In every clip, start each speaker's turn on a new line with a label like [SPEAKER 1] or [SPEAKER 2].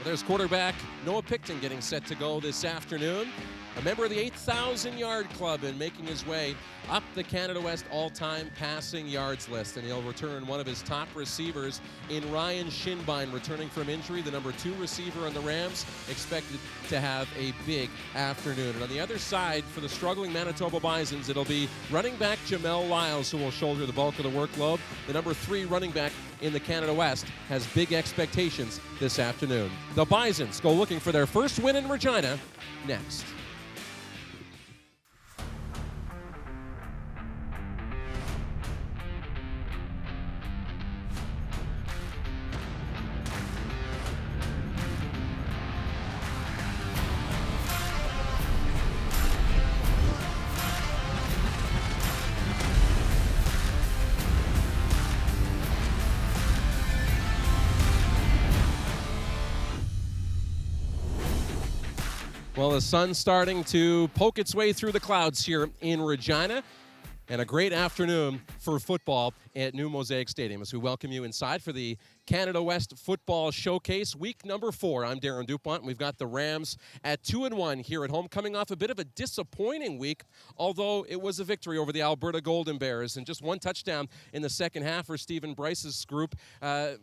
[SPEAKER 1] Well, there's quarterback Noah Picton getting set to go this afternoon. A member of the 8,000-yard club and making his way up the Canada West all-time passing yards list. And he'll return one of his top receivers in Ryan Shinbine, returning from injury. The number 2 receiver on the Rams, expected to have a big afternoon. And on the other side, for the struggling Manitoba Bisons, it'll be running back Jamel Lyles, who will shoulder the bulk of the workload. The number 3 running back in the Canada West has big expectations this afternoon. The Bisons go looking for their first win in Regina next. Well, the sun's starting to poke its way through the clouds here in Regina, and a great afternoon for football at New Mosaic Stadium as we welcome you inside for the Canada West Football Showcase, week number 4. I'm Darren Dupont, and we've got the Rams at 2-1 here at home, coming off a bit of a disappointing week, although it was a victory over the Alberta Golden Bears, and just one touchdown in the second half for Stephen Bryce's group,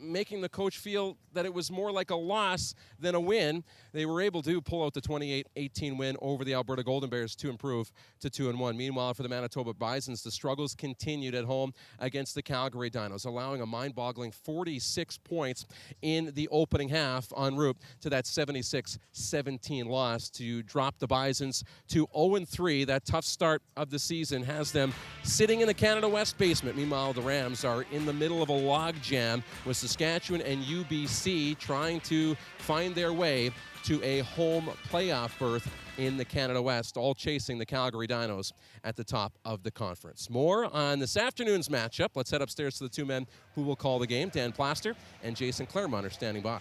[SPEAKER 1] making the coach feel that it was more like a loss than a win. They were able to pull out the 28-18 win over the Alberta Golden Bears to improve to 2-1. Meanwhile, for the Manitoba Bisons, the struggles continued at home against the Calgary Dinos, allowing a mind-boggling 46 points in the opening half en route to that 76-17 loss to drop the Bisons to 0-3. That tough start of the season has them sitting in the Canada West basement. Meanwhile, the Rams are in the middle of a log jam with Saskatchewan and UBC trying to find their way to a home playoff berth in the Canada West, all chasing the Calgary Dinos at the top of the conference. More on this afternoon's matchup. Let's head upstairs to the two men who will call the game. Dan Plaster and Jason Claremont are standing by.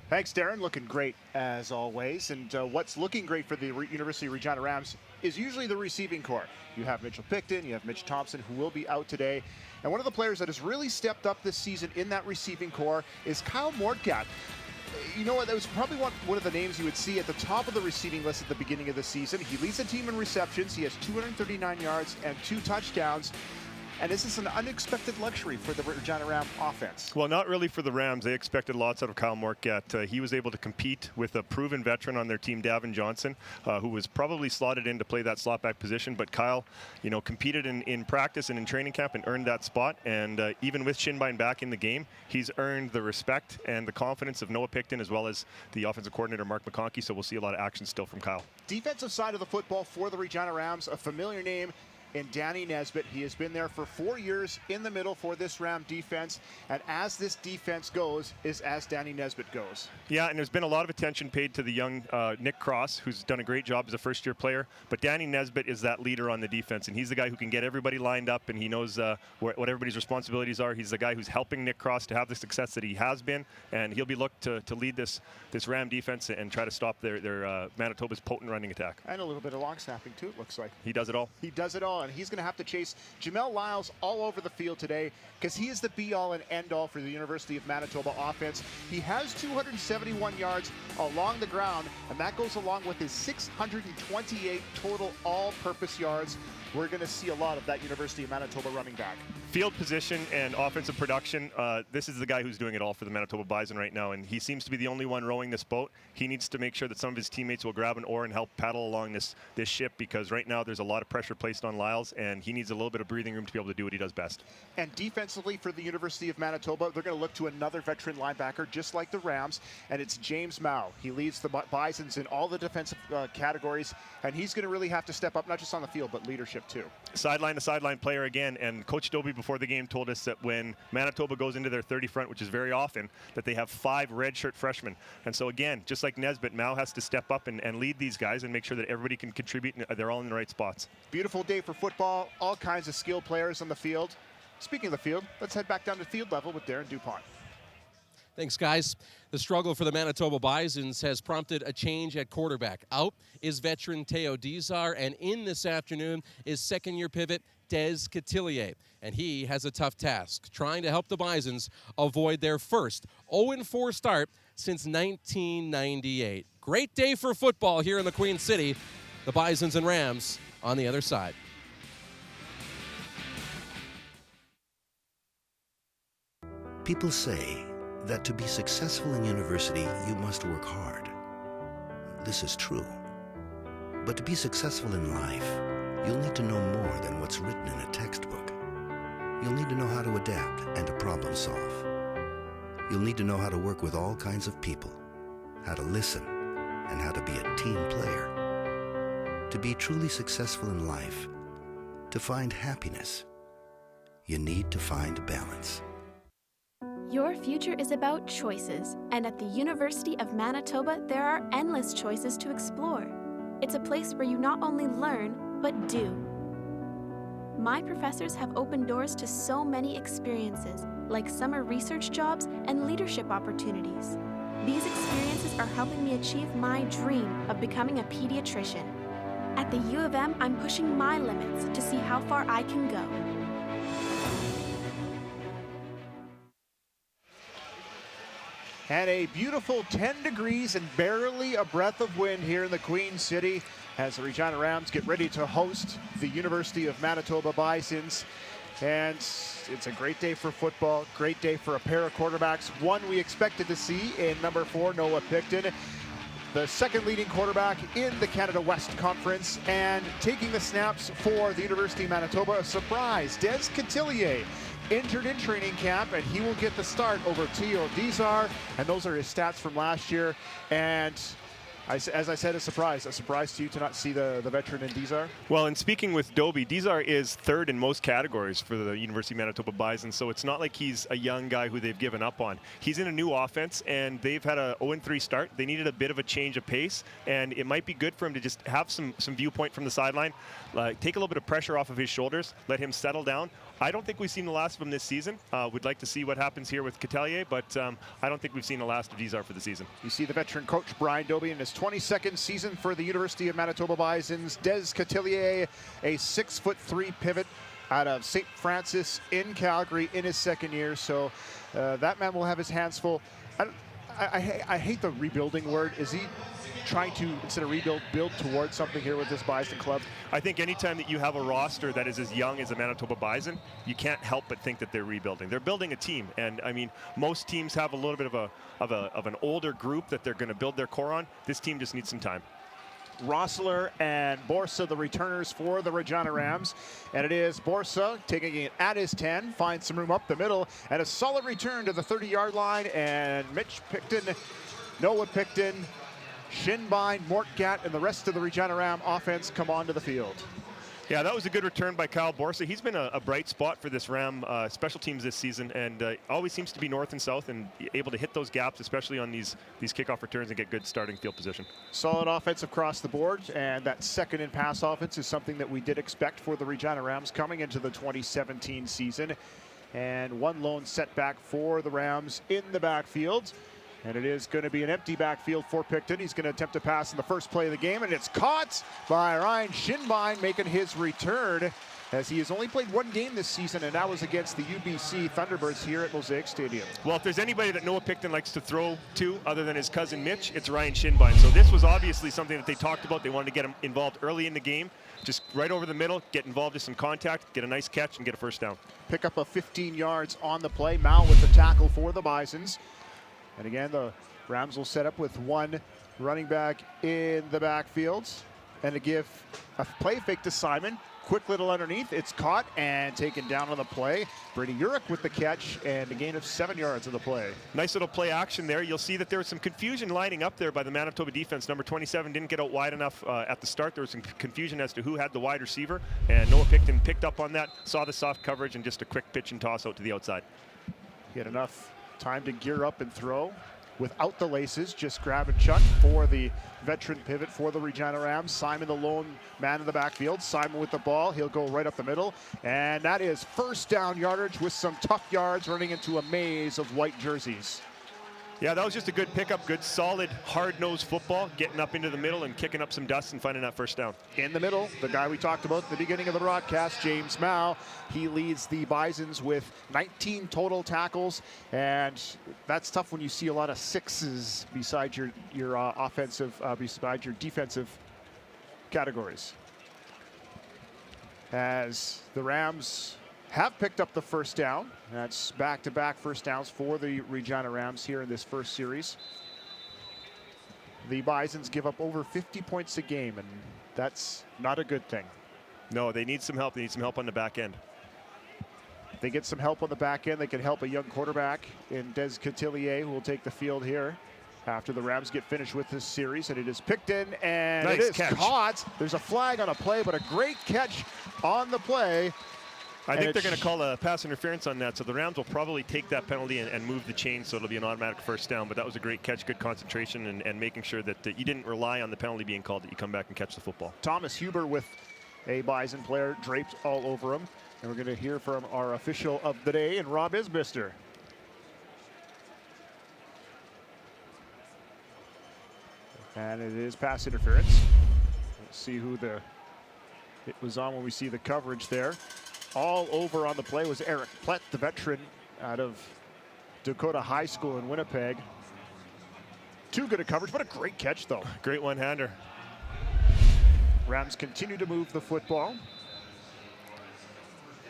[SPEAKER 2] Thanks, Darren. Looking great as always. And what's looking great for the University of Regina Rams is usually the receiving core. You have Mitchell Picton, you have Mitch Thompson, who will be out today. And one of the players that has really stepped up this season in that receiving core is Kyle Mordcat. You know what, that was probably one of the names you would see at the top of the receiving list at the beginning of the season. He leads the team in receptions. He has 239 yards and 2 touchdowns. And this is an unexpected luxury for the Regina Ram offense.
[SPEAKER 3] Well, not really for the Rams. They expected lots out of Kyle Morcat. He was able to compete with a proven veteran on their team, Davin Johnson, who was probably slotted in to play that slot back position. But Kyle, competed in practice and in training camp and earned that spot. And even with Shinbine back in the game, he's earned the respect and the confidence of Noah Picton as well as the offensive coordinator, Mark McConkey. So we'll see a lot of action still from Kyle.
[SPEAKER 2] Defensive side of the football for the Regina Rams, a familiar name in Danny Nesbitt. He has been there for 4 years in the middle for this Ram defense, and as this defense goes is as Danny Nesbitt goes.
[SPEAKER 3] Yeah, and there's been a lot of attention paid to the young Nick Cross, who's done a great job as a first-year player, but Danny Nesbitt is that leader on the defense, and he's the guy who can get everybody lined up, and he knows what everybody's responsibilities are. He's the guy who's helping Nick Cross to have the success that he has been, and he'll be looked to lead this Ram defense and try to stop their Manitoba's potent running attack.
[SPEAKER 2] And a little bit of long snapping too, it looks like.
[SPEAKER 3] He does it all.
[SPEAKER 2] He does it all. And he's going to have to chase Jamel Lyles all over the field today because he is the be-all and end-all for the University of Manitoba offense. He has 271 yards along the ground, and that goes along with his 628 total all-purpose yards. We're going to see a lot of that University of Manitoba running back.
[SPEAKER 3] Field position and offensive production, this is the guy who's doing it all for the Manitoba Bison right now, and he seems to be the only one rowing this boat. He needs to make sure that some of his teammates will grab an oar and help paddle along this ship, because right now there's a lot of pressure placed on Lyles, and he needs a little bit of breathing room to be able to do what he does best.
[SPEAKER 2] And defensively for the University of Manitoba, they're going to look to another veteran linebacker, just like the Rams, and it's James Mao. He leads the Bisons in all the defensive categories, and he's going to really have to step up, not just on the field, but leadership too.
[SPEAKER 3] Sideline to sideline player again, and Coach Dobie before the game told us that when Manitoba goes into their 30 front, which is very often, that they have 5 redshirt freshmen. And so again, just like Nesbitt, Mao has to step up and lead these guys and make sure that everybody can contribute and they're all in the right spots.
[SPEAKER 2] Beautiful day for football, all kinds of skilled players on the field. Speaking of the field, let's head back down to field level with Darren Dupont.
[SPEAKER 1] Thanks, guys. The struggle for the Manitoba Bisons has prompted a change at quarterback. Out is veteran Teo Dizar, and in this afternoon is second-year pivot Des Cotillier. And he has a tough task, trying to help the Bisons avoid their first 0-4 start since 1998. Great day for football here in the Queen City. The Bisons and Rams on the other side.
[SPEAKER 4] People say that to be successful in university, you must work hard. This is true. But to be successful in life, you'll need to know more than what's written in a textbook. You'll need to know how to adapt and to problem solve. You'll need to know how to work with all kinds of people, how to listen, and how to be a team player. To be truly successful in life, to find happiness, you need to find balance.
[SPEAKER 5] Your future is about choices, and at the University of Manitoba, there are endless choices to explore. It's a place where you not only learn, but do. My professors have opened doors to so many experiences, like summer research jobs and leadership opportunities. These experiences are helping me achieve my dream of becoming a pediatrician. At the U of M, I'm pushing my limits to see how far I can go.
[SPEAKER 2] And a beautiful 10 degrees and barely a breath of wind here in the Queen City as the Regina Rams get ready to host the University of Manitoba Bisons. And it's a great day for football, great day for a pair of quarterbacks. One we expected to see in number 4, Noah Picton, the second leading quarterback in the Canada West Conference, and taking the snaps for the University of Manitoba, a surprise, Des Cotillier entered in training camp, and he will get the start over Theo Dizar, and those are his stats from last year. And as I said, a surprise to you to not see the veteran in Dizar?
[SPEAKER 3] Well, and speaking with Dobie, Dizar is third in most categories for the University of Manitoba Bisons, so it's not like he's a young guy who they've given up on. He's in a new offense, and they've had a 0-3 start. They needed a bit of a change of pace, and it might be good for him to just have some viewpoint from the sideline, take a little bit of pressure off of his shoulders, let him settle down. I don't think we've seen the last of him this season. We'd like to see what happens here with Cotillier, but I don't think we've seen the last of Dizar for the season.
[SPEAKER 2] You see the veteran coach, Brian Dobie, in his 22nd season for the University of Manitoba Bisons. Des Cotillier, a 6'3" pivot out of St. Francis in Calgary in his second year. So that man will have his hands full. I hate the rebuilding word. Is he trying to, instead of rebuild, build towards something here with this Bison club?
[SPEAKER 3] I think anytime that you have a roster that is as young as the Manitoba Bison, you can't help but think that they're rebuilding. They're building a team, and I mean, most teams have a little bit of an older group that they're going to build their core on. This team just needs some time.
[SPEAKER 2] Rossler and Borsa, the returners for the Regina Rams. And it is Borsa taking it at his 10, finds some room up the middle, and a solid return to the 30-yard line. And Mitch Picton, Noah Picton, Shinbine, Mortgat, and the rest of the Regina Ram offense come onto the field.
[SPEAKER 3] Yeah, that was a good return by Kyle Borsa. He's been a bright spot for this Ram special teams this season, and always seems to be north and south and able to hit those gaps, especially on these kickoff returns, and get good starting field position.
[SPEAKER 2] Solid offense across the board, and that second and pass offense is something that we did expect for the Regina Rams coming into the 2017 season. And one lone setback for the Rams in the backfield. And it is going to be an empty backfield for Picton. He's going to attempt to pass in the first play of the game, and it's caught by Ryan Shinbine making his return, as he has only played one game this season, and that was against the UBC Thunderbirds here at Mosaic Stadium.
[SPEAKER 3] Well, if there's anybody that Noah Picton likes to throw to other than his cousin Mitch, it's Ryan Shinbine. So this was obviously something that they talked about. They wanted to get him involved early in the game, just right over the middle, get involved in some contact, get a nice catch, and get a first down.
[SPEAKER 2] Pick up a 15 yards on the play. Mao with the tackle for the Bisons. And again, the Rams will set up with one running back in the backfield. And to give a play fake to Simon. Quick little underneath. It's caught and taken down on the play. Brady Urich with the catch and a gain of 7 yards of the play.
[SPEAKER 3] Nice little play action there. You'll see that there was some confusion lining up there by the Manitoba defense. Number 27 didn't get out wide enough at the start. There was some confusion as to who had the wide receiver. And Noah Picton picked up on that, saw the soft coverage, and just a quick pitch and toss out to the outside.
[SPEAKER 2] He had enough time to gear up and throw without the laces, just grab and chuck for the veteran pivot for the Regina Rams. Simon, the lone man in the backfield. Simon with the ball. He'll go right up the middle. And that is first down yardage with some tough yards running into a maze of white jerseys.
[SPEAKER 3] Yeah, that was just a good pickup, good solid hard-nosed football, getting up into the middle and kicking up some dust and finding that first down.
[SPEAKER 2] In the middle, the guy we talked about at the beginning of the broadcast, James Mao. He leads the Bisons with 19 total tackles, and that's tough when you see a lot of sixes beside your beside your defensive categories. As the Rams have picked up the first down. That's back-to-back first downs for the Regina Rams here in this first series. The Bisons give up over 50 points a game, and that's not a good thing.
[SPEAKER 3] No, they need some help. They need some help on the back end.
[SPEAKER 2] They get some help on the back end. They can help a young quarterback in Des Cotillier, who will take the field here after the Rams get finished with this series. And it is picked in, and
[SPEAKER 3] nice
[SPEAKER 2] it is
[SPEAKER 3] catch.
[SPEAKER 2] Caught. There's a flag on a play, but a great catch on the play.
[SPEAKER 3] I think they're going to call a pass interference on that, so the Rams will probably take that penalty and move the chain, so it'll be an automatic first down. But that was a great catch, good concentration, and making sure that you didn't rely on the penalty being called, that you come back and catch the football.
[SPEAKER 2] Thomas Huber with a Bison player draped all over him. And we're going to hear from our official of the day, and Rob Isbister. And it is pass interference. Let's see who it was on when we see the coverage there. All over on the play was Eric Plett, the veteran out of Dakota High School in Winnipeg. Too good a coverage, but a great catch, though.
[SPEAKER 3] Great one-hander.
[SPEAKER 2] Rams continue to move the football.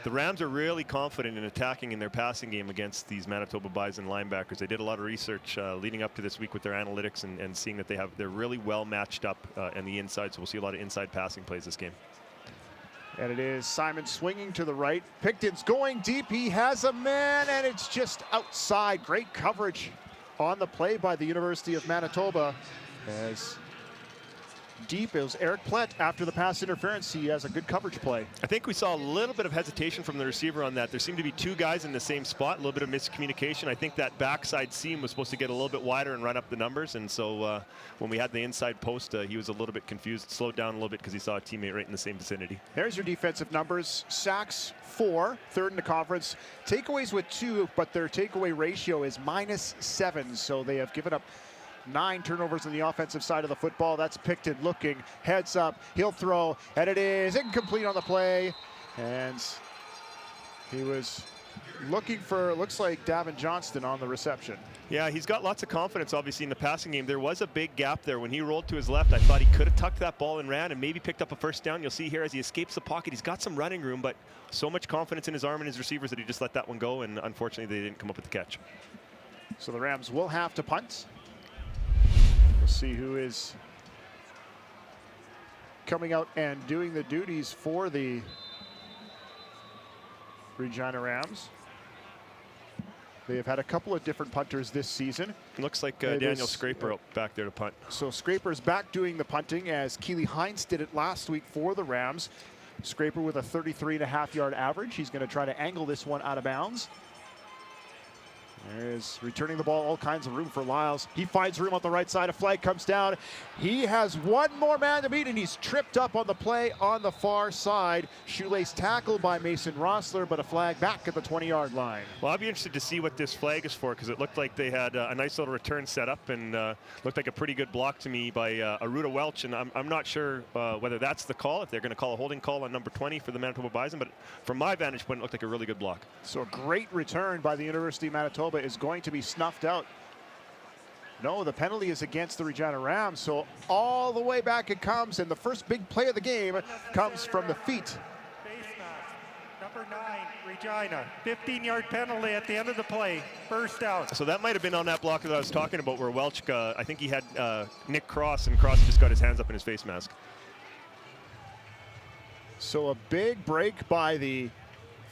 [SPEAKER 3] The Rams are really confident in attacking in their passing game against these Manitoba Bison linebackers. They did a lot of research leading up to this week with their analytics and seeing that they're really well matched up on the inside, so we'll see a lot of inside passing plays this game.
[SPEAKER 2] And it is Simon swinging to the right. Picton's going deep. He has a man, and it's just outside. Great coverage on the play by the University of Manitoba. As deep is Eric Plett after the pass interference. He has a good coverage play.
[SPEAKER 3] I think we saw a little bit of hesitation from the receiver on that. There seemed to be two guys in the same spot, a little bit of miscommunication. I think that backside seam was supposed to get a little bit wider and run up the numbers, and so when we had the inside post, he was a little bit confused, slowed down a little bit because he saw a teammate right in the same vicinity.
[SPEAKER 2] There's your defensive numbers. Sacks 4, third in the conference. Takeaways with 2, but their takeaway ratio is -7, so they have given up 9 turnovers on the offensive side of the football. That's Picton looking, heads up, he'll throw, and it is incomplete on the play. And he was looking for, looks like Davin Johnston on the reception.
[SPEAKER 3] Yeah, he's got lots of confidence, obviously, in the passing game. There was a big gap there. When he rolled to his left, I thought he could have tucked that ball and ran and maybe picked up a first down. You'll see here as he escapes the pocket, he's got some running room, but so much confidence in his arm and his receivers that he just let that one go, and unfortunately, they didn't come up with the catch.
[SPEAKER 2] So the Rams will have to punt. We'll see who is coming out and doing the duties for the Regina Rams. They have had a couple of different punters this season.
[SPEAKER 3] Looks like Daniel Scraper back there to punt.
[SPEAKER 2] So Scraper's back doing the punting as Keely Hines did it last week for the Rams. Scraper with a 33.5-yard average. He's going to try to angle this one out of bounds. There is returning the ball, all kinds of room for Lyles. He finds room on the right side. A flag comes down. He has one more man to beat, and he's tripped up on the play on the far side. Shoelace tackle by Mason Rossler, but a flag back at the 20-yard line.
[SPEAKER 3] Well, I'd be interested to see what this flag is for, because it looked like they had a nice little return set up and looked like a pretty good block to me by Aruda Welch, and I'm not sure whether that's the call, if they're going to call a holding call on number 20 for the Manitoba Bison, but from my vantage point, it looked like a really good block.
[SPEAKER 2] So a great return by the University of Manitoba is going to be snuffed out. No, the penalty is against the Regina Rams, so all the way back it comes, and the first big play of the game comes from the feet.
[SPEAKER 6] Face mask, number 9, Regina. 15-yard penalty at the end of the play. First down.
[SPEAKER 3] So that might have been on that block that I was talking about where Welch, I think he had Nick Cross, and Cross just got his hands up in his face mask.
[SPEAKER 2] So a big break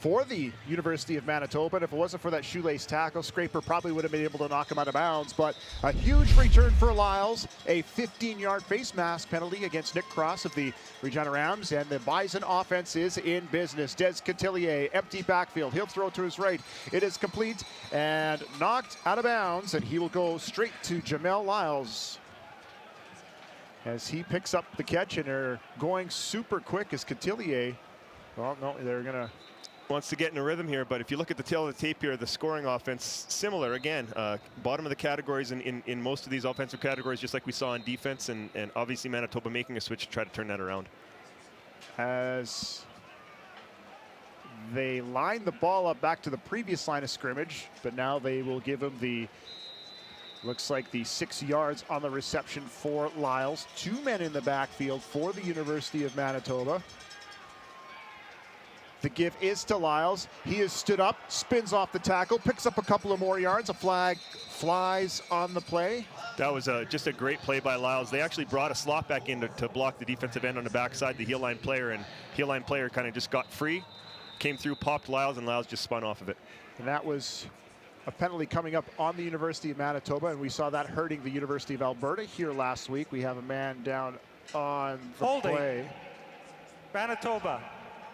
[SPEAKER 2] for the University of Manitoba, and if it wasn't for that shoelace tackle, Scraper probably would have been able to knock him out of bounds, but a huge return for Lyles, a 15-yard face mask penalty against Nick Cross of the Regina Rams, and the Bison offense is in business. Des Cotillier, empty backfield, he'll throw to his right. It is complete and knocked out of bounds, and he will go straight to Jamel Lyles as he picks up the catch, and they're going super quick as Cotillier. Well, no, they're going to
[SPEAKER 3] wants to get in a rhythm here, but if you look at the tail of the tape here, the scoring offense, similar again, bottom of the categories in most of these offensive categories, just like we saw in defense, and obviously Manitoba making a switch to try to turn that around.
[SPEAKER 2] As they line the ball up back to the previous line of scrimmage, but now they will give him the, looks like the 6 yards on the reception for Lyles. 2 men in the backfield for the University of Manitoba. The give is to Lyles. He is stood up, spins off the tackle, picks up a couple of more yards. A flag flies on the play.
[SPEAKER 3] That was just a great play by Lyles. They actually brought a slot back in to block the defensive end on the backside, the heel line player, and heel line player kind of just got free, came through, popped Lyles, and Lyles just spun off of it.
[SPEAKER 2] And that was a penalty coming up on the University of Manitoba, and we saw that hurting the University of Alberta here last week. We have a man down on the
[SPEAKER 6] Holding.
[SPEAKER 2] play.
[SPEAKER 6] Manitoba,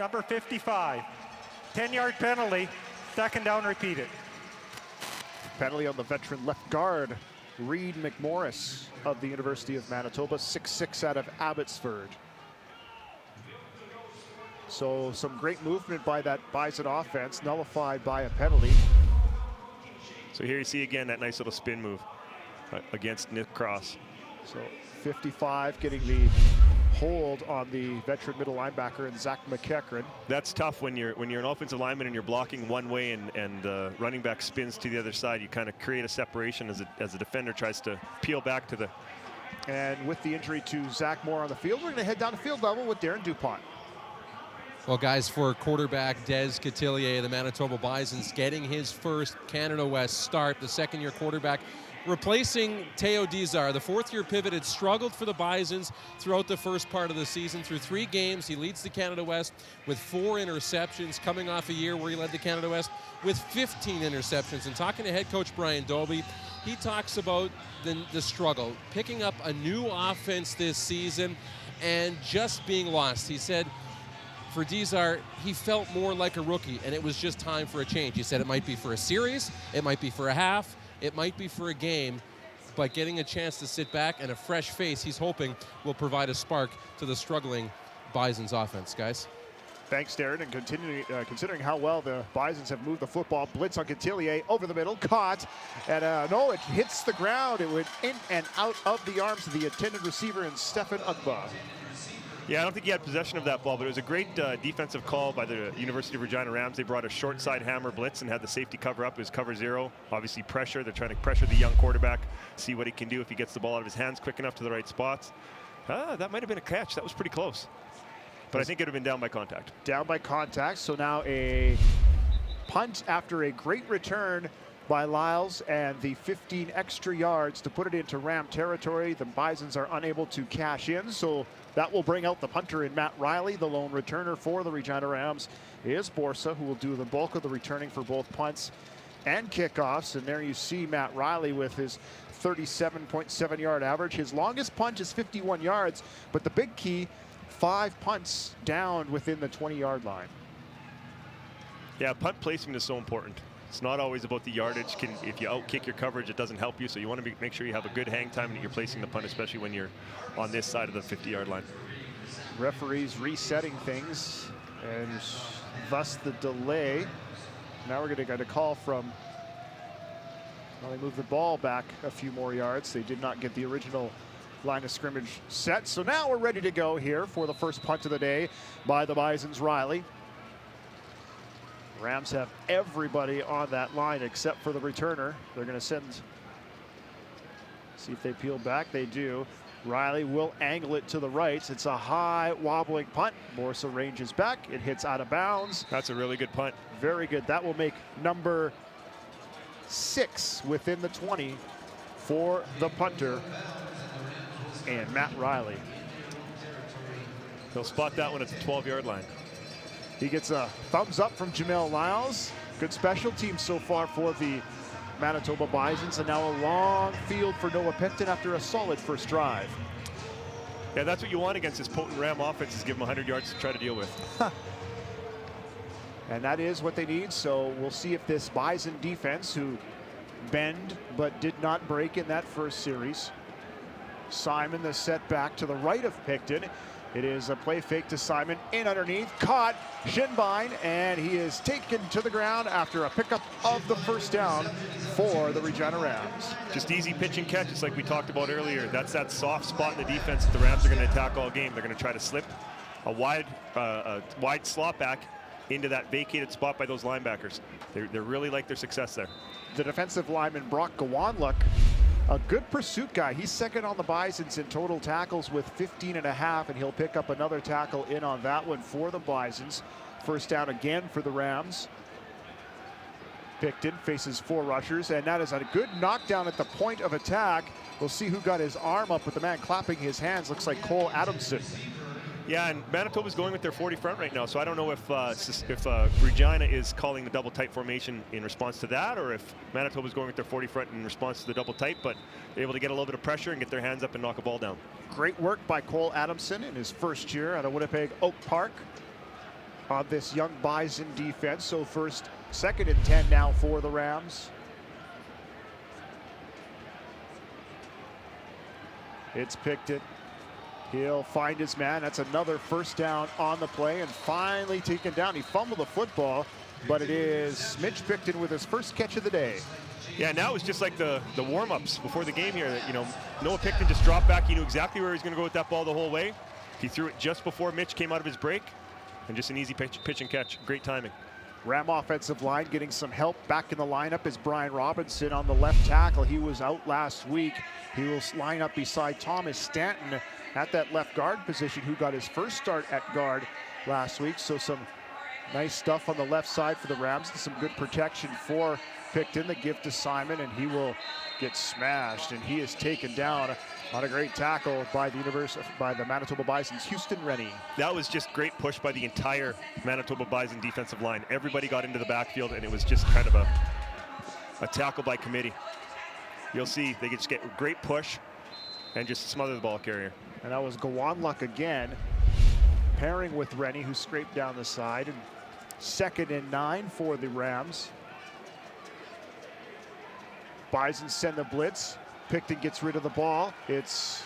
[SPEAKER 6] number 55. 10-yard penalty, second down repeated.
[SPEAKER 2] Penalty on the veteran left guard, Reed McMorris of the University of Manitoba, 6'6" out of Abbotsford. So some great movement by that Bison offense, nullified by a penalty.
[SPEAKER 3] So here you see again that nice little spin move against Nick Cross.
[SPEAKER 2] So 55 getting the hold on the veteran middle linebacker and Zach McEachran.
[SPEAKER 3] That's tough when you're an offensive lineman and you're blocking one way and the running back spins to the other side. You kind of create a separation as a defender tries to peel back to the.
[SPEAKER 2] And with the injury to Zach Moore on the field, we're going to head down to field level with Darren DuPont.
[SPEAKER 1] Well, guys, for quarterback Des Cotillier, the Manitoba Bisons getting his first Canada West start, the second-year quarterback, replacing Teo Dizar. The fourth-year pivot had struggled for the Bisons throughout the first part of the season. Through 3 games, he leads the Canada West with 4 interceptions, coming off a year where he led the Canada West with 15 interceptions. And talking to head coach Brian Dobie, he talks about the struggle, picking up a new offense this season and just being lost. He said, for Dizar, he felt more like a rookie, and it was just time for a change. He said it might be for a series, it might be for a half, it might be for a game, but getting a chance to sit back and a fresh face, he's hoping will provide a spark to the struggling Bisons offense, guys.
[SPEAKER 2] Thanks, Darren, and considering how well the Bisons have moved the football, blitz on Cotillier over the middle, caught, and no, it hits the ground. It went in and out of the arms of the intended receiver and Stefan Ugba.
[SPEAKER 3] Yeah, I don't think he had possession of that ball, but it was a great defensive call by the University of Regina Rams. They brought a short side hammer blitz and had the safety cover up. It was cover 0. Obviously pressure. They're trying to pressure the young quarterback, see what he can do if he gets the ball out of his hands quick enough to the right spots. That might have been a catch. That was pretty close. But I think it would have been down by contact. Down by contact.
[SPEAKER 2] So now a punt after a great return by Lyles and the 15 extra yards to put it into Ram territory. The Bisons are unable to cash in, so that will bring out the punter in Matt Riley. The lone returner for the Regina Rams is Borsa, who will do the bulk of the returning for both punts and kickoffs. And there you see Matt Riley with his 37.7 yard average. His longest punt is 51 yards, but the big key, 5 punts down within the 20-yard line.
[SPEAKER 3] Yeah, punt placement is so important. It's not always about the yardage. If you outkick your coverage, it doesn't help you. So you want to make sure you have a good hang time and you're placing the punt, especially when you're on this side of the 50-yard line.
[SPEAKER 2] Referees resetting things, and thus the delay. Now we're going to get a call from, well, they moved the ball back a few more yards. They did not get the original line of scrimmage set. So now we're ready to go here for the first punt of the day by the Bisons. Riley. Rams have everybody on that line except for the returner. They're going to send, see if they peel back. They do. Riley will angle it to the right. It's a high wobbling punt. Borsa ranges back. It hits out of bounds.
[SPEAKER 3] That's a really good punt.
[SPEAKER 2] Very good. That will make number 6 within the 20 for the punter and Matt Riley.
[SPEAKER 3] He'll spot that one at the 12-yard line.
[SPEAKER 2] He gets a thumbs up from Jamel Lyles. Good special teams so far for the Manitoba Bisons, and now a long field for Noah Picton after a solid first drive.
[SPEAKER 3] Yeah, that's what you want against this potent Ram offense, is give them 100 yards to try to deal with.
[SPEAKER 2] And that is what they need, so we'll see if this Bison defense, who bend but did not break in that first series. Simon, the set back to the right of Picton. It is a play fake to Simon, in underneath, caught, Shinbine, and he is taken to the ground after a pickup of the first down for the Regina Rams.
[SPEAKER 3] Just easy pitch and catch. It's like we talked about earlier. That's that soft spot in the defense that the Rams are going to attack all game. They're going to try to slip a wide slot back into that vacated spot by those linebackers. They really like their success there.
[SPEAKER 2] The defensive lineman Brock Gawanluk, a good pursuit guy. He's second on the Bisons in total tackles with 15.5, and he'll pick up another tackle in on that one for the Bisons. First down again for the Rams. Picton faces 4 rushers, and that is a good knockdown at the point of attack. We'll see who got his arm up with the man clapping his hands. Looks like Cole Adamson.
[SPEAKER 3] Yeah, and Manitoba's going with their 40 front right now, so I don't know if Regina is calling the double tight formation in response to that, or if Manitoba's going with their 40 front in response to the double tight, but they're able to get a little bit of pressure and get their hands up and knock a ball down.
[SPEAKER 2] Great work by Cole Adamson in his first year at a Winnipeg Oak Park on this young Bison defense. So second and 10 now for the Rams. It's Picton. He'll find his man. That's another first down on the play, and finally taken down. He fumbled the football, but it is Mitch Picton with his first catch of the day.
[SPEAKER 3] Yeah, now it's just like the warm-ups before the game here. You know, Noah Picton just dropped back. He knew exactly where he was going to go with that ball the whole way. He threw it just before Mitch came out of his break, and just an easy pitch and catch. Great timing.
[SPEAKER 2] Ram offensive line getting some help back in the lineup is Brian Robinson on the left tackle. He was out last week. He will line up beside Thomas Stanton at that left guard position, who got his first start at guard last week. So some nice stuff on the left side for the Rams, and some good protection for Picton. The give to Simon, and he will get smashed, and he is taken down on a great tackle by the Manitoba Bison's Houston Rennie.
[SPEAKER 3] That was just great push by the entire Manitoba Bison defensive line. Everybody got into the backfield, and it was just kind of a tackle by committee. You'll see they just get a great push and just smother the ball carrier.
[SPEAKER 2] And that was Gawanluk again, pairing with Rennie, who scraped down the side. And second and 9 for the Rams. Bison send the blitz. Picton gets rid of the ball. It's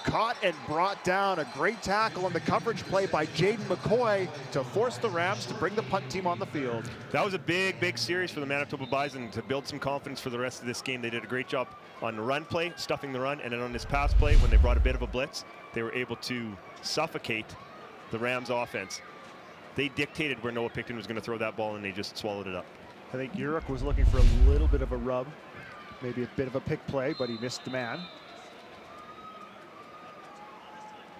[SPEAKER 2] caught and brought down. A great tackle on the coverage play by Jaden McCoy to force the Rams to bring the punt team on the field.
[SPEAKER 3] That was a big series for the Manitoba Bison to build some confidence for the rest of this game. They did a great job on the run play, stuffing the run, and then on this pass play, when they brought a bit of a blitz, they were able to suffocate the Rams offense. They dictated where Noah Picton was going to throw that ball, and they just swallowed it up.
[SPEAKER 2] I think Urich was looking for a little bit of a rub, maybe a bit of a pick play, but he missed the man.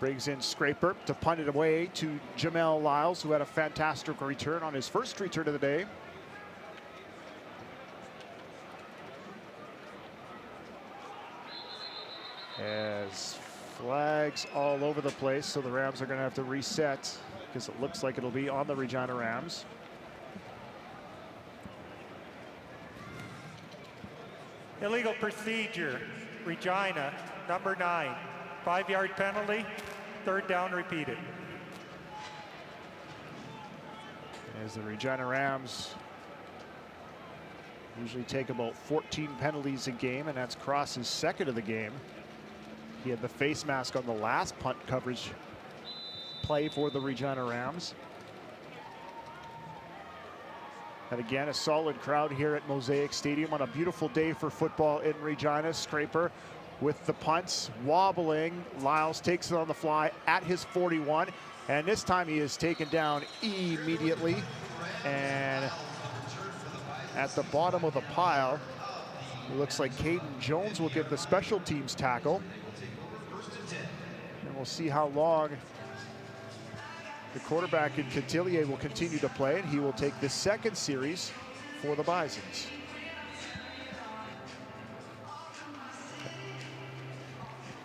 [SPEAKER 2] Brings in Scraper to punt it away to Jamel Lyles, who had a fantastic return on his first return of the day. As flags all over the place, so the Rams are going to have to reset, because it looks like it'll be on the Regina Rams.
[SPEAKER 6] Illegal procedure, Regina, number 9. 5-yard penalty, third down repeated.
[SPEAKER 2] As the Regina Rams usually take about 14 penalties a game, and that's Cross's second of the game. He had the face mask on the last punt coverage play for the Regina Rams. And again, a solid crowd here at Mosaic Stadium on a beautiful day for football in Regina. Scraper with the punts, wobbling. Lyles takes it on the fly at his 41, and this time he is taken down immediately. And at the bottom of the pile, it looks like Caden Jones will get the special teams tackle. And we'll see how long the quarterback in Cantillier will continue to play, and he will take the second series for the Bisons.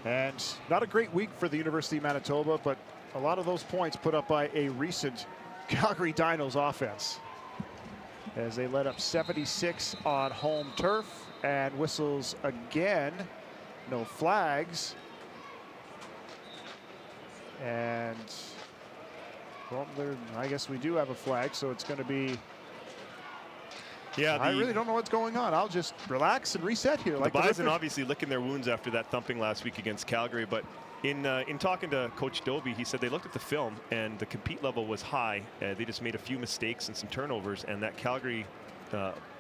[SPEAKER 2] And not a great week for the University of Manitoba, but a lot of those points put up by a recent Calgary Dinos offense, as they led up 76 on home turf, and whistles again. No flags. And well, I guess we do have a flag, so it's going to be.
[SPEAKER 3] Yeah,
[SPEAKER 2] I really don't know what's going on. I'll just relax and reset here.
[SPEAKER 3] The
[SPEAKER 2] Like
[SPEAKER 3] Bison obviously licking their wounds after that thumping last week against Calgary, but In talking to Coach Doby, he said they looked at the film and the compete level was high. They just made a few mistakes and some turnovers, and that Calgary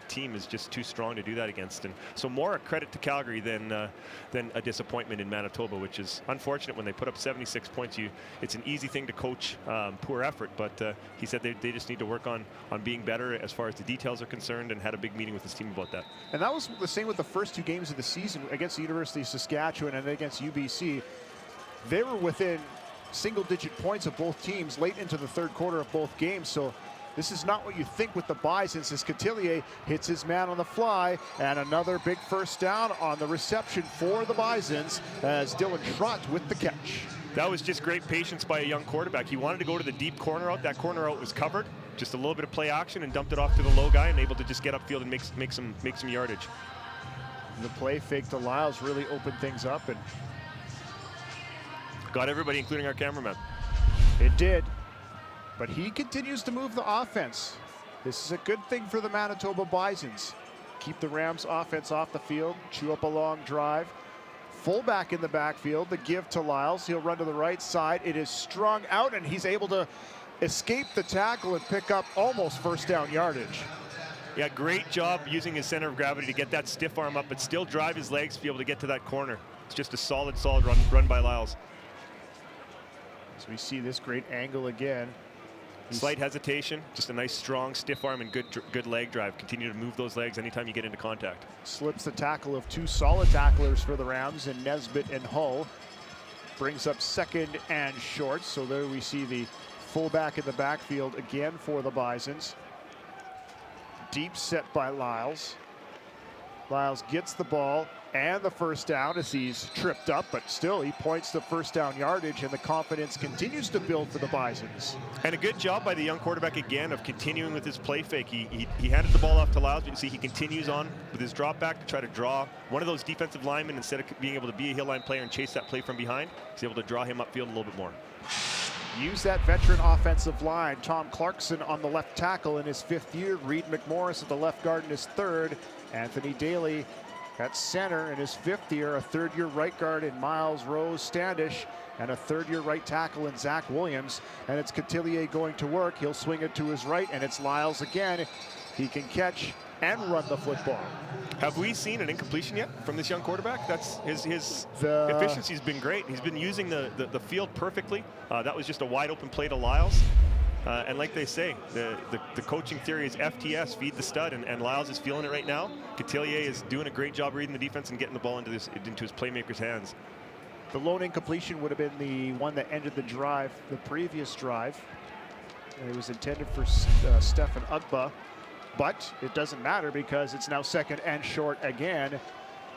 [SPEAKER 3] team is just too strong to do that against. And so more a credit to Calgary than a disappointment in Manitoba, which is unfortunate when they put up 76 points. It's an easy thing to coach poor effort, but he said they just need to work on being better as far as the details are concerned, and had a big meeting with his team about that.
[SPEAKER 2] And that was the same with the first 2 games of the season against the University of Saskatchewan and against UBC. They were within single-digit points of both teams late into the third quarter of both games. So this is not what you think with the Bisons, as Cotillier hits his man on the fly, and another big first down on the reception for the Bisons as Dylan Trott with the catch.
[SPEAKER 3] That was just great patience by a young quarterback. He wanted to go to the deep corner out. That corner out was covered. Just a little bit of play action and dumped it off to the low guy and able to just get upfield and make some yardage.
[SPEAKER 2] The play fake to Lyles really opened things up, and
[SPEAKER 3] got everybody, including our cameraman.
[SPEAKER 2] it did. But he continues to move the offense. This is a good thing for the Manitoba Bisons. Keep the Rams offense off the field, chew up a long drive. Fullback in the backfield, the give to Lyles. He'll run to the right side. It is strung out, and he's able to escape the tackle and pick up almost first down yardage.
[SPEAKER 3] Yeah, great job using his center of gravity to get that stiff arm up, but still drive his legs to be able to get to that corner. It's just a solid run by Lyles.
[SPEAKER 2] So we see this great angle again.
[SPEAKER 3] Slight hesitation, just a nice strong stiff arm and good leg drive. Continue to move those legs anytime you get into contact.
[SPEAKER 2] Slips the tackle of 2 solid tacklers for the Rams in Nesbitt and Hull. Brings up second and short. So there we see the fullback in the backfield again for the Bisons. Deep set by Lyles. Lyles gets the ball and the first down as he's tripped up, but still he points to first down yardage, and the confidence continues to build for the Bisons.
[SPEAKER 3] And a good job by the young quarterback again of continuing with his play fake. He handed the ball off to Lyles, but you can see he continues on with his drop back to try to draw one of those defensive linemen. Instead of being able to be a hill line player and chase that play from behind, he's able to draw him upfield a little bit more.
[SPEAKER 2] Use that veteran offensive line. Tom Clarkson on the left tackle in his 5th year. Reed McMorris at the left guard in his 3rd. Anthony Daly at center in his 5th year. A 3rd-year right guard in Miles Rose Standish, and a 3rd-year right tackle in Zach Williams. And it's Cotillier going to work. He'll swing it to his right, and it's Lyles again. He can catch and run the football.
[SPEAKER 3] Have we seen an incompletion yet from this young quarterback? That's his efficiency's been great. He's been using the field perfectly. That was just a wide open play to Lyles. And like they say, the coaching theory is FTS, feed the stud, and Lyles is feeling it right now. Cotillier is doing a great job reading the defense and getting the ball into his playmaker's hands.
[SPEAKER 2] The lone incompletion would have been the one that ended the drive, the previous drive. And it was intended for Stefan Ugba, but it doesn't matter because it's now second and short again.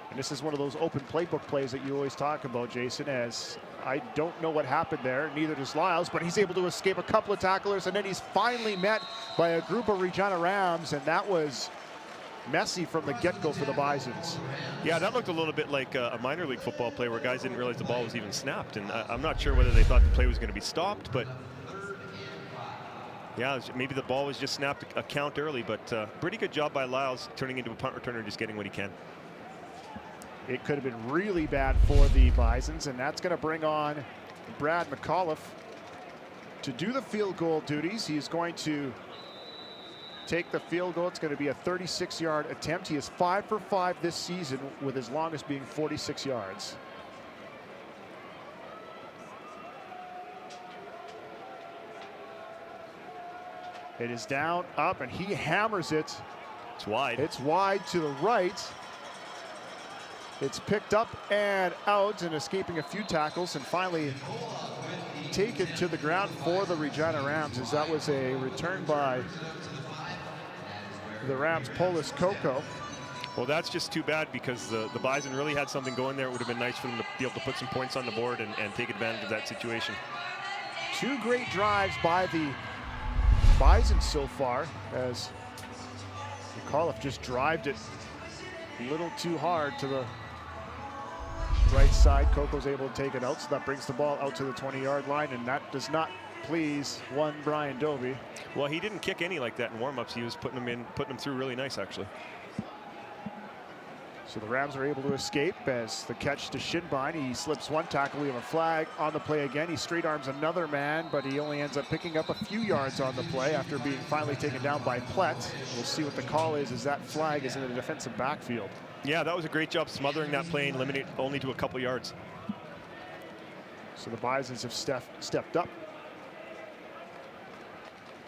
[SPEAKER 2] And this is one of those open playbook plays that you always talk about, Jason, as I don't know what happened there, neither does Lyles, but he's able to escape a couple of tacklers, and then he's finally met by a group of Regina Rams, and that was messy from the get-go for the Bisons.
[SPEAKER 3] Yeah, that looked a little bit like a minor league football play where guys didn't realize the ball was even snapped, and I'm not sure whether they thought the play was going to be stopped, but yeah, maybe the ball was just snapped a count early, but pretty good job by Lyles turning into a punt returner and just getting what he can.
[SPEAKER 2] It could have been really bad for the Bisons, and that's going to bring on Brad McAuliffe to do the field goal duties. He's going to take the field goal. It's going to be a 36-yard attempt. He is 5 for 5 this season, with his longest being 46 yards. It is down, up, and he hammers it.
[SPEAKER 3] It's wide.
[SPEAKER 2] It's wide to the right. It's picked up and out and escaping a few tackles, and finally taken to the ground for the Regina Rams, as that was a return by the Rams' Polis Coco.
[SPEAKER 3] Well, that's just too bad because the Bison really had something going there. It would have been nice for them to be able to put some points on the board and take advantage of that situation.
[SPEAKER 2] 2 great drives by the Bison so far, as McAuliffe just drived it a little too hard to the right side. Coco's able to take it out, so that brings the ball out to the 20-yard line, and that does not please one Brian Doby.
[SPEAKER 3] Well, he didn't kick any like that in warm-ups. He was putting them through really nice, actually.
[SPEAKER 2] So the Rams are able to escape as the catch to Shinbine. He slips one tackle. We have a flag on the play again. He straight arms another man, but he only ends up picking up a few yards on the play after being finally taken down by Plett. We'll see what the call is as that flag is in the defensive backfield.
[SPEAKER 3] Yeah, that was a great job smothering that play and limiting it only to a couple yards.
[SPEAKER 2] So the Bisons have stepped up.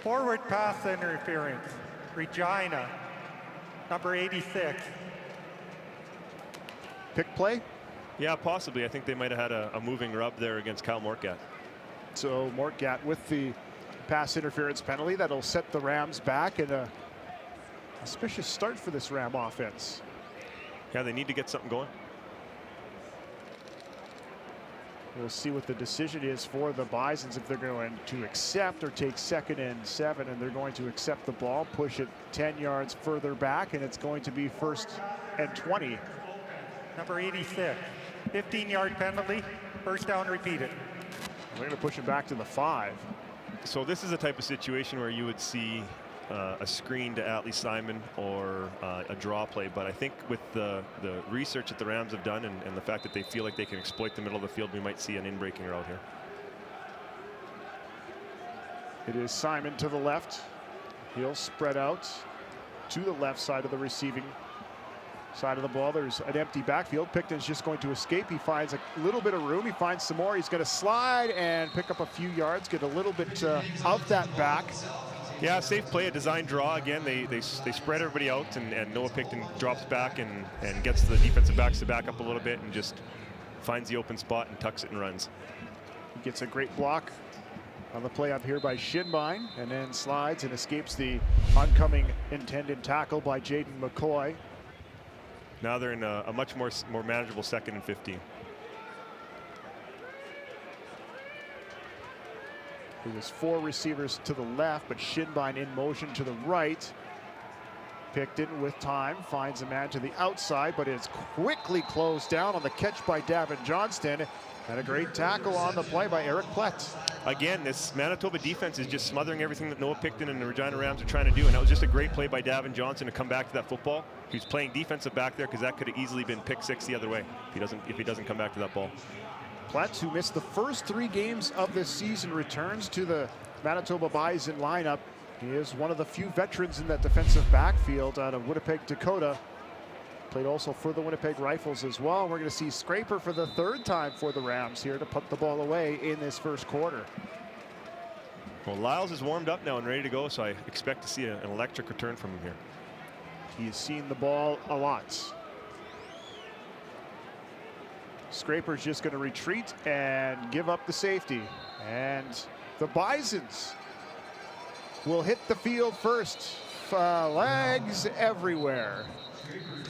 [SPEAKER 6] Forward pass interference. Regina, number 86.
[SPEAKER 2] Pick play.
[SPEAKER 3] Yeah, possibly. I think they might have had a moving rub there against Kyle Mortgat.
[SPEAKER 2] So Mortgat with the pass interference penalty. That'll set the Rams back in a auspicious start for this Ram offense.
[SPEAKER 3] Yeah, they need to get something going.
[SPEAKER 2] We'll see what the decision is for the Bisons, if they're going to accept or take 2nd and 7, and they're going to accept the ball, push it 10 yards further back, and it's going to be 1st and 20.
[SPEAKER 6] Number 86, 15-yard penalty, first down repeated.
[SPEAKER 2] We're going to push it back to the 5.
[SPEAKER 3] So this is a type of situation where you would see a screen to Atlee Simon or a draw play, but I think with the research that the Rams have done and the fact that they feel like they can exploit the middle of the field, we might see an in-breaking route here.
[SPEAKER 2] It is Simon to the left. He'll spread out to the left side of the receiving side of the ball. There's an empty backfield. Picton's just going to escape. He finds a little bit of room. He finds some more. He's going to slide and pick up a few yards, get a little bit of that back.
[SPEAKER 3] Yeah, safe play, a design draw. Again, they spread everybody out, and Noah Picton drops back and gets the defensive backs to back up a little bit and just finds the open spot and tucks it and runs.
[SPEAKER 2] He gets a great block on the play up here by Shinbine, and then slides and escapes the oncoming intended tackle by Jaden McCoy.
[SPEAKER 3] Now they're in a much more manageable 2nd and 15.
[SPEAKER 2] There was 4 receivers to the left, but Shinbine in motion to the right. Picton with time finds a man to the outside, but it's quickly closed down on the catch by Davin Johnston, and a great tackle on the play by Eric Plett.
[SPEAKER 3] Again, this Manitoba defense is just smothering everything that Noah Picton and the Regina Rams are trying to do, and that was just a great play by Davin Johnson to come back to that football. He was playing defensive back there because that could have easily been pick 6 the other way if he doesn't come back to that ball.
[SPEAKER 2] Plett, who missed the first 3 games of this season, returns to the Manitoba Bison lineup. He is one of the few veterans in that defensive backfield out of Winnipeg, Dakota. Played also for the Winnipeg Rifles as well. We're going to see Scraper for the 3rd time for the Rams here to put the ball away in this first quarter.
[SPEAKER 3] Well, Lyles is warmed up now and ready to go, so I expect to see an electric return from him here.
[SPEAKER 2] He's seen the ball a lot. Scraper's just going to retreat and give up the safety. And the Bisons will hit the field first. Flags everywhere.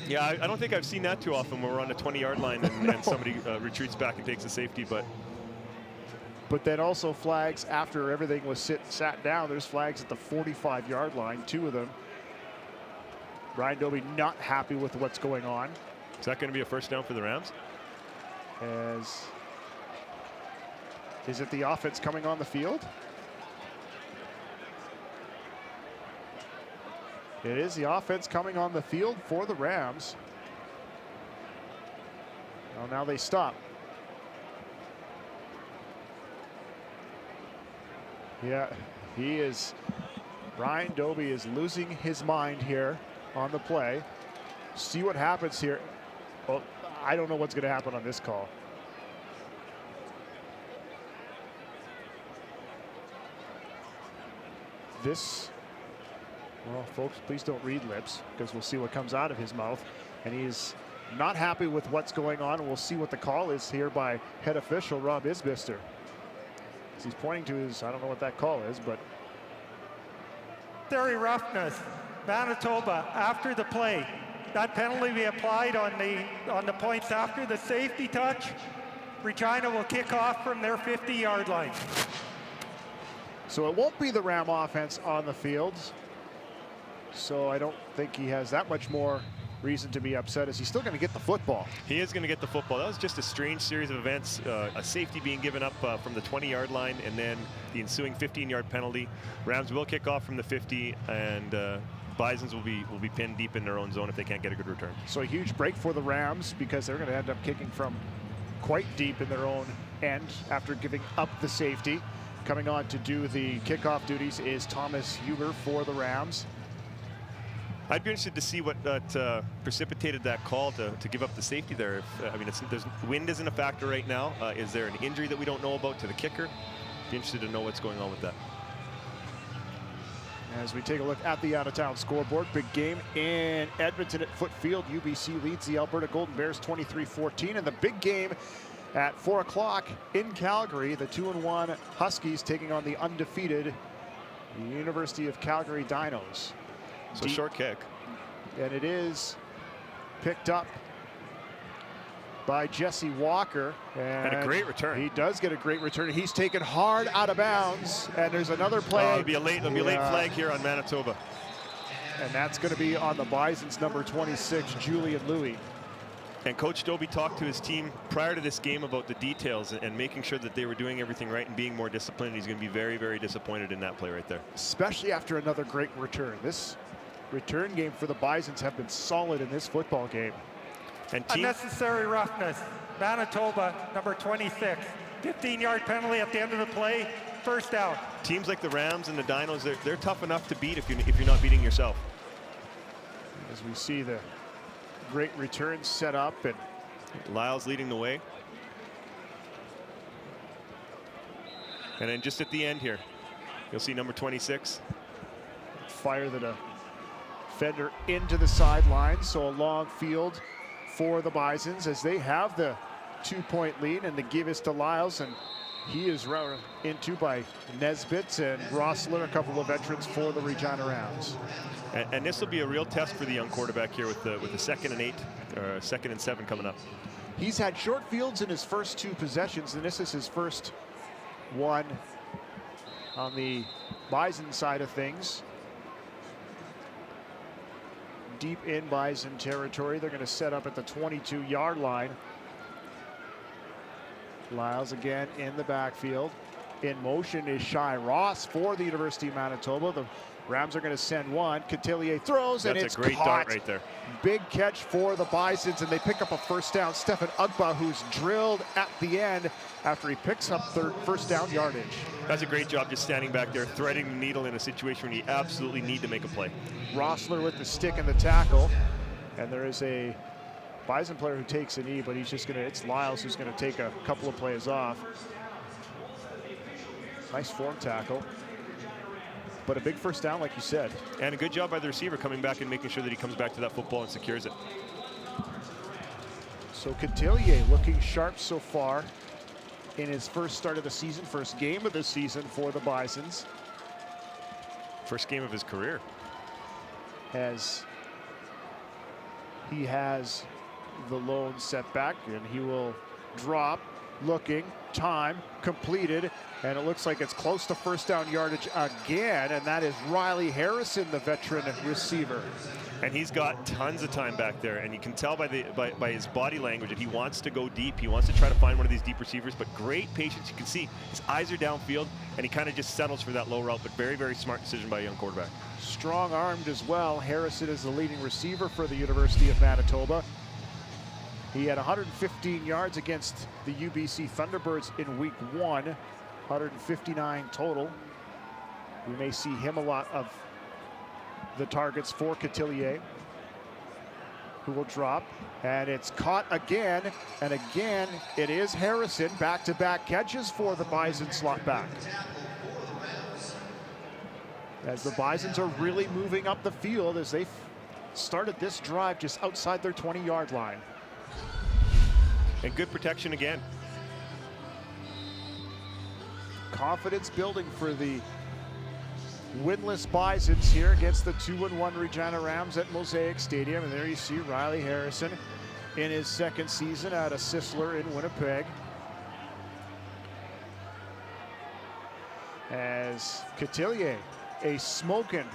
[SPEAKER 3] Yeah, I don't think I've seen that too often when we're on the 20-yard line and somebody retreats back and takes the safety, but
[SPEAKER 2] then also flags after everything was sat down. There's flags at the 45-yard line, 2 of them. Brian Dobie not happy with what's going on.
[SPEAKER 3] Is that going to be a first down for the Rams?
[SPEAKER 2] Is it the offense coming on the field? It is the offense coming on the field for the Rams. Well, now they stop. Yeah, Brian Dobie is losing his mind here on the play. See what happens here. Well, I don't know what's going to happen on this call. Well, folks, please don't read lips, because we'll see what comes out of his mouth. And he's not happy with what's going on. We'll see what the call is here by head official Rob Isbister. He's pointing to his, I don't know what that call is, but.
[SPEAKER 6] Theory roughness. Manitoba after the play. That penalty be applied on the points after the safety touch. Regina will kick off from their 50-yard line.
[SPEAKER 2] So it won't be the Ram offense on the field. So I don't think he has that much more reason to be upset, as he's still going to get the football.
[SPEAKER 3] He is going to get the football. That was just a strange series of events. A safety being given up from the 20-yard line, and then the ensuing 15-yard penalty. Rams will kick off from the 50, and Bisons will be pinned deep in their own zone if they can't get a good return.
[SPEAKER 2] So a huge break for the Rams because they're going to end up kicking from quite deep in their own end after giving up the safety. Coming on to do the kickoff duties is Thomas Huber for the Rams.
[SPEAKER 3] I'd be interested to see what precipitated that call to give up the safety there. If, I mean, wind isn't a factor right now. Is there an injury that we don't know about to the kicker? Be interested to know what's going on with that.
[SPEAKER 2] As we take a look at the out-of-town scoreboard, big game in Edmonton at Foot Field. UBC leads the Alberta Golden Bears 23-14, and the big game at 4 o'clock in Calgary, the 2-1 Huskies taking on the undefeated University of Calgary Dinos.
[SPEAKER 3] So short kick.
[SPEAKER 2] And it is picked up by Jesse Walker. And
[SPEAKER 3] a great return.
[SPEAKER 2] He does get a great return. He's taken hard out of bounds. And there's another play.
[SPEAKER 3] There'll be a late flag here on Manitoba.
[SPEAKER 2] And that's going to be on the Bisons, number 26, Julian Louis.
[SPEAKER 3] And Coach Dobie talked to his team prior to this game about the details and making sure that they were doing everything right and being more disciplined. He's going to be very, very disappointed in that play right there.
[SPEAKER 2] Especially after another great return. This return game for the Bisons have been solid in this football game.
[SPEAKER 3] And
[SPEAKER 6] unnecessary roughness. Manitoba, number 26. 15-yard penalty at the end of the play. First down.
[SPEAKER 3] Teams like the Rams and the Dinos, they're tough enough to beat if you're not beating yourself.
[SPEAKER 2] As we see the great return set up, and
[SPEAKER 3] Lyles leading the way. And then just at the end here, you'll see number 26.
[SPEAKER 2] Fire the defender into the sideline. So a long field for the Bisons as they have the 2-point lead, and the give is to Lyles, and he is run into by Nesbitt and Rossler, a couple of veterans for the Regina Rams.
[SPEAKER 3] And this will be a real test for the young quarterback here with the 2nd and 8, or 2nd and 7 coming up.
[SPEAKER 2] He's had short fields in his first 2 possessions, and this is his first one on the Bison side of things. Deep in Bison territory. They're going to set up at the 22-yard line. Lyles again in the backfield. In motion is Shai Ross for the University of Manitoba. The Rams are going to send one. Cotillier throws, and it's
[SPEAKER 3] a great
[SPEAKER 2] caught.
[SPEAKER 3] dart right there.
[SPEAKER 2] Big catch for the Bisons, and they pick up a first down. Stefan Ugba, who's drilled at the end after he picks up first down yardage.
[SPEAKER 3] That's a great job just standing back there, threading the needle in a situation when you absolutely need to make a play.
[SPEAKER 2] Rossler with the stick and the tackle, and there is a Bison player who takes a knee, but he's just it's Lyles who's gonna take a couple of plays off. Nice form tackle, but a big first down, like you said.
[SPEAKER 3] And a good job by the receiver coming back and making sure that he comes back to that football and secures it.
[SPEAKER 2] So Cotillier looking sharp so far in his first start of the season, first game of the season for the Bisons.
[SPEAKER 3] First game of his career.
[SPEAKER 2] As he has the lone setback, and he will drop, looking, time, completed, and it looks like it's close to first down yardage again, and that is Riley Harrison, the veteran receiver.
[SPEAKER 3] And he's got tons of time back there, and you can tell by his body language that he wants to go deep. He wants to try to find one of these deep receivers, but great patience. You can see his eyes are downfield, and he kind of just settles for that low route, but very, very smart decision by a young quarterback.
[SPEAKER 2] Strong-armed as well. Harrison is the leading receiver for the University of Manitoba. He had 115 yards against the UBC Thunderbirds in week 1, 159 total. We may see him a lot of the targets for Cotillier, who will drop, and it's caught again, and again it is Harrison. Back-to-back catches for the Bison slot back. As the Bisons are really moving up the field as they started this drive just outside their 20-yard line.
[SPEAKER 3] And good protection again.
[SPEAKER 2] Confidence building for the winless Bisons here against the 2-1 Regina Rams at Mosaic Stadium. And there you see Riley Harrison in his second season out of Sisler in Winnipeg. As Cotillier, a smoking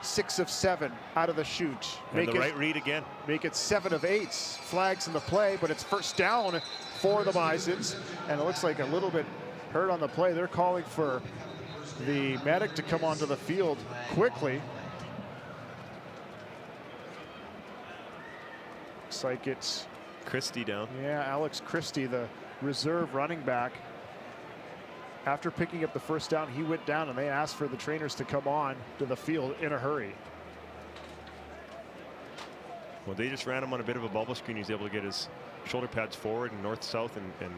[SPEAKER 2] 6 of 7 out of the chute.
[SPEAKER 3] And the right read again.
[SPEAKER 2] Make it 7 of 8. Flags in the play, but it's first down for the Bisons. And it looks like a little bit hurt on the play. They're calling for the medic to come onto the field quickly. Looks like it's
[SPEAKER 3] Christie down.
[SPEAKER 2] Yeah, Alex Christie, the reserve running back. After picking up the first down, he went down and they asked for the trainers to come on to the field in a hurry.
[SPEAKER 3] Well, they just ran him on a bit of a bubble screen. He's able to get his shoulder pads forward and north-south and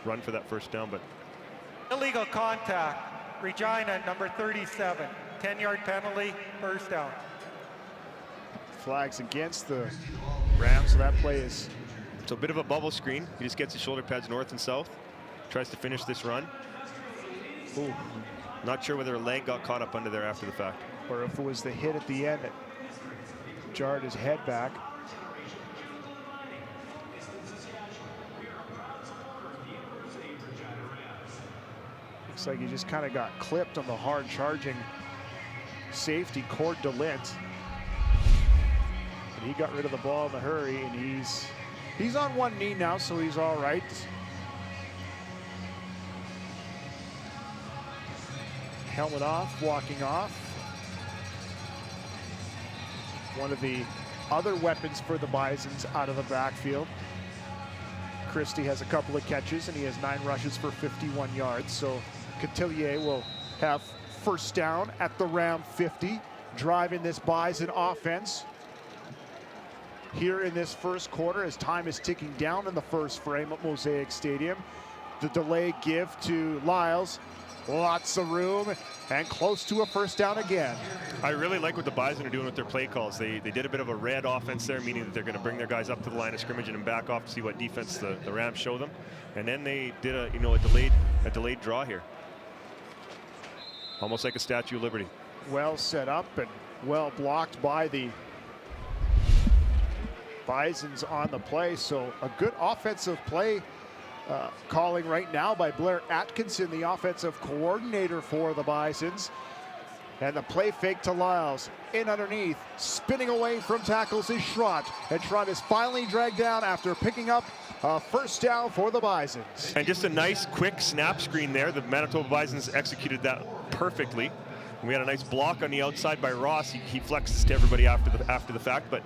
[SPEAKER 3] run for that first down. But
[SPEAKER 6] Illegal contact. Regina, number 37. 10-yard penalty, first down.
[SPEAKER 2] Flags against the Rams, so that play is...
[SPEAKER 3] So a bit of a bubble screen. He just gets his shoulder pads north and south. Tries to finish this run.
[SPEAKER 2] Ooh.
[SPEAKER 3] Not sure whether a leg got caught up under there after the fact.
[SPEAKER 2] Or if it was the hit at the end that jarred his head back. Looks like he just kind of got clipped on the hard charging safety, Cord DeLint. But he got rid of the ball in a hurry, and he's on one knee now, so he's all right. Helmet off, walking off. One of the other weapons for the Bisons out of the backfield. Christie has a couple of catches, and he has 9 rushes for 51 yards. So Cotillier will have first down at the Ram 50, driving this Bison offense here in this first quarter as time is ticking down in the first frame at Mosaic Stadium. The delay give to Lyles. Lots of room and close to a first down again.
[SPEAKER 3] I really like what the Bison are doing with their play calls. They did a bit of a red offense there, meaning that they're going to bring their guys up to the line of scrimmage and then back off to see what defense the Rams show them. And then they did a delayed draw here. Almost like a Statue of Liberty.
[SPEAKER 2] Well set up and well blocked by the Bisons on the play. So a good offensive play calling right now by Blair Atkinson, the offensive coordinator for the Bisons. And the play fake to Lyles. In underneath, spinning away from tackles is Schrott. And Schrott is finally dragged down after picking up a first down for the Bisons.
[SPEAKER 3] And just a nice quick snap screen there. The Manitoba Bisons executed that perfectly. And we had a nice block on the outside by Ross. He flexes to everybody after the fact, but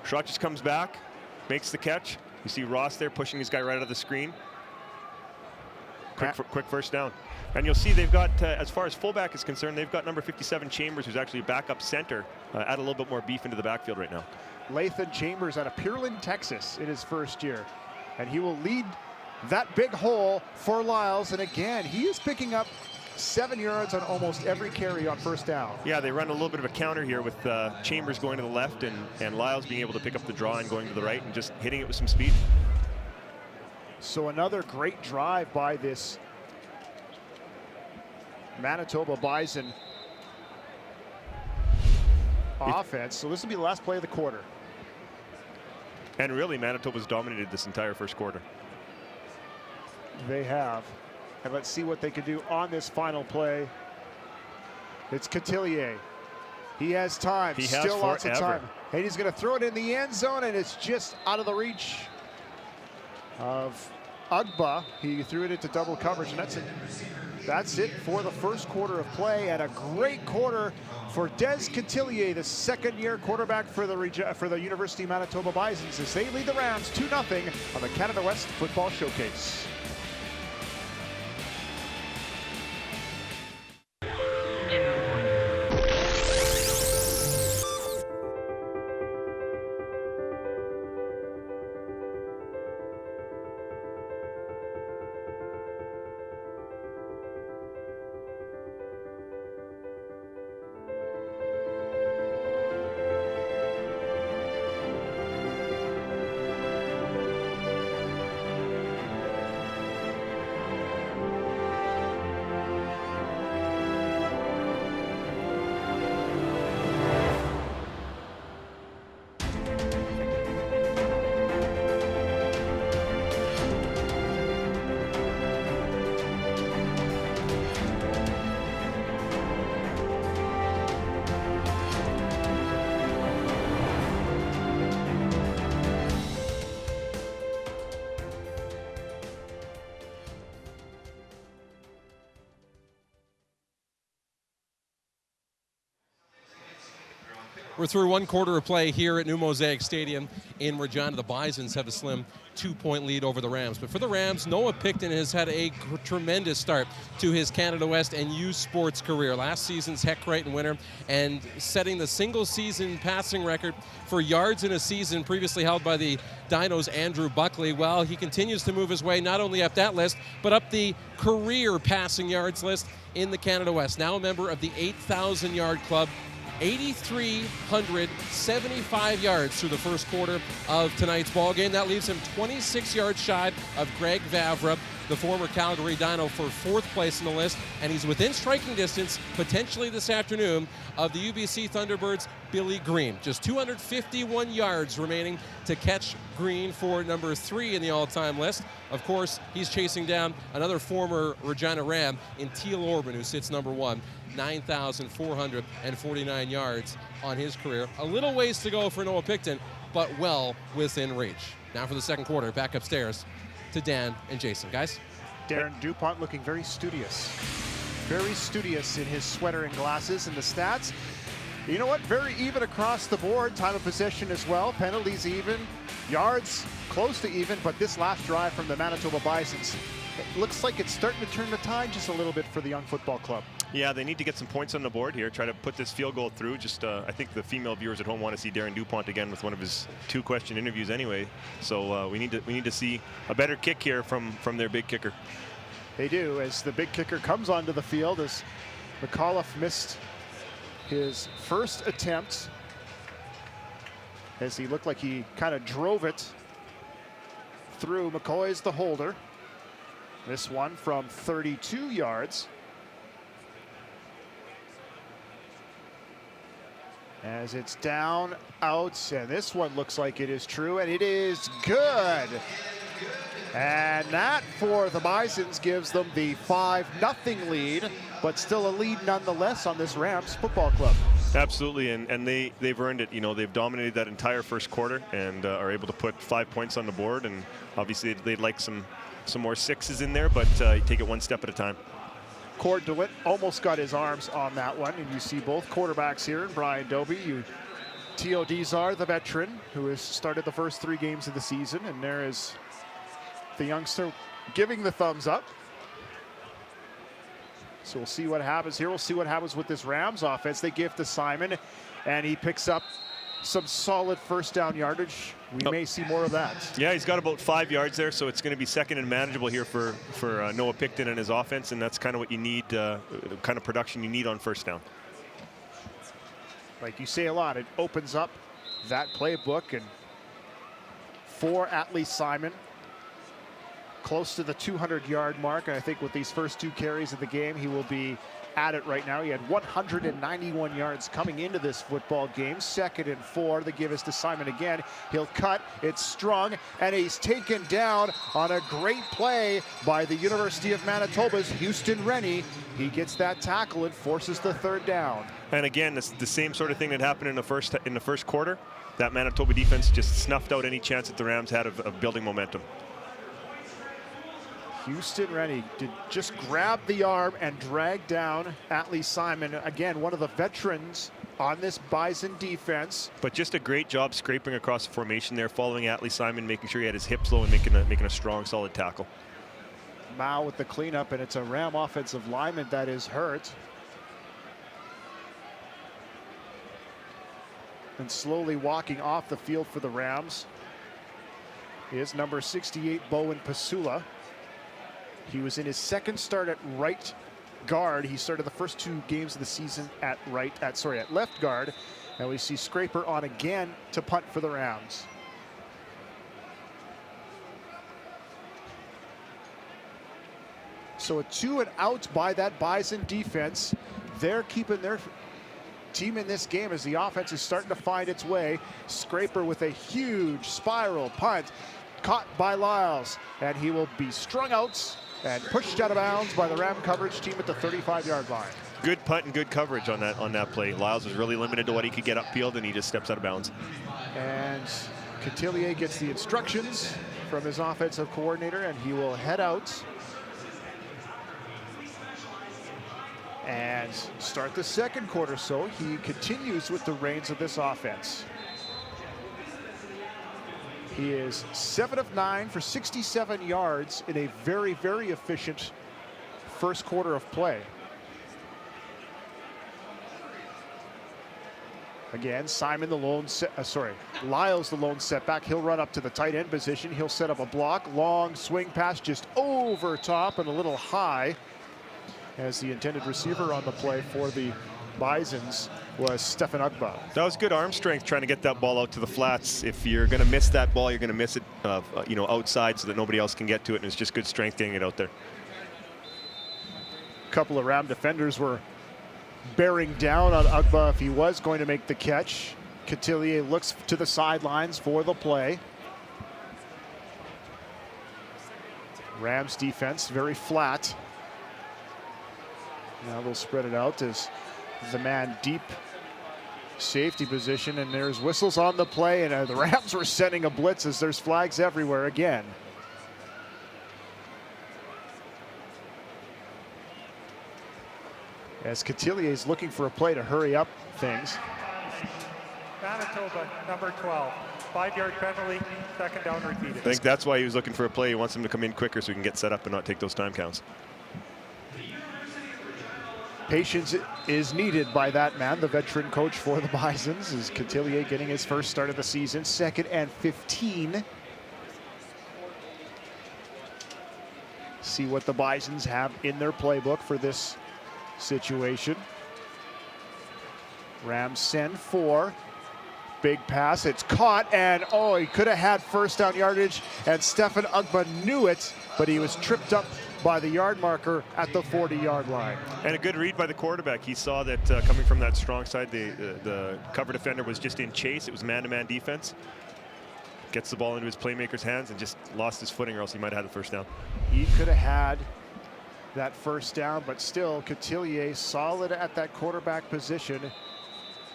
[SPEAKER 3] Schrott just comes back, makes the catch. You see Ross there pushing his guy right out of the screen. Quick first down. And you'll see they've got, as far as fullback is concerned, they've got number 57 Chambers, who's actually a backup center, add a little bit more beef into the backfield right now.
[SPEAKER 2] Lathan Chambers out of Pearland, Texas in his first year. And he will lead that big hole for Lyles. And again, he is picking up 7 yards on almost every carry on first down.
[SPEAKER 3] Yeah, they run a little bit of a counter here with Chambers going to the left and Lyles being able to pick up the draw and going to the right and just hitting it with some speed.
[SPEAKER 2] So another great drive by this Manitoba Bison offense. So this will be the last play of the quarter.
[SPEAKER 3] And really, Manitoba's dominated this entire first quarter.
[SPEAKER 2] They have. And let's see what they can do on this final play. It's Cotillier. He has time.
[SPEAKER 3] He has
[SPEAKER 2] Still lots of
[SPEAKER 3] forever.
[SPEAKER 2] time. And he's going to throw it in the end zone, and it's just out of the reach of Ugba. He threw it into double coverage, and that's it. That's it for the first quarter of play, and a great quarter for Des Cotillier, the second-year quarterback for the University of Manitoba Bisons, as they lead the Rams 2-0 on the Canada West Football Showcase.
[SPEAKER 1] We're through one quarter of play here at New Mosaic Stadium in Regina. The Bisons have a slim 2-point lead over the Rams. But for the Rams, Noah Picton has had a tremendous start to his Canada West and U Sports career. Last season's Heck Crichton winner and setting the single-season passing record for yards in a season previously held by the Dinos' Andrew Buckley. Well, he continues to move his way not only up that list, but up the career passing yards list in the Canada West. Now a member of the 8,000-yard club. 8,375 yards through the first quarter of tonight's ball game. That leaves him 26 yards shy of Greg Vavra, the former Calgary Dino, for fourth place in the list, and he's within striking distance, potentially this afternoon, of the UBC Thunderbirds' Billy Green. Just 251 yards remaining to catch Green for number 3 in the all-time list. Of course, he's chasing down another former Regina Ram in Teal Orban, who sits number 1. 9,449 yards on his career. A little ways to go for Noah Picton, but well within reach. Now for the second quarter, back upstairs to Dan and Jason. Guys?
[SPEAKER 2] Darren DuPont looking very studious. Very studious in his sweater and glasses, and the stats. You know what? Very even across the board. Time of possession as well. Penalties even. Yards close to even, but this last drive from the Manitoba Bisons, it looks like it's starting to turn the tide just a little bit for the young football club.
[SPEAKER 3] Yeah, they need to get some points on the board here, try to put this field goal through. Just, I think the female viewers at home want to see Darren DuPont again with one of his 2-question interviews anyway. So we need to see a better kick here from their big kicker.
[SPEAKER 2] They do, as the big kicker comes onto the field, as McAuliffe missed his first attempt, as he looked like he kind of drove it through. McCoy's the holder. This one from 32 yards. As it's down, out, and this one looks like it is true, and it is good. And that for the Bisons gives them the 5-0 lead, but still a lead nonetheless on this Rams football club.
[SPEAKER 3] Absolutely, and they've earned it. You know, they've dominated that entire first quarter and are able to put 5 points on the board. And obviously, they'd like some more 6s in there, but take it one step at a time.
[SPEAKER 2] Cord DeWitt almost got his arms on that one, and you see both quarterbacks here, and Brian Dobie, Teo Dizar, the veteran, who has started the first 3 games of the season, and there is the youngster giving the thumbs up. So we'll see what happens here. We'll see what happens with this Rams offense. They give to Simon, and he picks up some solid first down yardage. We may see more of that.
[SPEAKER 3] Yeah, he's got about 5 yards there, so it's going to be second and manageable here for Noah Picton and his offense, and that's kind of what you need, kind of production you need on first down.
[SPEAKER 2] Like you say a lot, it opens up that playbook, and for Atlee Simon, close to the 200-yard mark, and I think with these first 2 carries of the game, he will be at it right now. He had 191 yards coming into this football game. 2nd and 4. The give is to Simon again. He'll cut. It's strung, and he's taken down on a great play by the University of Manitoba's Houston Rennie. He gets that tackle and forces the 3rd down.
[SPEAKER 3] And again, it's the same sort of thing that happened in the first quarter. That Manitoba defense just snuffed out any chance that the Rams had of building momentum.
[SPEAKER 2] Houston Rennie did just grab the arm and drag down Atlee Simon. Again, one of the veterans on this Bison defense.
[SPEAKER 3] But just a great job scraping across the formation there, following Atlee Simon, making sure he had his hips low and making a strong, solid tackle.
[SPEAKER 2] Mao with the cleanup, and it's a Ram offensive lineman that is hurt. And slowly walking off the field for the Rams is number 68, Bowen Pasula. He was in his 2nd start at right guard. He started the first 2 games of the season at left guard. And we see Scraper on again to punt for the Rams. So a 2 and out by that Bison defense. They're keeping their team in this game as the offense is starting to find its way. Scraper with a huge spiral punt, caught by Lyles, and he will be strung out and pushed out of bounds by the Ram coverage team at the 35-yard line.
[SPEAKER 3] Good punt and good coverage on that play. Lyles was really limited to what he could get upfield, and he just steps out of bounds.
[SPEAKER 2] And Cotillier gets the instructions from his offensive coordinator, and he will head out And start the second quarter, so he continues with the reins of this offense. He is 7 of 9 for 67 yards in a very, very efficient first quarter of play. Again, Simon the lone Lyles the lone setback. He'll run up to the tight end position. He'll set up a block. Long swing pass just over top and a little high, as the intended receiver on the play for the Bisons was Stefan Ugba.
[SPEAKER 3] That was good arm strength trying to get that ball out to the flats. If you're going to miss that ball, you're going to miss it outside so that nobody else can get to it, and it's just good strength getting it out there.
[SPEAKER 2] A couple of Ram defenders were bearing down on Ugba if he was going to make the catch. Cotillier looks to the sidelines for the play. Rams defense very flat. Now they'll spread it out as the man deep safety position, and there's whistles on the play, and the Rams were sending a blitz as there's flags everywhere again. As Cotillier is looking for a play to hurry up things.
[SPEAKER 6] Manitoba, number 12. 5-yard penalty, second down repeated.
[SPEAKER 3] I think that's why he was looking for a play. He wants him to come in quicker so he can get set up and not take those time counts.
[SPEAKER 2] Patience is needed by that man, the veteran coach for the Bisons, is Cotillier getting his first start of the season. 2nd and 15. See what the Bisons have in their playbook for this situation. Rams send 4. Big pass, it's caught, and he could have had first down yardage, and Stefan Ugba knew it, but he was tripped up by the yard marker at the 40-yard line.
[SPEAKER 3] And a good read by the quarterback. He saw that coming from that strong side, the cover defender was just in chase. It was man-to-man defense. Gets the ball into his playmaker's hands and just lost his footing, or else he might have had the first down.
[SPEAKER 2] He could have had that first down, but still Cotillier solid at that quarterback position.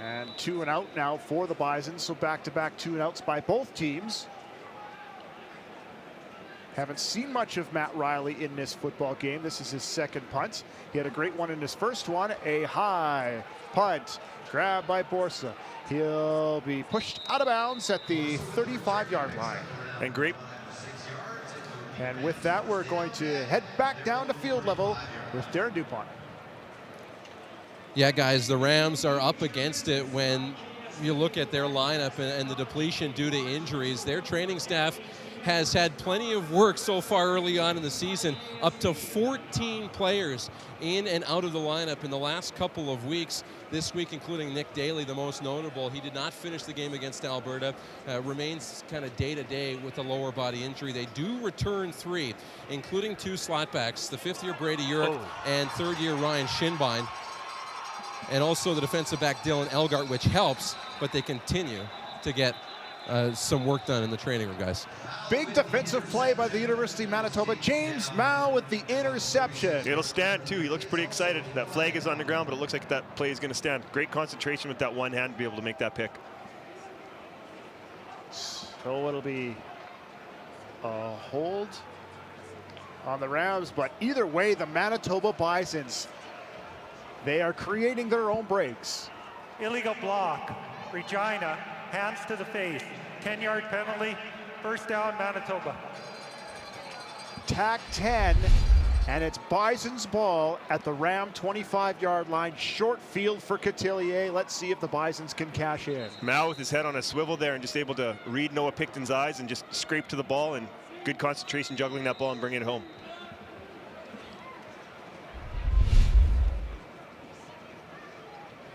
[SPEAKER 2] And 2 and out now for the Bisons, so back-to-back 2 and outs by both teams. Haven't seen much of Matt Riley in this football game. This is his second punt. He had a great one in his first one. A high punt, grabbed by Borsa. He'll be pushed out of bounds at the 35-yard line.
[SPEAKER 3] And great.
[SPEAKER 2] And with that, we're going to head back down to field level with Darren DuPont.
[SPEAKER 1] Yeah, guys, the Rams are up against it when you look at their lineup and the depletion due to injuries. Their training staff has had plenty of work so far early on in the season. Up to 14 players in and out of the lineup in the last couple of weeks. This week, including Nick Daly, the most notable. He did not finish the game against Alberta. Remains kind of day-to-day with a lower body injury. They do return 3, including 2 slotbacks, the 5th-year Brady Urick and 3rd-year Ryan Shinbine. And also the defensive back Dylan Elgart, which helps, but they continue to get some work done in the training room, guys.
[SPEAKER 2] Big defensive play by the University of Manitoba. James Mao with the interception.
[SPEAKER 3] It'll stand, too. He looks pretty excited. That flag is on the ground, but it looks like that play is going to stand. Great concentration with that one hand to be able to make that pick.
[SPEAKER 2] So it'll be a hold on the Rams, but either way, the Manitoba Bisons, they are creating their own breaks.
[SPEAKER 6] Illegal block. Regina, hands to the face. 10-yard penalty. First down, Manitoba.
[SPEAKER 2] Tack 10, and it's Bison's ball at the Ram 25-yard line. Short field for Cotillier. Let's see if the Bisons can cash in.
[SPEAKER 3] Mao with his head on a swivel there and just able to read Noah Picton's eyes and just scrape to the ball, and good concentration juggling that ball and bringing it home.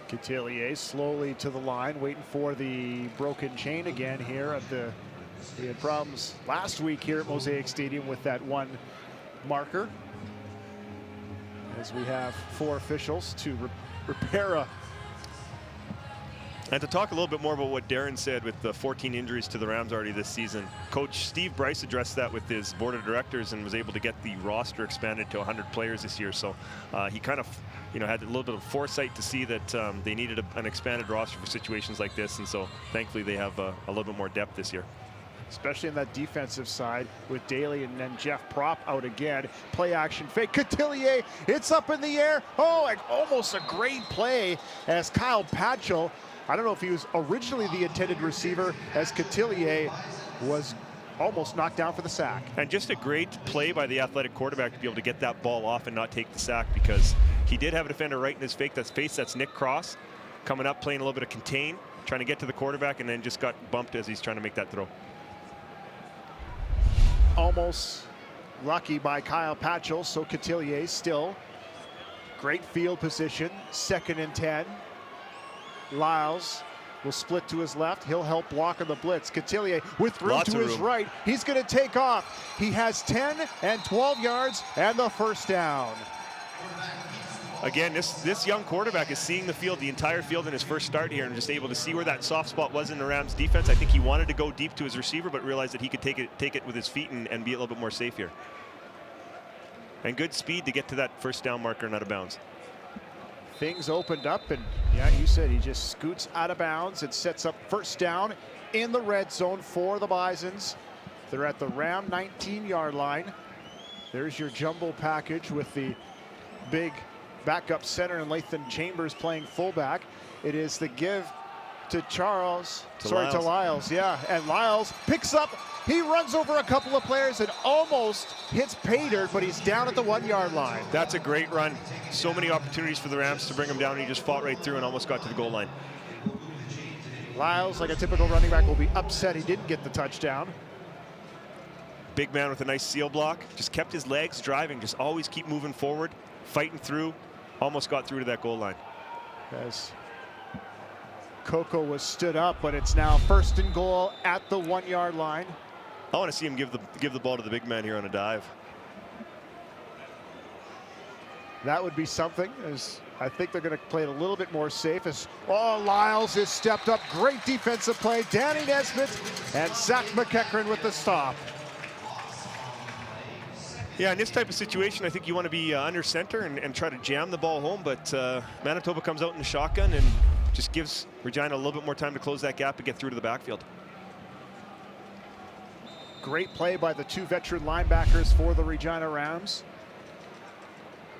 [SPEAKER 2] Cotillier slowly to the line, waiting for the broken chain again here at the. He had problems last week here at Mosaic Stadium with that one marker. As we have 4 officials to repair a.
[SPEAKER 3] And to talk a little bit more about what Darren said with the 14 injuries to the Rams already this season, Coach Steve Bryce addressed that with his board of directors and was able to get the roster expanded to 100 players this year. So he kind of, had a little bit of foresight to see that they needed an expanded roster for situations like this. And so thankfully they have a little bit more depth this year.
[SPEAKER 2] especially on that defensive side with Daly and then Jeff Prop out again. Play action fake. Cotillier, it's up in the air. Oh, almost a great play as Kyle Patchell, I don't know if he was originally the intended receiver, as Cotillier was almost knocked down for the sack.
[SPEAKER 3] And just a great play by the athletic quarterback to be able to get that ball off and not take the sack, because he did have a defender right in his face. That's Nick Cross coming up, playing a little bit of contain, trying to get to the quarterback, and then just got bumped as he's trying to make that throw.
[SPEAKER 2] Almost lucky by Kyle Patchell, so Cotillier still. Great field position, 2nd and 10. Lyles will split to his left. He'll help block on the blitz. Cotillier with room to his right. He's going to take off. He has 10 and 12 yards and the first down.
[SPEAKER 3] Again, this young quarterback is seeing the field, the entire field in his first start here, and just able to see where that soft spot was in the Rams defense. I think he wanted to go deep to his receiver, but realized that he could take it with his feet and be a little bit more safe here. And good speed to get to that first down marker and out of bounds.
[SPEAKER 2] Things opened up, and yeah, you said he just scoots out of bounds. It sets up first down in the red zone for the Bisons. They're at the Ram 19-yard line. There's your jumbo package with the big backup center and Lathan Chambers playing fullback. It is the give to to Lyles. Yeah, and Lyles picks up. He runs over a couple of players and almost hits Pater, but he's down at the 1-yard line.
[SPEAKER 3] That's a great run. So many opportunities for the Rams to bring him down, and he just fought right through and almost got to the goal line.
[SPEAKER 2] Lyles, like a typical running back, will be upset he didn't get the touchdown.
[SPEAKER 3] Big man with a nice seal block. Just kept his legs driving. Just always keep moving forward, fighting through. Almost got through to that goal line.
[SPEAKER 2] As Coco was stood up, but it's now 1st and goal at the 1-yard line.
[SPEAKER 3] I want to see him give the ball to the big man here on a dive.
[SPEAKER 2] That would be something, as I think they're going to play it a little bit more safe. As Lyles is stepped up. Great defensive play. Danny Nesbitt and Zach McEachran with the stop.
[SPEAKER 3] Yeah, in this type of situation, I think you want to be under center and try to jam the ball home, but Manitoba comes out in the shotgun and just gives Regina a little bit more time to close that gap and get through to the backfield.
[SPEAKER 2] Great play by the 2 veteran linebackers for the Regina Rams.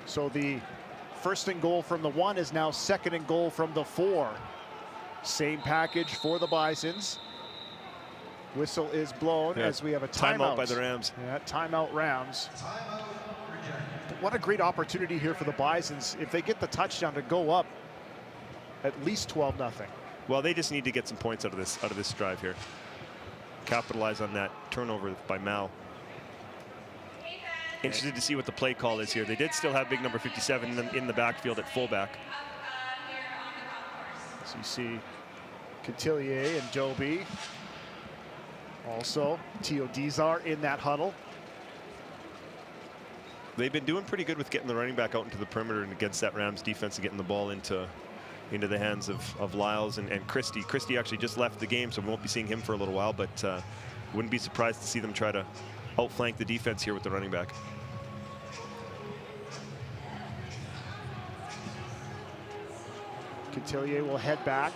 [SPEAKER 2] So the 1st and goal from the 1 is now 2nd and goal from the 4. Same package for the Bisons. Whistle is blown as we have a timeout
[SPEAKER 3] by the Rams.
[SPEAKER 2] Yeah, timeout Rams. What a great opportunity here for the Bisons if they get the touchdown to go up at least 12-0.
[SPEAKER 3] Well, they just need to get some points out of this drive here. Capitalize on that turnover by Mal. Interested to see what the play call is here. They did still have big number 57 in the backfield at fullback.
[SPEAKER 2] So you see Cotillier and Doby. Also, Teo Dizar in that huddle.
[SPEAKER 3] They've been doing pretty good with getting the running back out into the perimeter and against that Rams defense and getting the ball into the hands of Lyles and Christie. Christie actually just left the game, so we won't be seeing him for a little while, but wouldn't be surprised to see them try to outflank the defense here with the running back.
[SPEAKER 2] Cotillier will head back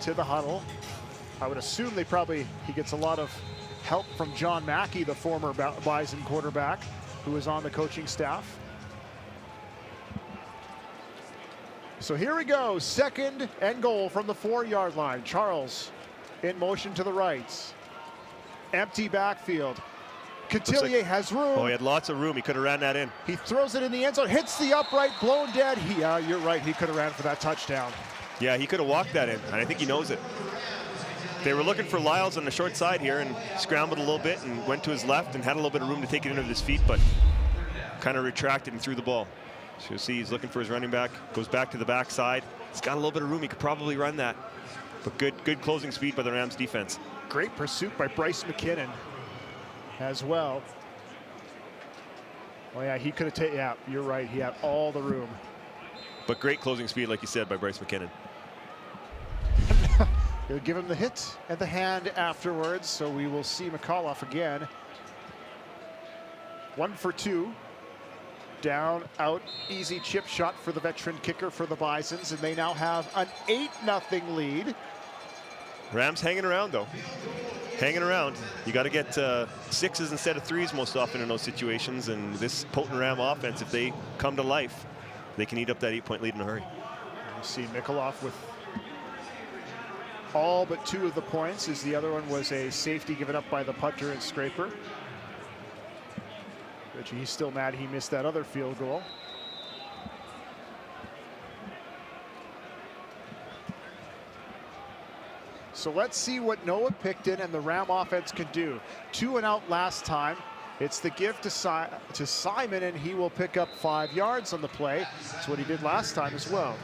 [SPEAKER 2] to the huddle. I would assume he gets a lot of help from John Mackey, the former Bison quarterback, who is on the coaching staff. So here we go, 2nd and goal from the 4-yard line. Charles in motion to the right. Empty backfield. Cotillier has room.
[SPEAKER 3] Oh, he had lots of room. He could have ran that in.
[SPEAKER 2] He throws it in the end zone, hits the upright, blown dead. Yeah, you're right. He could have ran for that touchdown.
[SPEAKER 3] Yeah, he could have walked that in, and I think he knows it. They were looking for Lyles on the short side here and scrambled a little bit and went to his left and had a little bit of room to take it into his feet, but kind of retracted and threw the ball. So you'll see he's looking for his running back, goes back to the backside. He's got a little bit of room. He could probably run that, but good closing speed by the Rams defense.
[SPEAKER 2] Great pursuit by Bryce McKinnon as well. Oh yeah, he could have taken, yeah, you're right. He had all the room.
[SPEAKER 3] But great closing speed, like you said, by Bryce McKinnon.
[SPEAKER 2] He'll give him the hit and the hand afterwards, so we will see McAuliffe again. 1 for 2. Down, out, easy chip shot for the veteran kicker for the Bisons, and they now have an 8-0 lead.
[SPEAKER 3] Rams hanging around, though. hanging around. You got to get 6s instead of 3s most often in those situations. And this potent Ram offense, if they come to life, they can eat up that 8-point lead in a hurry.
[SPEAKER 2] You see Mikulov with all but 2 of the points, as the other one was a safety given up by the punter and scraper. Reggie, he's still mad he missed that other field goal. So let's see what Noah Picton and the Ram offense can do. 2 and out last time. It's the gift to Simon, and he will pick up 5 yards on the play. That's what he did last time as well.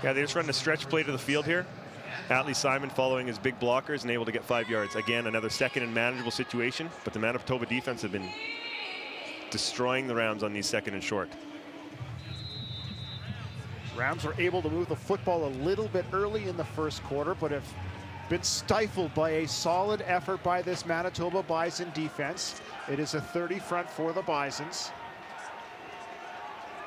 [SPEAKER 3] Yeah, they just run a stretch play to the field here. Atlee Simon following his big blockers and able to get 5 yards. Again, another second and manageable situation, but the Manitoba defense have been destroying the Rams on these 2nd and short.
[SPEAKER 2] Rams were able to move the football a little bit early in the first quarter, but have been stifled by a solid effort by this Manitoba Bison defense. It is a 30 front for the Bisons.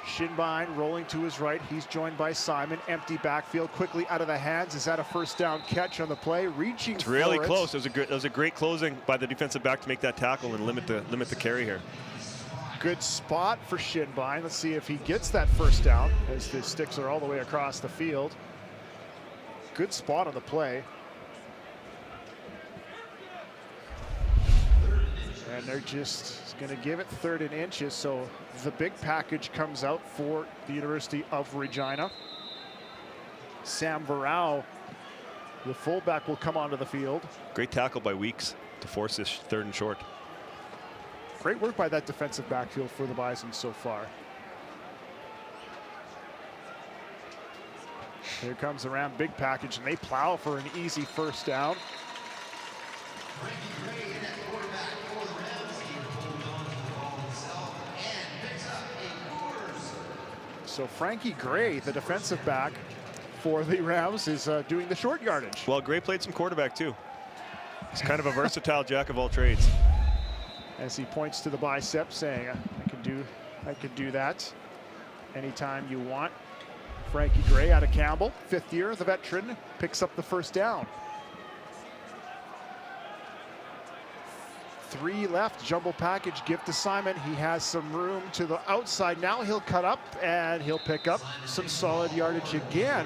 [SPEAKER 2] Shinbine rolling to his right. He's joined by Simon. Empty backfield, quickly out of the hands. Is that a first down catch on the play? Reaching
[SPEAKER 3] it's really
[SPEAKER 2] for it.
[SPEAKER 3] close. It was a great closing by the defensive back to make that tackle and limit the carry here.
[SPEAKER 2] Good spot for Shinbine. Let's see if he gets that first down as the sticks are all the way across the field. Good spot on the play. And they're just going to give it 3rd and inches. So the big package comes out for the University of Regina. Sam Varau, the fullback, will come onto the field.
[SPEAKER 3] Great tackle by Weeks to force this 3rd and short.
[SPEAKER 2] Great work by that defensive backfield for the Bison so far. Here comes the Ram big package, and they plow for an easy first down. So Frankie Gray, the defensive back for the Rams, is doing the short yardage.
[SPEAKER 3] Well, Gray played some quarterback too. He's kind of a versatile jack of all trades.
[SPEAKER 2] As he points to the bicep, saying, I can do that anytime you want. Frankie Gray out of Campbell, 5th year, the veteran, picks up the first down. 3 left, jumbo package, give to Simon. He has some room to the outside. Now he'll cut up and he'll pick up some solid yardage again.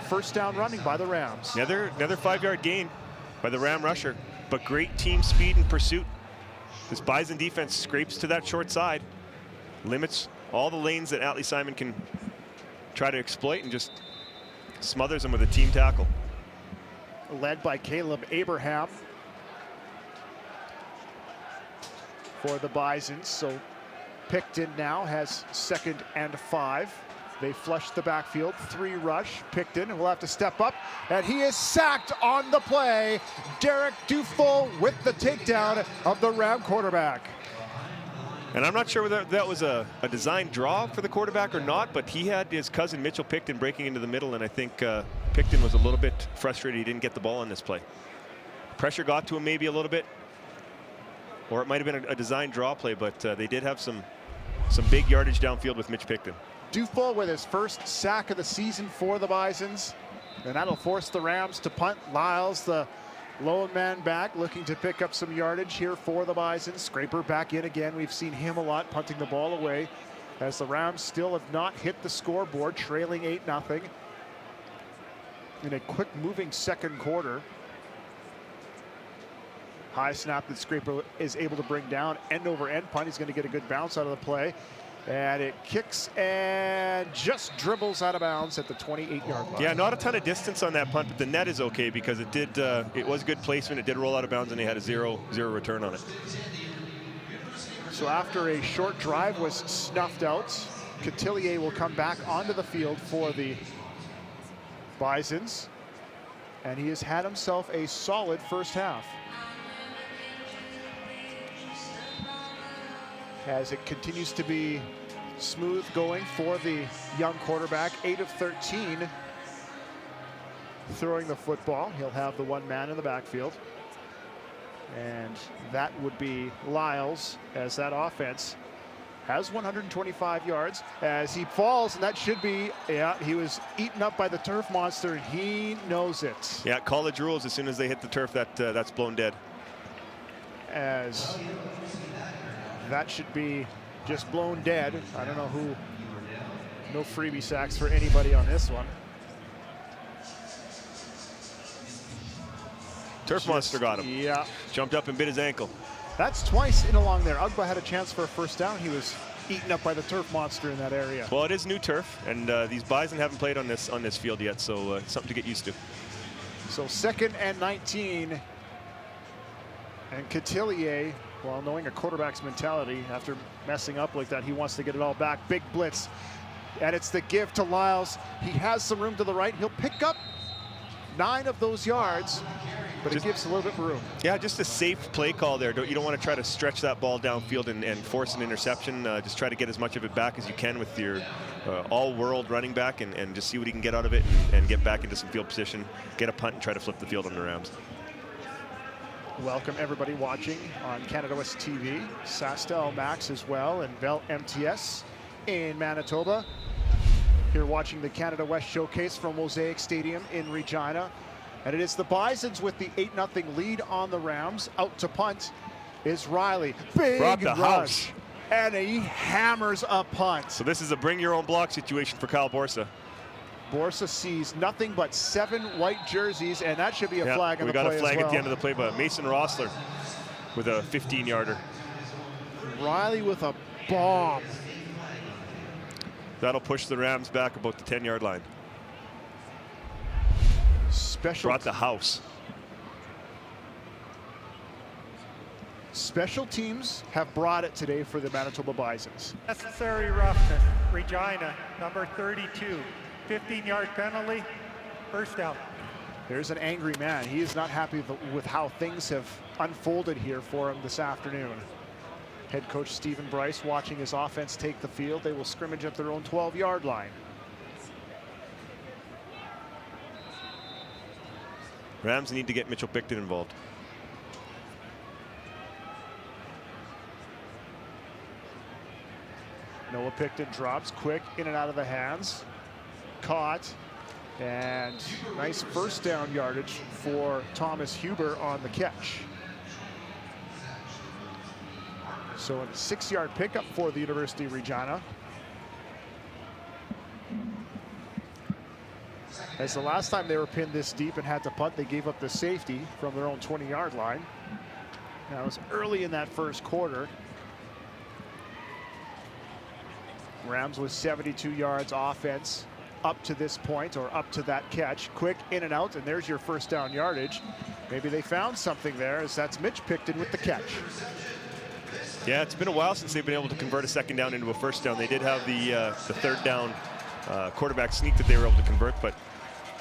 [SPEAKER 2] First down running by the Rams.
[SPEAKER 3] Another 5-yard gain by the Ram rusher, but great team speed and pursuit. This Bison defense scrapes to that short side, limits all the lanes that Atlee Simon can try to exploit, and just smothers them with a team tackle.
[SPEAKER 2] Led by Caleb Abraham for the Bisons. So Picton now has 2nd and 5. They flush the backfield, 3 rush. Picton will have to step up, and he is sacked on the play. Derek Dufault with the takedown of the Ram quarterback.
[SPEAKER 3] And I'm not sure whether that was a design draw for the quarterback or not, but he had his cousin Mitchell Picton breaking into the middle, and I think Picton was a little bit frustrated he didn't get the ball on this play. Pressure got to him maybe a little bit, or it might have been a design draw play, but they did have some big yardage downfield with Mitch Picton.
[SPEAKER 2] Dufault with his first sack of the season for the Bisons, and that'll force the Rams to punt. Lyles, the lone man back, looking to pick up some yardage here for the Bisons. Scraper back in again. We've seen him a lot punting the ball away, as the Rams still have not hit the scoreboard, trailing 8-0 in a quick moving second quarter. High snap that Scraper is able to bring down, end over end punt. He's going to get a good bounce out of the play, and it kicks and just dribbles out of bounds at the 28-yard line.
[SPEAKER 3] Yeah, not a ton of distance on that punt, but the net is okay because it was good placement. It did roll out of bounds, and they had a zero return on it.
[SPEAKER 2] So after a short drive was snuffed out, Cotillier will come back onto the field for the Bisons, and he has had himself a solid first half. As it continues to be smooth going for the young quarterback, 8 of 13 throwing the football. He'll have the one man in the backfield, and that would be Lyles, as that offense has 125 yards as he falls, and that should be, yeah, he was eaten up by the turf monster. He knows it.
[SPEAKER 3] Yeah, college rules, as soon as they hit the turf, that's blown dead.
[SPEAKER 2] As that should be just blown dead. I don't know who, no freebie sacks for anybody on this one.
[SPEAKER 3] Turf monster got him.
[SPEAKER 2] Yeah.
[SPEAKER 3] Jumped up and bit his ankle.
[SPEAKER 2] That's twice in along there. Ugba had a chance for a first down. He was eaten up by the turf monster in that area.
[SPEAKER 3] Well, it is new turf, and these Bison haven't played on this field yet, so something to get used to.
[SPEAKER 2] So 2nd and 19. And Cotillier, well, knowing a quarterback's mentality, after messing up like that, he wants to get it all back. Big blitz. And it's the give to Lyles. He has some room to the right. He'll pick up 9 of those yards, but it gives a little bit of room.
[SPEAKER 3] Yeah, just a safe play call there. You don't want to try to stretch that ball downfield and force an interception. Just try to get as much of it back as you can with your all-world running back and just see what he can get out of it and get back into some field position, get a punt, and try to flip the field on the Rams.
[SPEAKER 2] Welcome everybody watching on Canada West TV, Sastel Max as well, and Bell MTS in Manitoba. Here watching the Canada West Showcase from Mosaic Stadium in Regina. And it is the Bisons with the 8-0 lead on the Rams. Out to punt is Riley. Big rush. And he hammers a punt.
[SPEAKER 3] So this is a bring your own block situation for Kyle Borsa.
[SPEAKER 2] Borsa sees nothing but 7 white jerseys, and that should be a flag on the play as well.
[SPEAKER 3] We got a flag at the end of the play, but Mason Rossler with a 15-yarder.
[SPEAKER 2] Riley with a bomb.
[SPEAKER 3] That'll push the Rams back about the 10-yard line. Brought the house.
[SPEAKER 2] Special teams have brought it today for the Manitoba Bisons.
[SPEAKER 6] Necessary roughness, Regina, number 32. 15-yard penalty, first down.
[SPEAKER 2] There's an angry man. He is not happy with how things have unfolded here for him this afternoon. Head coach Stephen Bryce watching his offense take the field. They will scrimmage at their own 12-yard line.
[SPEAKER 3] Rams need to get Mitchell Picton involved.
[SPEAKER 2] Noah Picton drops quick in and out of the hands. Caught, and nice first down yardage for Thomas Huber on the catch. So a 6-yard pickup for the University of Regina. As the last time they were pinned this deep and had to punt, they gave up the safety from their own 20-yard line. That was early in that first quarter. Rams with 72 yards offense up to this point, or up to that catch. Quick in and out, and there's your first down yardage. Maybe they found something there, as that's Mitch Picton with the catch.
[SPEAKER 3] Yeah, it's been a while since they've been able to convert a second down into a first down. They did have the third down quarterback sneak that they were able to convert, but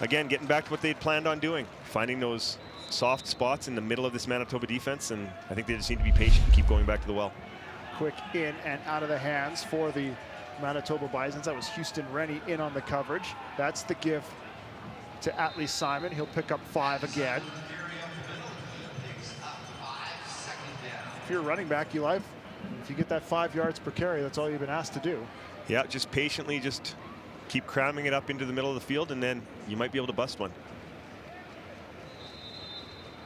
[SPEAKER 3] again, getting back to what they'd planned on doing, finding those soft spots in the middle of this Manitoba defense, and I think they just need to be patient and keep going back to the well.
[SPEAKER 2] Quick in and out of the hands for the Manitoba Bisons. That was Houston Rennie in on the coverage. That's the give to Atlee Simon. He'll pick up 5 again. If you're a running back, if you get that 5 yards per carry, that's all you've been asked to do.
[SPEAKER 3] Yeah, just patiently just keep cramming it up into the middle of the field, and then you might be able to bust one.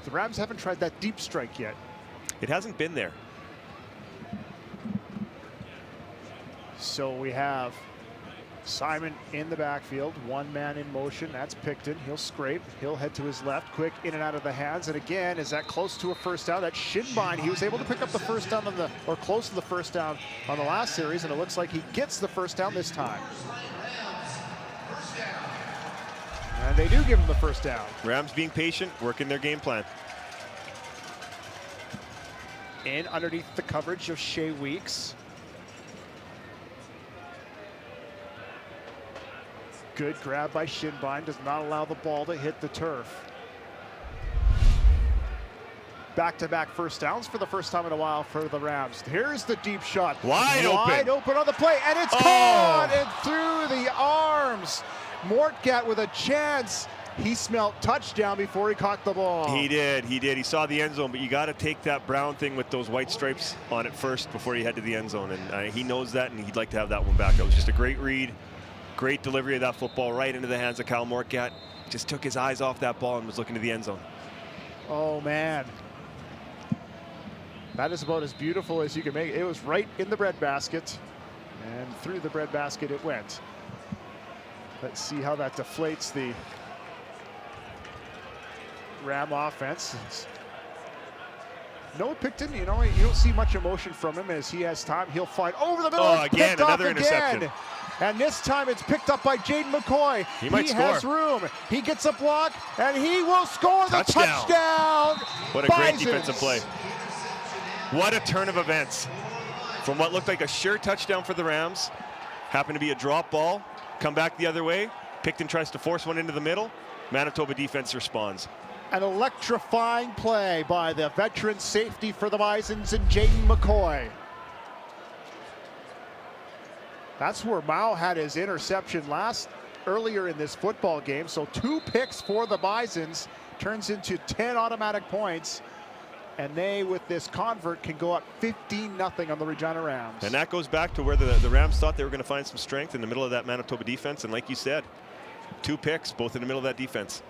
[SPEAKER 2] The Rams haven't tried that deep strike yet.
[SPEAKER 3] It hasn't been there.
[SPEAKER 2] So we have Simon in the backfield, 1 man in motion. That's Picton. He'll scrape. He'll head to his left, quick in and out of the hands. And again, is that close to a first down? That Shinbine, he was able to pick up the first down or close to the first down on the last series, and it looks like he gets the first down this time. And they do give him the first down.
[SPEAKER 3] Rams being patient, working their game plan.
[SPEAKER 2] In underneath the coverage of Shea Weeks. Good grab by Shinbine, does not allow the ball to hit the turf. Back-to-back first downs for the first time in a while for the Rams. Here's the deep shot.
[SPEAKER 3] Wide
[SPEAKER 2] open on the play, and it's caught and through the arms. Mortgat with a chance he smelled touchdown before he caught the ball.
[SPEAKER 3] He did. He saw the end zone, but you got to take that brown thing with those white stripes on it first before you head to the end zone, and he knows that, and he'd like to have that one back. That was just a great read, great delivery of that football right into the hands of Kyle Morcat. Just took his eyes off that ball and was looking to the end zone.
[SPEAKER 2] Oh, man. That is about as beautiful as you can make it. It was right in the breadbasket, and through the breadbasket it went. Let's see how that deflates the Ram offense. Noah Picton, you know, you don't see much emotion from him as he has time. He'll find over the middle.
[SPEAKER 3] Oh,
[SPEAKER 2] It's
[SPEAKER 3] again,
[SPEAKER 2] picked off
[SPEAKER 3] another interception.
[SPEAKER 2] And this time it's picked up by Jaden McCoy.
[SPEAKER 3] He might
[SPEAKER 2] has
[SPEAKER 3] score.
[SPEAKER 2] room. He gets a block, and he will score the touchdown.
[SPEAKER 3] What a great defensive play. What a turn of events. From what looked like a sure touchdown for the Rams, happened to be a drop ball, come back the other way. Picton tries to force one into the middle. Manitoba defense responds.
[SPEAKER 2] An electrifying play by the veteran safety for the Bisons and Jaden McCoy. That's where Mao had his interception earlier in this football game. So 2 picks for the Bisons turns into 10 automatic points. And they, with this convert, can go up 15-0 on the Regina Rams.
[SPEAKER 3] And that goes back to where the Rams thought they were going to find some strength in the middle of that Manitoba defense. And like you said, 2 picks, both in the middle of that defense.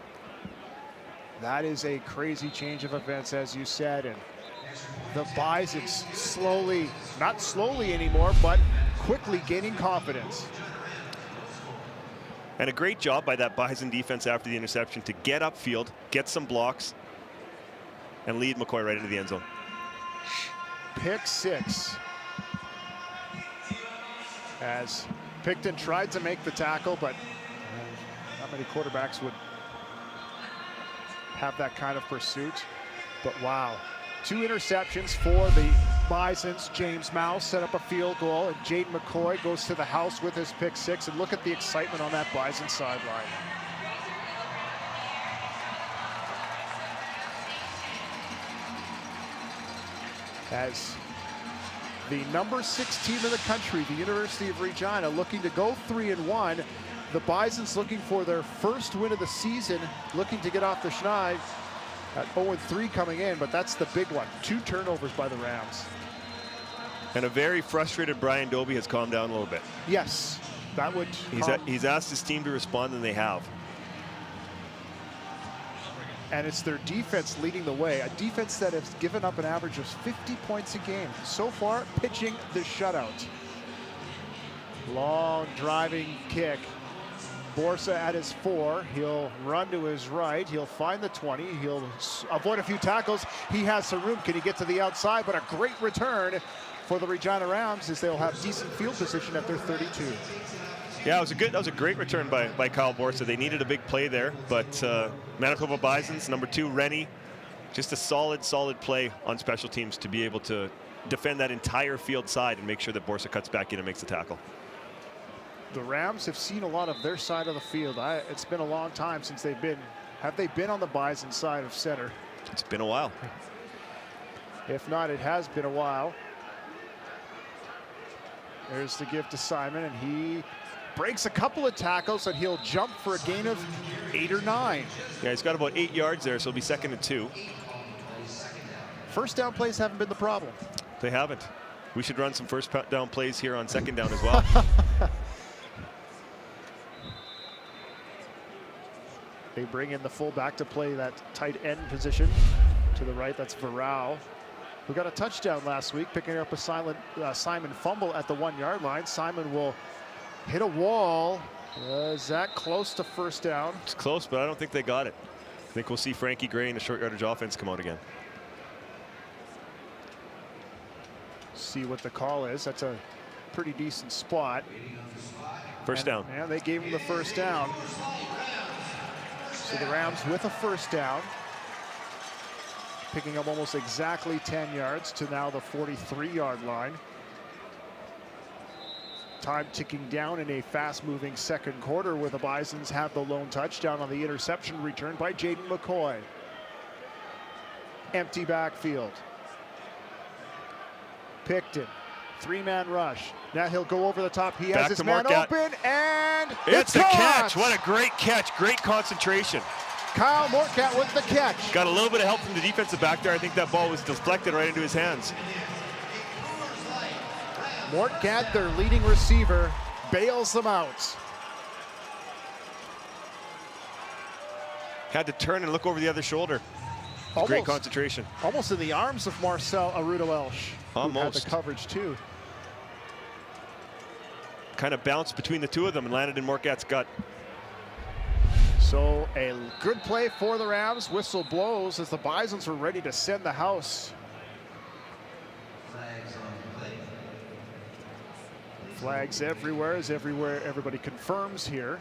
[SPEAKER 2] That is a crazy change of events, as you said. And the Bisons slowly, not slowly anymore, but quickly gaining confidence.
[SPEAKER 3] And a great job by that Bison defense after the interception to get upfield, get some blocks, and lead McCoy right into the end zone.
[SPEAKER 2] Pick 6. As Picton tried to make the tackle, but not many quarterbacks would have that kind of pursuit. But wow, 2 interceptions for the Bisons. James Mouse set up a field goal, and Jaden McCoy goes to the house with his pick 6. And look at the excitement on that Bison sideline. As the number 6 team in the country, the University of Regina, looking to go 3-1. The Bisons looking for their first win of the season, looking to get off the schneid at 0-3 coming in, but that's the big one. 2 turnovers by the Rams.
[SPEAKER 3] And a very frustrated Brian Dobie has calmed down a little bit.
[SPEAKER 2] Yes, that would.
[SPEAKER 3] He's asked his team to respond, and they have.
[SPEAKER 2] And it's their defense leading the way. A defense that has given up an average of 50 points a game. So far, pitching the shutout. Long driving kick. Borsa at his 4. He'll run to his right. He'll find the 20. He'll avoid a few tackles. He has some room. Can he get to the outside? But a great return for the Regina Rams as they'll have decent field position at their 32.
[SPEAKER 3] Yeah, that was a great return by Kyle Borsa. They needed a big play there, but Manitoba Bisons, number 2, Rennie, just a solid play on special teams to be able to defend that entire field side and make sure that Borsa cuts back in and makes the tackle.
[SPEAKER 2] The Rams have seen a lot of their side of the field. It's been a long time since have they been on the Bison side of center?
[SPEAKER 3] It's been a while.
[SPEAKER 2] If not, it has been a while. There's the give to Simon, and he breaks a couple of tackles, and he'll jump for a gain of 8 or 9.
[SPEAKER 3] Yeah, he's got about 8 yards there, so it'll be 2nd and 2.
[SPEAKER 2] First down plays haven't been the problem.
[SPEAKER 3] They haven't. We should run some first down plays here on 2nd down as well.
[SPEAKER 2] They bring in the fullback to play that tight end position. To the right, that's Varao, who got a touchdown last week, picking up a Simon fumble at the 1-yard line. Simon will hit a wall. Is that close to first down?
[SPEAKER 3] It's close, but I don't think they got it. I think we'll see Frankie Gray in the short yardage offense come out again.
[SPEAKER 2] See what the call is. That's a pretty decent spot.
[SPEAKER 3] First down.
[SPEAKER 2] Yeah, they gave him the first down. So the Rams with a first down, picking up almost exactly 10 yards to now the 43-yard line. Time ticking down in a fast-moving second quarter where the Bisons have the lone touchdown on the interception return by Jaden McCoy. Empty backfield. Picton Three-man rush. Now he'll go over the top. He
[SPEAKER 3] Back
[SPEAKER 2] has his
[SPEAKER 3] to
[SPEAKER 2] man
[SPEAKER 3] Morcat.
[SPEAKER 2] open, and
[SPEAKER 3] It's a
[SPEAKER 2] caught!
[SPEAKER 3] catch. What a great catch. Great concentration.
[SPEAKER 2] Kyle Morcat with the catch.
[SPEAKER 3] Got a little bit of help from the defensive back there. I think that ball was deflected right into his hands.
[SPEAKER 2] Morcat, their leading receiver, bails them out.
[SPEAKER 3] Had to turn and look over the other shoulder. Great concentration.
[SPEAKER 2] Almost in the arms of Marcel Aruda-Welsh. Who had
[SPEAKER 3] Almost.
[SPEAKER 2] the coverage too.
[SPEAKER 3] Kind of bounced between the two of them and landed in Morcat's gut.
[SPEAKER 2] So a good play for the Rams. Whistle blows as the Bisons were ready to send the house. Flags everywhere as everybody confirms here.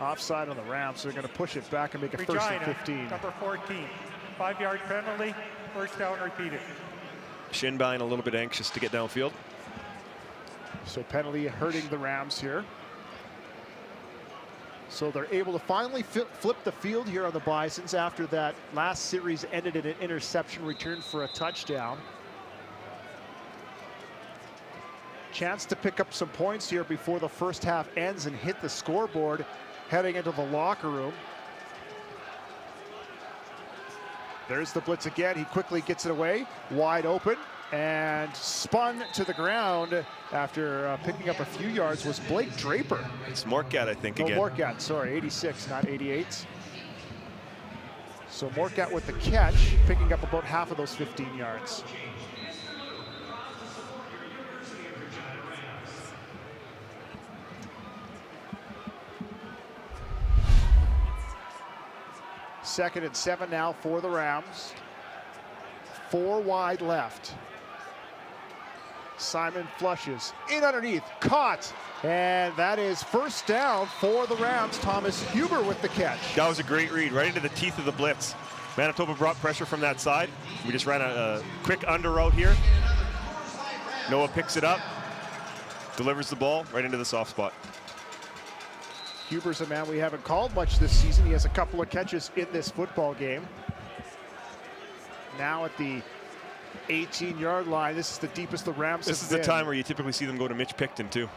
[SPEAKER 2] Offside on the Rams, so they're going to push it back and make it
[SPEAKER 6] Regina,
[SPEAKER 2] first and 15.
[SPEAKER 6] number 14. 5-yard penalty, first down repeated.
[SPEAKER 3] Shinbein a little bit anxious to get downfield.
[SPEAKER 2] So penalty hurting the Rams here. So they're able to finally flip the field here on the Bisons after that last series ended in an interception return for a touchdown. Chance to pick up some points here before the first half ends and hit the scoreboard heading into the locker room. There's the blitz again. He quickly gets it away, wide open, and spun to the ground after picking up a few yards was Blake Draper.
[SPEAKER 3] It's Morcat, I think, again.
[SPEAKER 2] Morcat, sorry, 86, not 88. So Morcat with the catch, picking up about half of those 15 yards. Second and 7 now for the Rams. 4 wide left. Simon flushes in underneath, caught, and that is first down for the Rams. Thomas Huber with the catch.
[SPEAKER 3] That was a great read, right into the teeth of the blitz. Manitoba brought pressure from that side. We just ran a quick under route here. Noah picks it up, delivers the ball right into the soft spot.
[SPEAKER 2] Huber's a man we haven't called much this season. He has a couple of catches in this football game. Now at the 18-yard line, this is the deepest the Rams have
[SPEAKER 3] This is the time where you typically see them go to Mitch Picton too.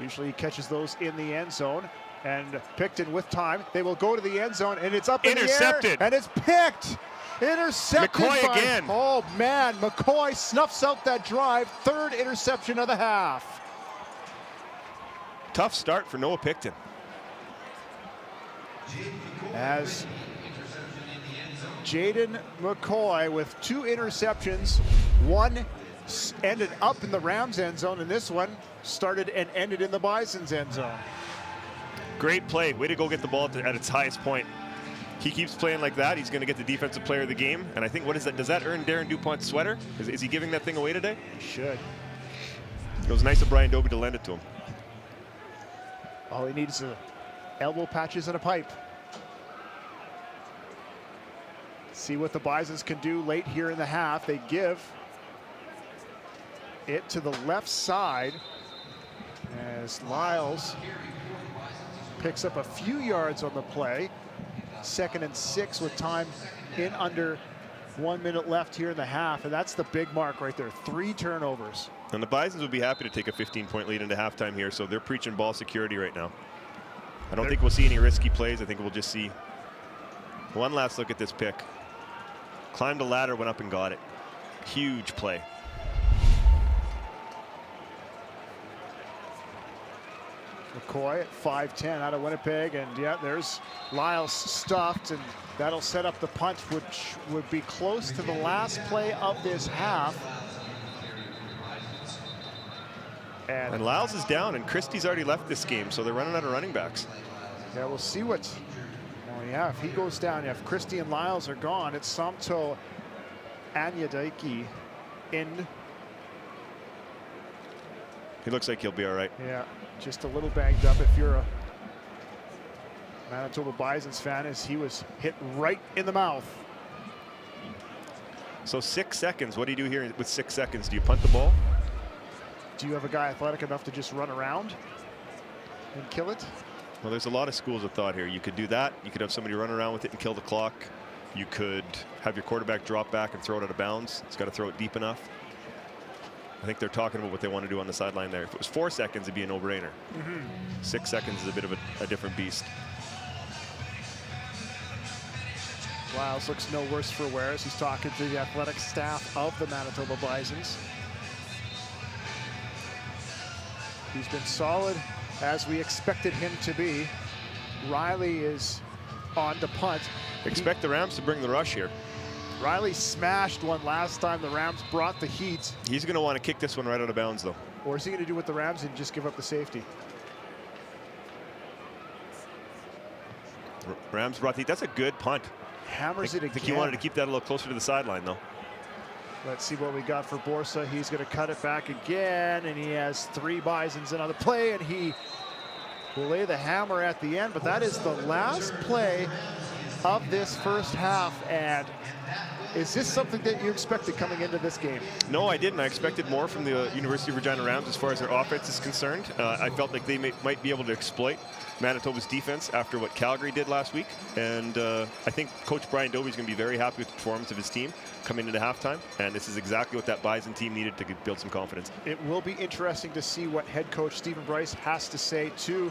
[SPEAKER 2] Usually he catches those in the end zone. And Picton with time, they will go to the end zone, and it's up in the air.
[SPEAKER 3] Intercepted.
[SPEAKER 2] And it's picked. Intercepted
[SPEAKER 3] McCoy
[SPEAKER 2] by,
[SPEAKER 3] again.
[SPEAKER 2] Oh man, McCoy snuffs out that drive. Third interception of the half.
[SPEAKER 3] Tough start for Noah Picton.
[SPEAKER 2] As Jaden McCoy with 2 interceptions, one ended up in the Rams end zone, and this one started and ended in the Bisons end zone.
[SPEAKER 3] Great play. Way to go get the ball at its highest point. He keeps playing like that, he's going to get the defensive player of the game. And I think, what is that? Does that earn Darren DuPont's sweater? Is he giving that thing away today?
[SPEAKER 2] He should.
[SPEAKER 3] It was nice of Brian Dobie to lend it to him.
[SPEAKER 2] All he needs is elbow patches and a pipe. See what the Bisons can do late here in the half. They give it to the left side as Lyles picks up a few yards on the play. 2nd and 6 with time in under 1 minute left here in the half, and that's the big mark right there. 3 turnovers.
[SPEAKER 3] And the Bisons would be happy to take a 15-point lead into halftime here, so they're preaching ball security right now. I don't think we'll see any risky plays. I think we'll just see one last look at this pick. Climbed a ladder, went up and got it. Huge play.
[SPEAKER 2] McCoy at 5'10" out of Winnipeg, and yeah, there's Lyles stuffed, and that'll set up the punt, which would be close to the last play of this half.
[SPEAKER 3] And Lyles is down, and Christie's already left this game, so they're running out of running backs.
[SPEAKER 2] Yeah, we'll see what. Oh yeah, if he goes down, if Christie and Lyles are gone, it's Samto Anyadaiki in.
[SPEAKER 3] He looks like he'll be all right.
[SPEAKER 2] Yeah, just a little banged up. If you're a Manitoba Bisons fan, as he was hit right in the mouth.
[SPEAKER 3] So 6 seconds. What do you do here with 6 seconds? Do you punt the ball?
[SPEAKER 2] Do you have a guy athletic enough to just run around and kill it?
[SPEAKER 3] Well, there's a lot of schools of thought here. You could do that. You could have somebody run around with it and kill the clock. You could have your quarterback drop back and throw it out of bounds. It's got to throw it deep enough. I think they're talking about what they want to do on the sideline there. If it was 4 seconds, it'd be a no-brainer. 6 seconds is a bit of a different beast.
[SPEAKER 2] Lyles looks no worse for wear as he's talking to the athletic staff of the Manitoba Bisons. He's been solid as we expected him to be. Riley is on to punt.
[SPEAKER 3] Expect the Rams to bring the rush here.
[SPEAKER 2] Riley smashed one last time. The Rams brought the heat.
[SPEAKER 3] He's going to want to kick this one right out of bounds, though.
[SPEAKER 2] Or is he going to do with the Rams and just give up the safety?
[SPEAKER 3] Rams brought the heat. That's a good punt.
[SPEAKER 2] Hammers it again.
[SPEAKER 3] I think he wanted to keep that a little closer to the sideline, though.
[SPEAKER 2] Let's see what we got for Borsa. He's going to cut it back again, and he has 3 Bisons in on the play, and he will lay the hammer at the end. But that is the last play of this first half. And is this something that you expected coming into this game?
[SPEAKER 3] No, I didn't. I expected more from the University of Regina Rams as far as their offense is concerned. I felt like they might be able to exploit Manitoba's defense after what Calgary did last week. And I think Coach Brian Dobie is going to be very happy with the performance of his team coming into halftime. And this is exactly what that Bison team needed to build some confidence.
[SPEAKER 2] It will be interesting to see what head coach Stephen Bryce has to say to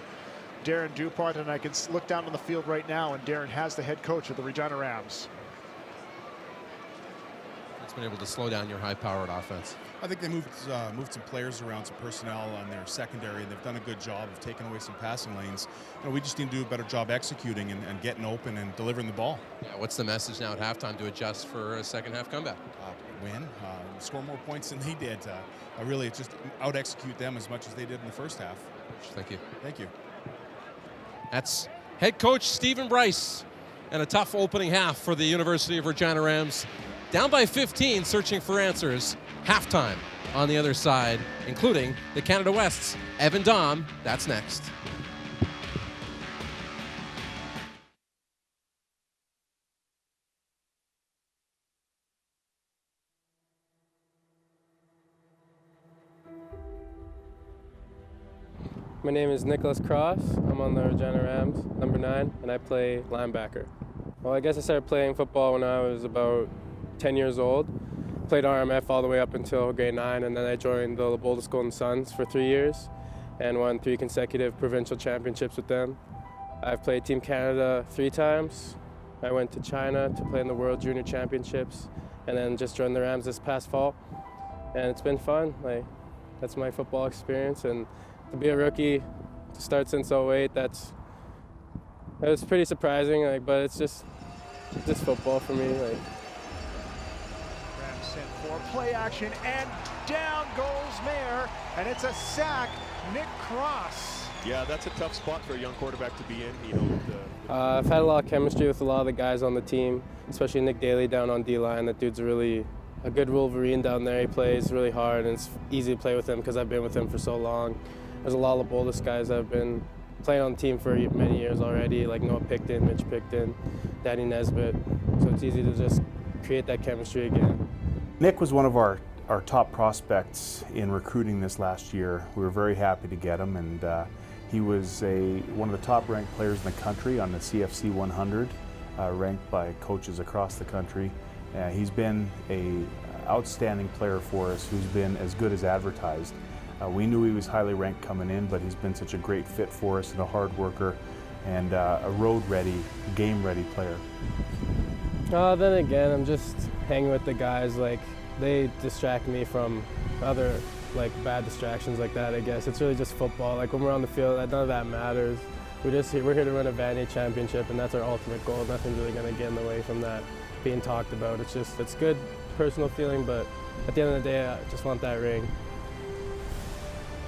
[SPEAKER 2] Darren Dupont. And I can look down on the field right now, and Darren has the head coach of the Regina Rams.
[SPEAKER 1] It's been able to slow down your high-powered offense.
[SPEAKER 7] I think they moved some players around, some personnel on their secondary, and they've done a good job of taking away some passing lanes. We just need to do a better job executing and getting open and delivering the ball.
[SPEAKER 1] Yeah, what's the message now at halftime to adjust for a second-half comeback?
[SPEAKER 7] Win, score more points than they did. Really, just out-execute them as much as they did in the first half.
[SPEAKER 1] Thank you.
[SPEAKER 7] Thank you.
[SPEAKER 1] That's head coach Stephen Bryce, and a tough opening half for the University of Regina Rams. Down by 15, searching for answers. Halftime on the other side, including the Canada West's Evan Dom. That's next.
[SPEAKER 8] My name is Nicholas Cross. I'm on the Regina Rams, number 9, and I play linebacker. Well, I guess I started playing football when I was about 10 years old. Played RMF all the way up until grade 9, and then I joined the Boulder Golden Suns for 3 years and won 3 consecutive provincial championships with them. I've played Team Canada 3 times. I went to China to play in the World Junior Championships, and then just joined the Rams this past fall. And it's been fun. That's my football experience, and to be a rookie, to start since 08, it was pretty surprising. But it's just football for me.
[SPEAKER 2] Rams sent for play action, and down goes Mayer, and it's a sack. Nick Cross.
[SPEAKER 3] Yeah, that's a tough spot for a young quarterback to be in.
[SPEAKER 8] I've had a lot of chemistry with a lot of the guys on the team, especially Nick Daly down on D-line. That dude's really a good Wolverine down there. He plays really hard, and it's easy to play with him because I've been with him for so long. There's a lot of Boldest guys that have been playing on the team for many years already, like Noah Picton, Mitch Picton, Danny Nesbitt. So it's easy to just create that chemistry again.
[SPEAKER 9] Nick was one of our top prospects in recruiting this last year. We were very happy to get him, and he was one of the top ranked players in the country on the CFC 100, ranked by coaches across the country. He's been an outstanding player for us who's been as good as advertised. We knew he was highly ranked coming in, but he's been such a great fit for us and a hard worker and a road-ready, game-ready player.
[SPEAKER 8] Then again, I'm just hanging with the guys. They distract me from other bad distractions like that, I guess. It's really just football. When we're on the field, none of that matters. We're here to win a Vanier championship, and that's our ultimate goal. Nothing's really going to get in the way from that being talked about. It's good personal feeling, but at the end of the day, I just want that ring.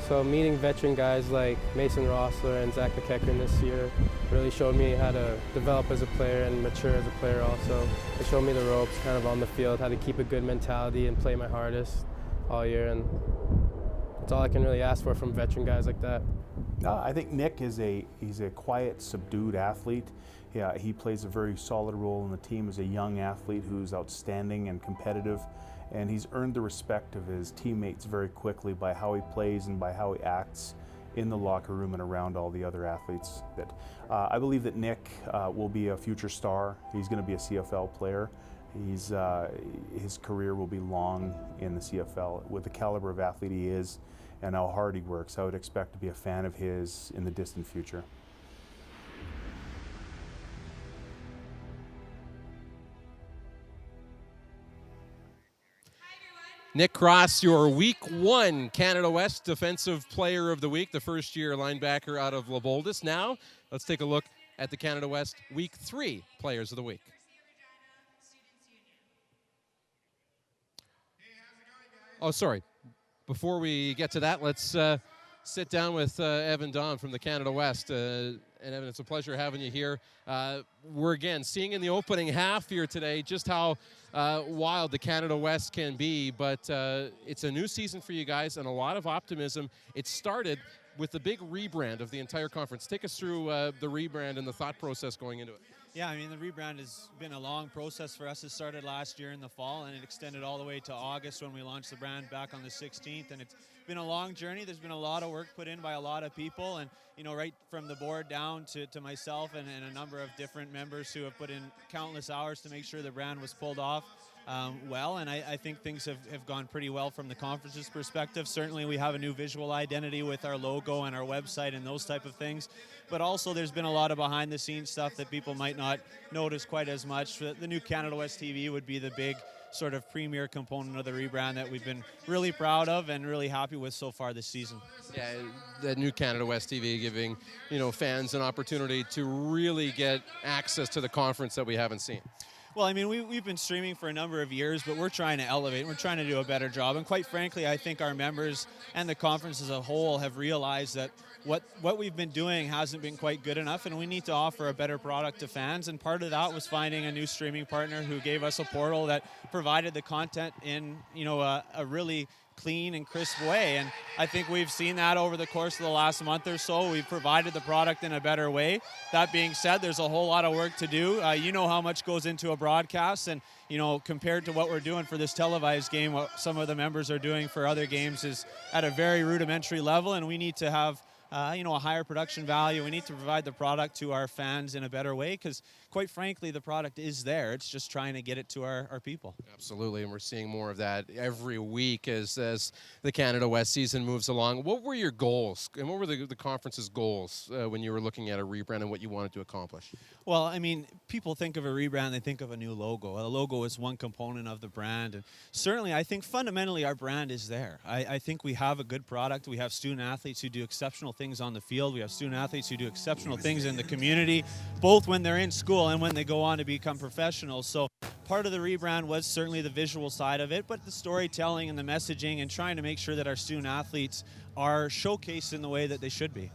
[SPEAKER 8] So meeting veteran guys like Mason Rossler and Zach McEachern this year really showed me how to develop as a player and mature as a player also. They showed me the ropes kind of on the field, how to keep a good mentality and play my hardest all year, and that's all I can really ask for from veteran guys like that.
[SPEAKER 9] I think Nick he's a quiet, subdued athlete. Yeah, he plays a very solid role in the team as a young athlete who's outstanding and competitive, and he's earned the respect of his teammates very quickly by how he plays and by how he acts. in the locker room and around all the other athletes. That I believe that Nick will be a future star. He's going to be a CFL player. His career will be long in the CFL. With the caliber of athlete he is and how hard he works, I would expect to be a fan of his in the distant future.
[SPEAKER 1] Nick Cross, your Week 1 Canada West Defensive Player of the Week, the first-year linebacker out of Leopoldus. Now, let's take a look at the Canada West Week 3 Players of the Week. Oh, sorry. Before we get to that, let's sit down with Evan Don from the Canada West. And Evan, it's a pleasure having you here. We're again seeing in the opening half here today just how wild the Canada West can be, but it's a new season for you guys and a lot of optimism. It started with the big rebrand of the entire conference. Take us through the rebrand and the thought process going into it.
[SPEAKER 10] Yeah, I mean, the rebrand has been a long process for us. It started last year in the fall, and it extended all the way to August when we launched the brand back on the 16th. And it's been a long journey. There's been a lot of work put in by a lot of people, and right from the board down to myself and a number of different members who have put in countless hours to make sure the brand was pulled off well. And I think things have gone pretty well from the conference's perspective. Certainly we have a new visual identity with our logo and our website and those type of things. But also there's been a lot of behind the scenes stuff that people might not notice quite as much. The new Canada West TV would be the big sort of premier component of the rebrand that we've been really proud of and really happy with so far this season.
[SPEAKER 1] Yeah, the new Canada West TV giving fans an opportunity to really get access to the conference that we haven't seen.
[SPEAKER 10] Well, I mean, we've been streaming for a number of years, but we're trying to elevate. We're trying to do a better job. And quite frankly, I think our members and the conference as a whole have realized that what we've been doing hasn't been quite good enough, and we need to offer a better product to fans. And part of that was finding a new streaming partner who gave us a portal that provided the content in a really clean and crisp way. And I think we've seen that over the course of the last month or so. We've provided the product in a better way. That being said, there's a whole lot of work to do. You know how much goes into a broadcast, and compared to what we're doing for this televised game, what some of the members are doing for other games is at a very rudimentary level, and we need to have a higher production value. We need to provide the product to our fans in a better way because, quite frankly, the product is there. It's just trying to get it to our people.
[SPEAKER 1] Absolutely, and we're seeing more of that every week as the Canada West season moves along. What were your goals, and what were the conference's goals when you were looking at a rebrand and what you wanted to accomplish?
[SPEAKER 10] Well, I mean, people think of a rebrand, they think of a new logo. A logo is one component of the brand, and certainly I think fundamentally our brand is there. I think we have a good product. We have student athletes who do exceptional things on the field. We have student athletes who do exceptional things in the community, both when they're in school and when they go on to become professionals. So part of the rebrand was certainly the visual side of it, but the storytelling and the messaging and trying to make sure that our student athletes are showcased in the way that they should be.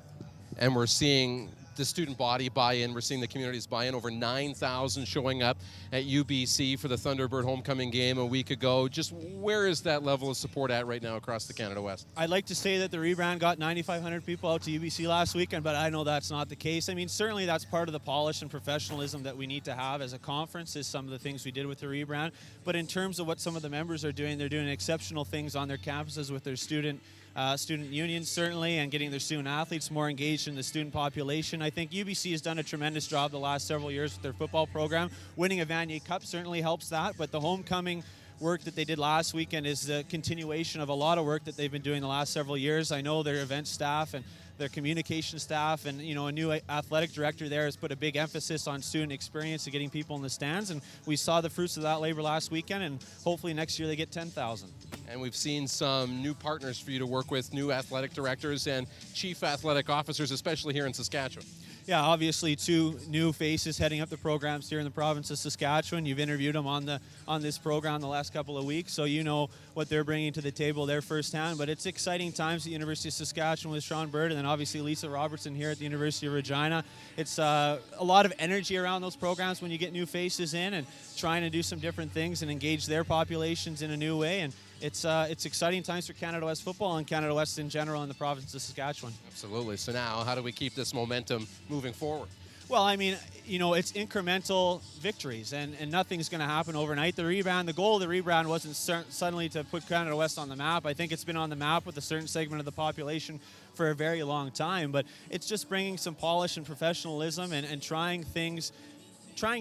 [SPEAKER 1] And we're seeing the student body buy in. We're seeing the community's buy in. Over 9,000 showing up at UBC for the Thunderbird homecoming game a week ago. Just where is that level of support at right now across the Canada West?
[SPEAKER 10] I'd like to say that the rebrand got 9,500 people out to UBC last weekend, but I know that's not the case. I mean, certainly that's part of the polish and professionalism that we need to have as a conference is some of the things we did with the rebrand. But in terms of what some of the members are doing, they're doing exceptional things on their campuses with their student unions, certainly, and getting their student athletes more engaged in the student population. I think UBC has done a tremendous job the last several years with their football program. Winning a Vanier Cup certainly helps that, but the homecoming work that they did last weekend is the continuation of a lot of work that they've been doing the last several years. I know their event staff and their communication staff and a new athletic director there has put a big emphasis on student experience and getting people in the stands, and we saw the fruits of that labor last weekend, and hopefully next year they get 10,000.
[SPEAKER 1] And we've seen some new partners for you to work with, new athletic directors and chief athletic officers, especially here in Saskatchewan.
[SPEAKER 10] Yeah, obviously 2 new faces heading up the programs here in the province of Saskatchewan. You've interviewed them on this program the last couple of weeks, so you know what they're bringing to the table there firsthand. But it's exciting times at the University of Saskatchewan with Sean Bird and then obviously Lisa Robertson here at the University of Regina. It's a lot of energy around those programs when you get new faces in and trying to do some different things and engage their populations in a new way. And it's exciting times for Canada West football and Canada West in general in the province of Saskatchewan.
[SPEAKER 1] Absolutely. So now, how do we keep this momentum moving forward?
[SPEAKER 10] Well, I mean, you know, it's incremental victories, and nothing's going to happen overnight. The goal of the rebrand wasn't suddenly to put Canada West on the map. I think it's been on the map with a certain segment of the population for a very long time, but it's just bringing some polish and professionalism and trying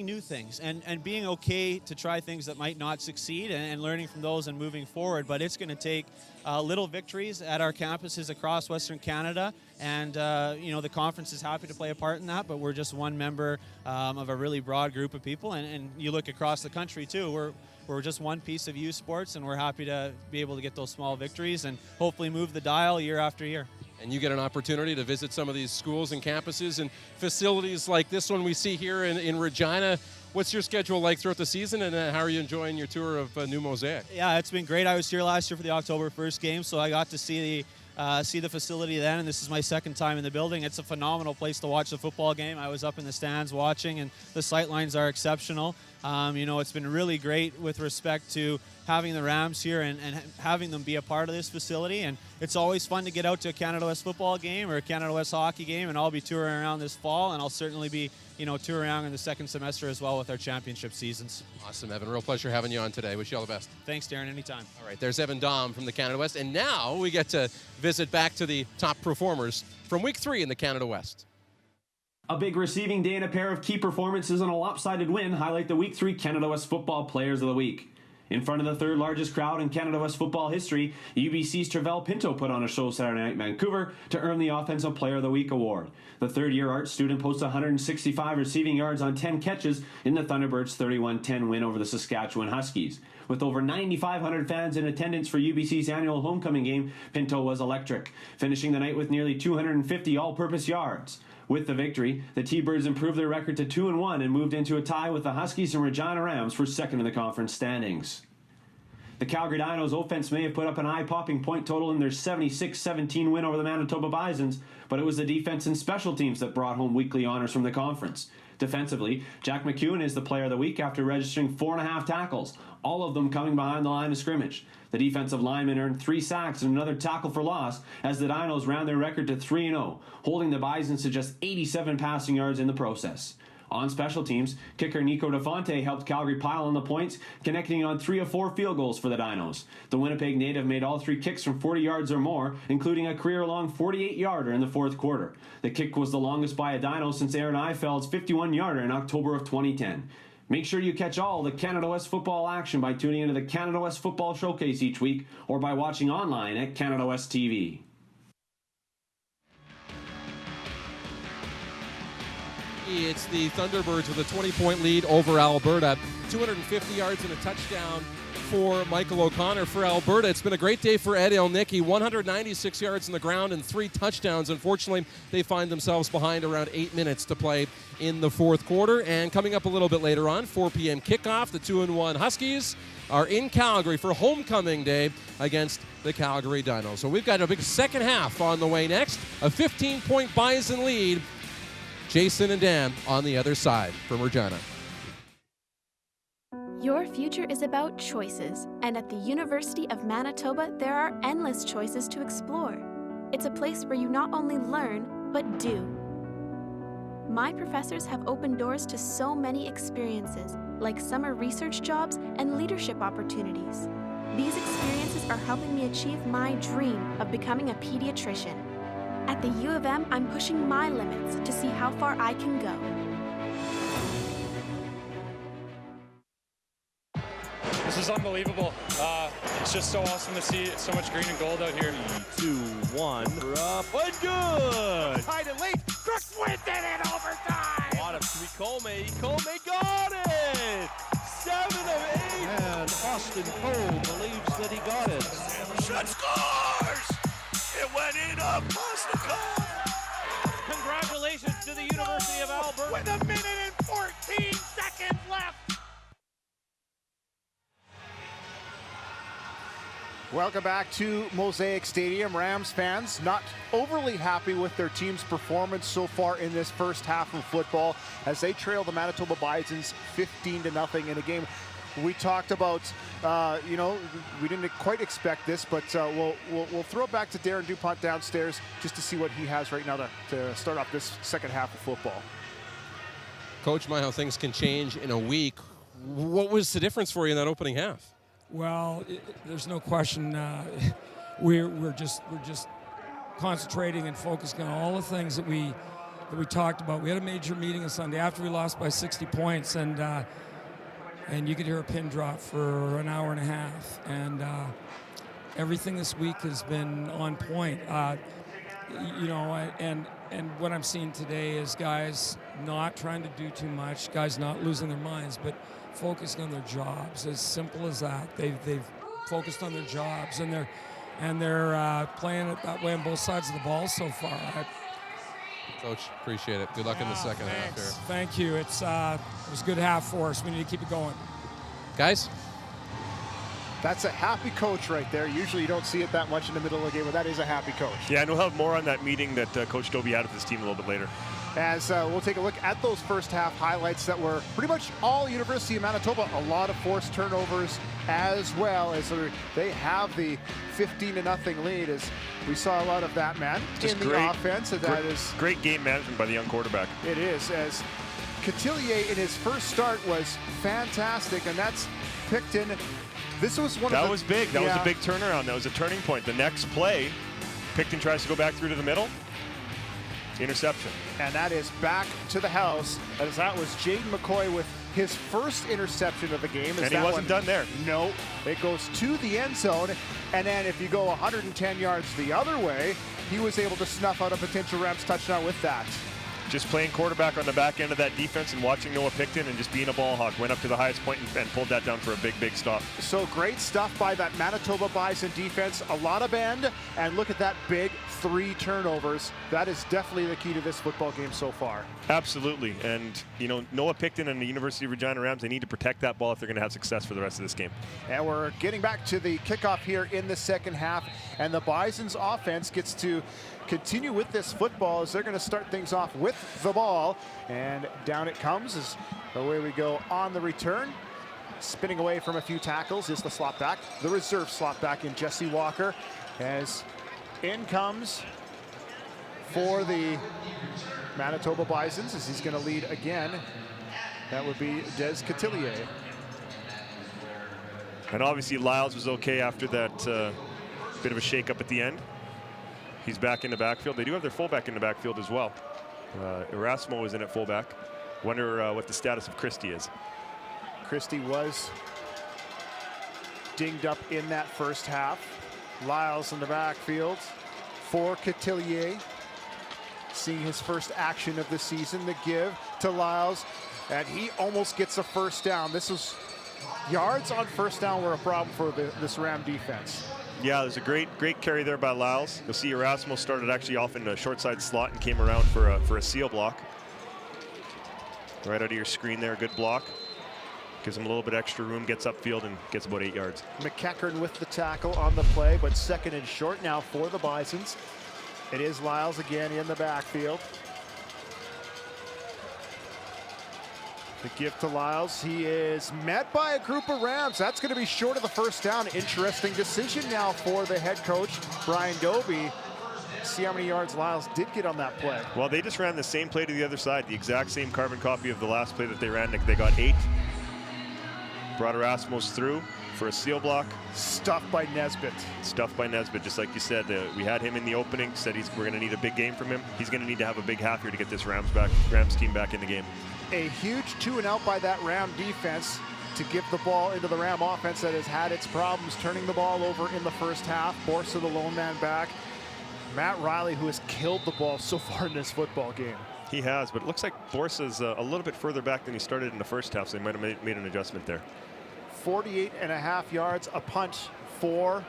[SPEAKER 10] new things and being okay to try things that might not succeed and learning from those and moving forward. But it's going to take little victories at our campuses across Western Canada, and you know, the conference is happy to play a part in that, but we're just one member of a really broad group of people, and you look across the country too, we're just one piece of youth sports, and we're happy to be able to get those small victories and hopefully move the dial year after year.
[SPEAKER 1] And you get an opportunity to visit some of these schools and campuses and facilities like this one we see here in Regina. What's your schedule like throughout the season, and how are you enjoying your tour of New Mosaic?
[SPEAKER 10] Yeah, it's been great. I was here last year for the October 1st game, so I got to see the facility then, and this is my second time in the building. It's a phenomenal place to watch the football game. I was up in the stands watching, and the sight lines are exceptional. You know, it's been really great with respect to having the Rams here and having them be a part of this facility. And it's always fun to get out to a Canada West football game or a Canada West hockey game, and I'll be touring around this fall, and I'll certainly be, you know, touring around in the second semester as well with our championship seasons.
[SPEAKER 1] Awesome, Evan. Real pleasure having you on today. Wish you all the best.
[SPEAKER 10] Thanks, Darren. Anytime.
[SPEAKER 1] All right, there's Evan Dom from the Canada West, and now we get to visit back to the top performers from Week 3 in the Canada West.
[SPEAKER 11] A big receiving day and a pair of key performances and a lopsided win highlight the Week 3 Canada West Football Players of the Week. In front of the third largest crowd in Canada West football history, UBC's Travell Pinto put on a show Saturday night in Vancouver to earn the Offensive Player of the Week award. The third-year art student posts 165 receiving yards on 10 catches in the Thunderbirds' 31-10 win over the Saskatchewan Huskies. With over 9,500 fans in attendance for UBC's annual homecoming game, Pinto was electric, finishing the night with nearly 250 all-purpose yards. With the victory, the T-Birds improved their record to 2-1 and moved into a tie with the Huskies and Regina Rams for second in the conference standings. The Calgary Dinos offense may have put up an eye-popping point total in their 76-17 win over the Manitoba Bisons, but it was the defense and special teams that brought home weekly honors from the conference. Defensively, Jack McEwen is the player of the week after registering 4.5 tackles, all of them coming behind the line of scrimmage. The defensive lineman earned 3 sacks and another tackle for loss as the Dinos round their record to 3-0, holding the Bisons to just 87 passing yards in the process. On special teams, kicker Nico DeFonte helped Calgary pile on the points, connecting on 3 of 4 field goals for the Dinos. The Winnipeg native made all 3 kicks from 40 yards or more, including a career-long 48-yarder in the fourth quarter. The kick was the longest by a Dino since Aaron Eifeld's 51-yarder in October of 2010. Make sure you catch all the Canada West football action by tuning into the Canada West Football Showcase each week or by watching online at Canada West TV.
[SPEAKER 1] It's the Thunderbirds with a 20-point lead over Alberta. 250 yards and a touchdown for Michael O'Connor for Alberta. It's been a great day for Ed Elnicki. 196 yards on the ground and 3 touchdowns. Unfortunately, they find themselves behind around 8 minutes to play in the fourth quarter. And coming up a little bit later on, 4 p.m. kickoff, the 2-1 Huskies are in Calgary for homecoming day against the Calgary Dinos. So we've got a big second half on the way next. A 15-point Bison lead. Jason and Dan on the other side from Regina.
[SPEAKER 5] Your future is about choices, and at the University of Manitoba, there are endless choices to explore. It's a place where you not only learn, but do. My professors have opened doors to so many experiences, like summer research jobs and leadership opportunities. These experiences are helping me achieve my dream of becoming a pediatrician. At the U of M, I'm pushing my limits to see how far I can go.
[SPEAKER 12] This is unbelievable. It's just so awesome to see so much green and gold out here.
[SPEAKER 13] 2-1. Up and good.
[SPEAKER 14] Tied it late. Crooks wins it in overtime.
[SPEAKER 13] What a Colme. Colme got it. 7 of 8.
[SPEAKER 14] And Austin Cole believes that he got it.
[SPEAKER 15] Shot scores. It went in a Postnikov.
[SPEAKER 14] Congratulations to the University of Alberta.
[SPEAKER 15] With 1 minute and 14 seconds left.
[SPEAKER 2] Welcome back to Mosaic Stadium. Rams fans not overly happy with their team's performance so far in this first half of football as they trail the Manitoba Bisons 15-0 in a game. We talked about, you know, we didn't quite expect this, but we'll throw it back to Darren DuPont downstairs just to see what he has right now to start off this second half of football.
[SPEAKER 1] Coach, my, how things can change in a week. What was the difference for you in that opening half?
[SPEAKER 16] Well, there's no question. We're just concentrating and focusing on all the things that we talked about. We had a major meeting on Sunday after we lost by 60 points, and you could hear a pin drop for an hour and a half. And everything this week has been on point. And what I'm seeing today is guys not trying to do too much, guys not losing their minds, but focusing on their jobs. As simple as that. They've focused on their jobs, and they're playing it that way on both sides of the ball so far.
[SPEAKER 1] Coach, appreciate it. Good luck in the second half here.
[SPEAKER 16] Thank you. It was a good half for us. We need to keep it going.
[SPEAKER 1] Guys?
[SPEAKER 2] That's a happy coach right there. Usually you don't see it that much in the middle of the game, but that is a happy coach.
[SPEAKER 3] Yeah, and we'll have more on that meeting that Coach Dobie had with his team a little bit later.
[SPEAKER 2] As we'll take a look at those first half highlights that were pretty much all University of Manitoba. A lot of forced turnovers as well, as they have the 15-0 lead, as we saw a lot of that, man, in the offense. And that is
[SPEAKER 3] great game management by the young quarterback.
[SPEAKER 2] It is, as Cotillier in his first start was fantastic, and that's Picton. This was one of the...
[SPEAKER 3] That was big. That was a big turnaround. That was a turning point. The next play, Picton tries to go back through to the middle. Interception.
[SPEAKER 2] And that is back to the house, as that was Jaden McCoy with his first interception of the game.
[SPEAKER 3] And he wasn't done there.
[SPEAKER 2] No, it goes to the end zone. And then if you go 110 yards the other way, he was able to snuff out a potential Rams touchdown with that.
[SPEAKER 3] Just playing quarterback on the back end of that defense and watching Noah Picton and just being a ball hawk. Went up to the highest point and pulled that down for a big, big stop.
[SPEAKER 2] So great stuff by that Manitoba Bison defense. A lot of bend, and look at that big 3 turnovers. That is definitely the key to this football game so far.
[SPEAKER 3] Absolutely. And, you know, Noah Picton and the University of Regina Rams, they need to protect that ball if they're going to have success for the rest of this game.
[SPEAKER 2] And we're getting back to the kickoff here in the second half, and the Bisons offense gets to continue with this football as they're going to start things off with the ball, and down it comes as away we go on the return. Spinning away from a few tackles is the slot back, the reserve slot back in Jesse Walker, as in comes for the Manitoba Bisons, as he's going to lead again. That would be Des Cotillier.
[SPEAKER 3] And obviously Lyles was okay after that bit of a shake-up at the end. He's back in the backfield. They do have their fullback in the backfield as well. Erasmo is in at fullback. Wonder what the status of Christie is.
[SPEAKER 2] Christie was dinged up in that first half. Lyles in the backfield for Cotillier. Seeing his first action of the season, the give to Lyles, and he almost gets a first down. This was yards on first down were a problem for this Ram defense.
[SPEAKER 3] Yeah, there's a great carry there by Lyles. You'll see Erasmo started actually off in the short side slot and came around for a seal block. Right out of your screen there, good block. Gives him a little bit extra room, gets upfield and gets about 8 yards.
[SPEAKER 2] McEachern with the tackle on the play, but second and short now for the Bisons. It is Lyles again in the backfield. The give to Lyles. He is met by a group of Rams. That's going to be short of the first down. Interesting decision now for the head coach, Brian Dobie. See how many yards Lyles did get on that play.
[SPEAKER 3] Well, they just ran the same play to the other side, the exact same carbon copy of the last play that they ran. They got 8. Brought Erasmus through for a seal block.
[SPEAKER 2] Stuffed by Nesbitt.
[SPEAKER 3] Stuffed by Nesbitt, just like you said. We had him in the opening, said we're going to need a big game from him. He's going to need to have a big half here to get this Rams team back in the game.
[SPEAKER 2] A huge 2-and-out by that Ram defense to give the ball into the Ram offense that has had its problems turning the ball over in the first half. Borsa, the lone man back. Matt Riley, who has killed the ball so far in this football game.
[SPEAKER 3] He has, but it looks like Borsa's a little bit further back than he started in the first half, so they might have made an adjustment there.
[SPEAKER 2] 48.5 yards, a punt for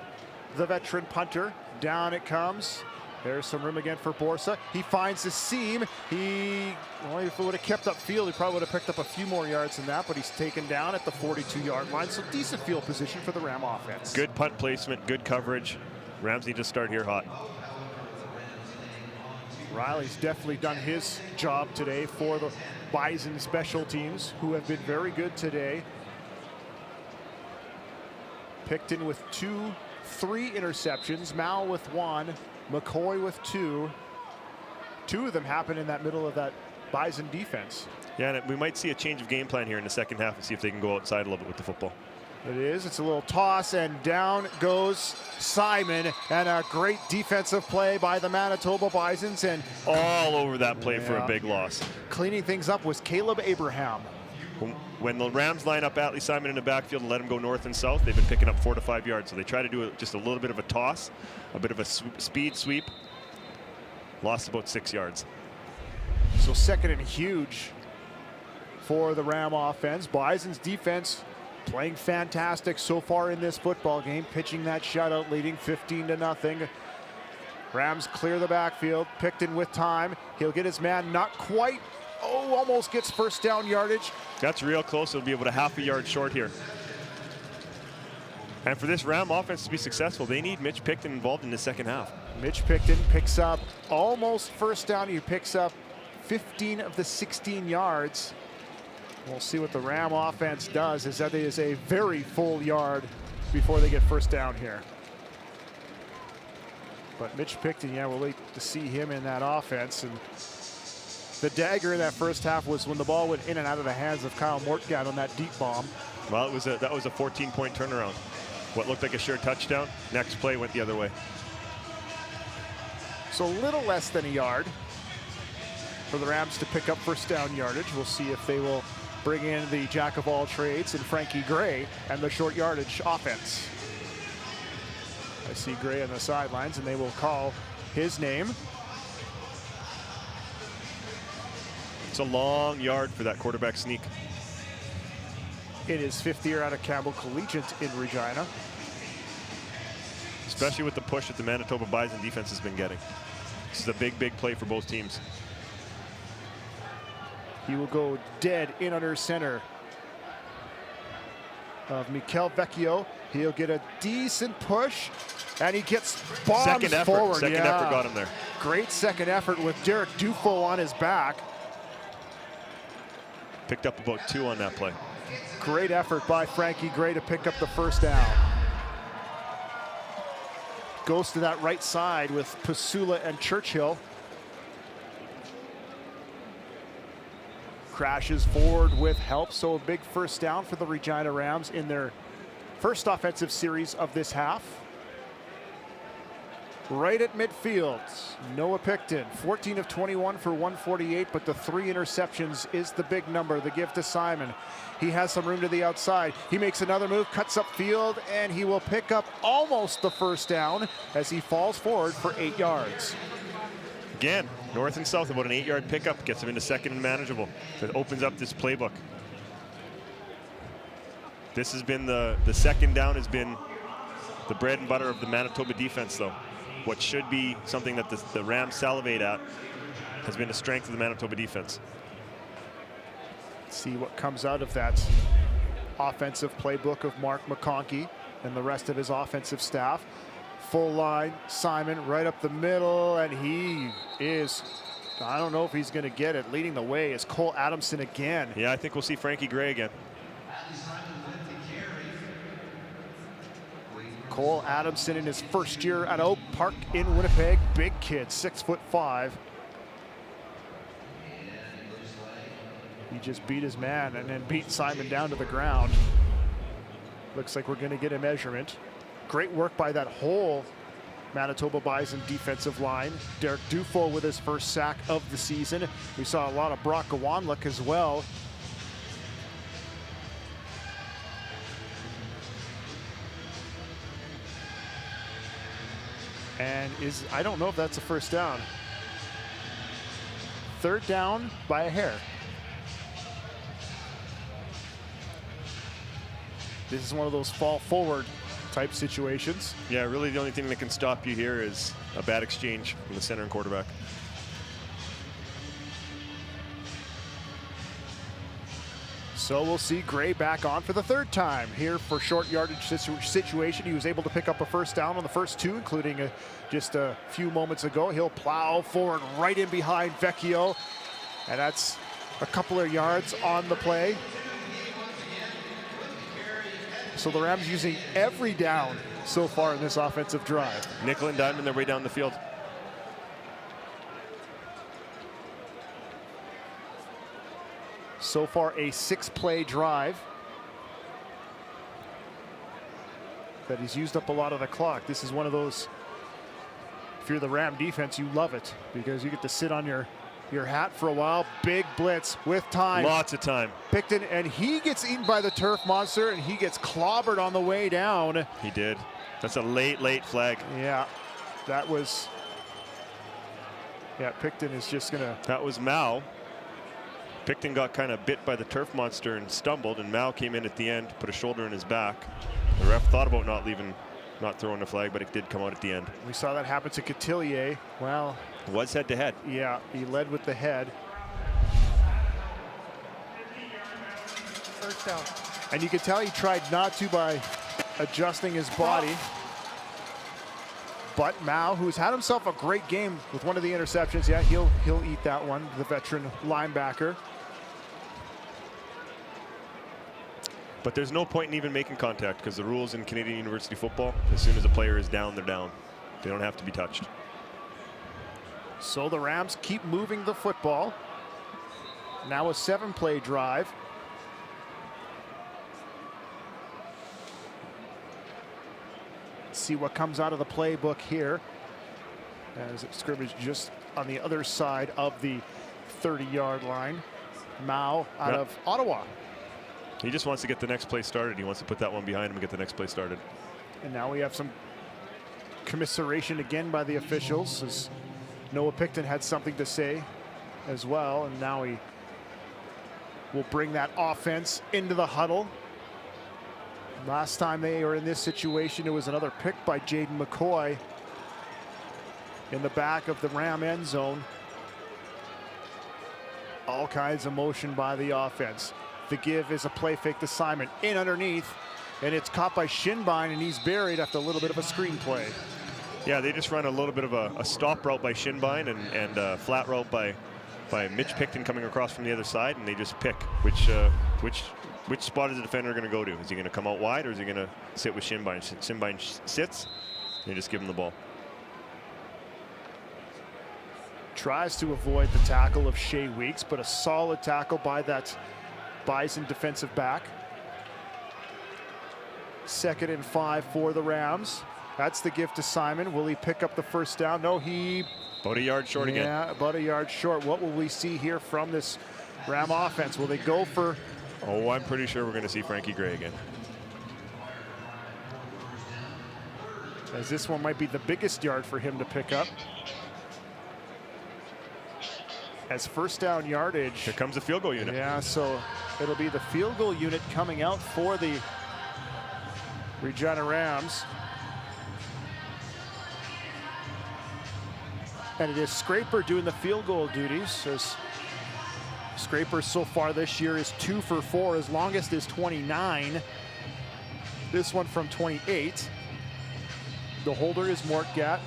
[SPEAKER 2] the veteran punter. Down it comes. There's some room again for Borsa. He finds the seam. Well, if it would have kept up field, he probably would have picked up a few more yards than that, but he's taken down at the 42-yard line. So decent field position for the Ram offense.
[SPEAKER 3] Good punt placement, good coverage. Rams need to start here hot.
[SPEAKER 2] Riley's definitely done his job today for the Bison special teams, who have been very good today. Picton with 3 interceptions, Mal with 1, McCoy with 2. 2 of them happened in that middle of that Bison defense.
[SPEAKER 3] Yeah, and we might see a change of game plan here in the second half and see if they can go outside a little bit with the football.
[SPEAKER 2] It is. It's a little toss, and down goes Simon. And a great defensive play by the Manitoba Bisons. And
[SPEAKER 3] all over that play for a big loss.
[SPEAKER 2] Cleaning things up was Caleb Abraham.
[SPEAKER 3] When the Rams line up Atlee Simon in the backfield and let him go north and south, they've been picking up 4 to 5 yards. So they try to do just a little bit of a toss, a bit of a speed sweep. Lost about 6 yards.
[SPEAKER 2] So second and huge for the Ram offense. Bison's defense playing fantastic so far in this football game, pitching that shutout, leading 15-0. Rams clear the backfield. Picton with time. He'll get his man, not quite. Oh, almost gets first down yardage.
[SPEAKER 3] That's real close. It'll be about a half a yard short here. And for this Ram offense to be successful, they need Mitch Picton involved in the second half.
[SPEAKER 2] Mitch Picton picks up almost first down. He picks up 15 of the 16 yards. We'll see what the Ram offense does, as that is a very full yard before they get first down here. But Mitch Picton, yeah, we'll wait to see him in that offense. And the dagger in that first half was when the ball went in and out of the hands of Kyle Mortgat on that deep bomb.
[SPEAKER 3] Well, that was a 14-point turnaround. What looked like a sure touchdown, next play went the other way.
[SPEAKER 2] So a little less than a yard for the Rams to pick up first down yardage. We'll see if they will bring in the jack of all trades and Frankie Gray and the short yardage offense. I see Gray on the sidelines, and they will call his name.
[SPEAKER 3] It's a long yard for that quarterback sneak.
[SPEAKER 2] In his 5th year out of Campbell Collegiate in Regina.
[SPEAKER 3] Especially with the push that the Manitoba Bison defense has been getting. This is a big, big play for both teams.
[SPEAKER 2] He will go dead in under center of Mikel Vecchio. He'll get a decent push, and he gets bombs forward.
[SPEAKER 3] Second effort got him there.
[SPEAKER 2] Great second effort with Derek Dufault on his back.
[SPEAKER 3] Picked up about 2 on that play.
[SPEAKER 2] Great effort by Frankie Gray to pick up the first down. Goes to that right side with Pasula and Churchill. Crashes forward with help, so a big first down for the Regina Rams in their first offensive series of this half. Right at midfield, Noah Picton, 14 of 21 for 148, but the 3 interceptions is the big number, the give to Simon. He has some room to the outside. He makes another move, cuts up field, and he will pick up almost the first down as he falls forward for 8 yards.
[SPEAKER 3] Again, north and south, about an 8-yard pickup, gets him into second and manageable. That opens up this playbook. This has been the second down has been the bread and butter of the Manitoba defense, though. What should be something that the Rams salivate at has been the strength of the Manitoba defense.
[SPEAKER 2] Let's see what comes out of that offensive playbook of Mark McConkey and the rest of his offensive staff. Full line, Simon right up the middle, and he is, I don't know if he's going to get it. Leading the way is Cole Adamson again.
[SPEAKER 3] Yeah, I think we'll see Frankie Gray again.
[SPEAKER 2] Cole Adamson in his first year at Oak Park in Winnipeg. Big kid, 6'5". He just beat his man and then beat Simon down to the ground. Looks like we're going to get a measurement. Great work by that whole Manitoba Bison defensive line. Derek Dufault with his first sack of the season. We saw a lot of Brock Gawanluk as well. And I don't know if that's a first down. Third down by a hair. This is one of those fall forward type situations.
[SPEAKER 3] Yeah, really the only thing that can stop you here is a bad exchange from the center and quarterback.
[SPEAKER 2] So we'll see Gray back on for the 3rd time here for short yardage situation. He was able to pick up a first down on the first 2, including just a few moments ago. He'll plow forward right in behind Vecchio, and that's a couple of yards on the play. So the Rams using every down so far in this offensive drive.
[SPEAKER 3] Nickel and diamond their way down the field.
[SPEAKER 2] So far, a 6-play drive that he's used up a lot of the clock. This is one of those, if you're the Ram defense, you love it because you get to sit on your hat for a while. Big blitz with time.
[SPEAKER 3] Lots of time.
[SPEAKER 2] Picton, and he gets eaten by the turf monster, and he gets clobbered on the way down.
[SPEAKER 3] He did. That's a late flag.
[SPEAKER 2] Yeah, that was... Yeah, Picton is just going to...
[SPEAKER 3] That was Mao. Picton got kind of bit by the turf monster and stumbled, and Mao came in at the end, put a shoulder in his back. The ref thought about not throwing the flag, but it did come out at the end.
[SPEAKER 2] We saw that happen to Cotillier. Well...
[SPEAKER 3] It was head-to-head.
[SPEAKER 2] Yeah, he led with the head.
[SPEAKER 6] First down.
[SPEAKER 2] And you could tell he tried not to by adjusting his body. But Mao, who's had himself a great game with one of the interceptions, yeah, he'll eat that one, the veteran linebacker.
[SPEAKER 3] But there's no point in even making contact because the rules in Canadian University football, as soon as a player is down, they're down. They don't have to be touched.
[SPEAKER 2] So the Rams keep moving the football. Now a 7-play drive. See what comes out of the playbook here. As it scrimmage just on the other side of the 30-yard line. Mao out of Ottawa.
[SPEAKER 3] He just wants to get the next play started. He wants to put that one behind him and get the next play started.
[SPEAKER 2] And now we have some commiseration again by the officials, as Noah Picton had something to say as well. And now he will bring that offense into the huddle. Last time they were in this situation, it was another pick by Jaden McCoy in the back of the Ram end zone. All kinds of motion by the offense. The give is a play fake to Simon in underneath, and it's caught by Shinbine, and he's buried after a little bit of a screen play.
[SPEAKER 3] Yeah, they just run a little bit of a stop route by Shinbine and a flat route by Mitch Picton coming across from the other side, and they just pick which spot is the defender going to go to. Is he going to come out wide, or is he going to sit with Shinbine? Shinbine sits, and they just give him the ball.
[SPEAKER 2] Tries to avoid the tackle of Shea Weeks, but a solid tackle by that Bison defensive back. 2nd and 5 for the Rams. That's the gift to Simon. Will he pick up the first down? No, he...
[SPEAKER 3] About a yard short again.
[SPEAKER 2] Yeah, about a yard short. What will we see here from this Ram offense? Will they go for...
[SPEAKER 3] Oh, I'm pretty sure we're going to see Frankie Gray again.
[SPEAKER 2] As this one might be the biggest yard for him to pick up. As first down yardage.
[SPEAKER 3] Here comes the field goal unit.
[SPEAKER 2] Yeah, so it'll be the field goal unit coming out for the Regina Rams. And it is Scraper doing the field goal duties. As Scraper so far this year is 2 for 4. His longest is 29. This one from 28. The holder is Mort Gatt.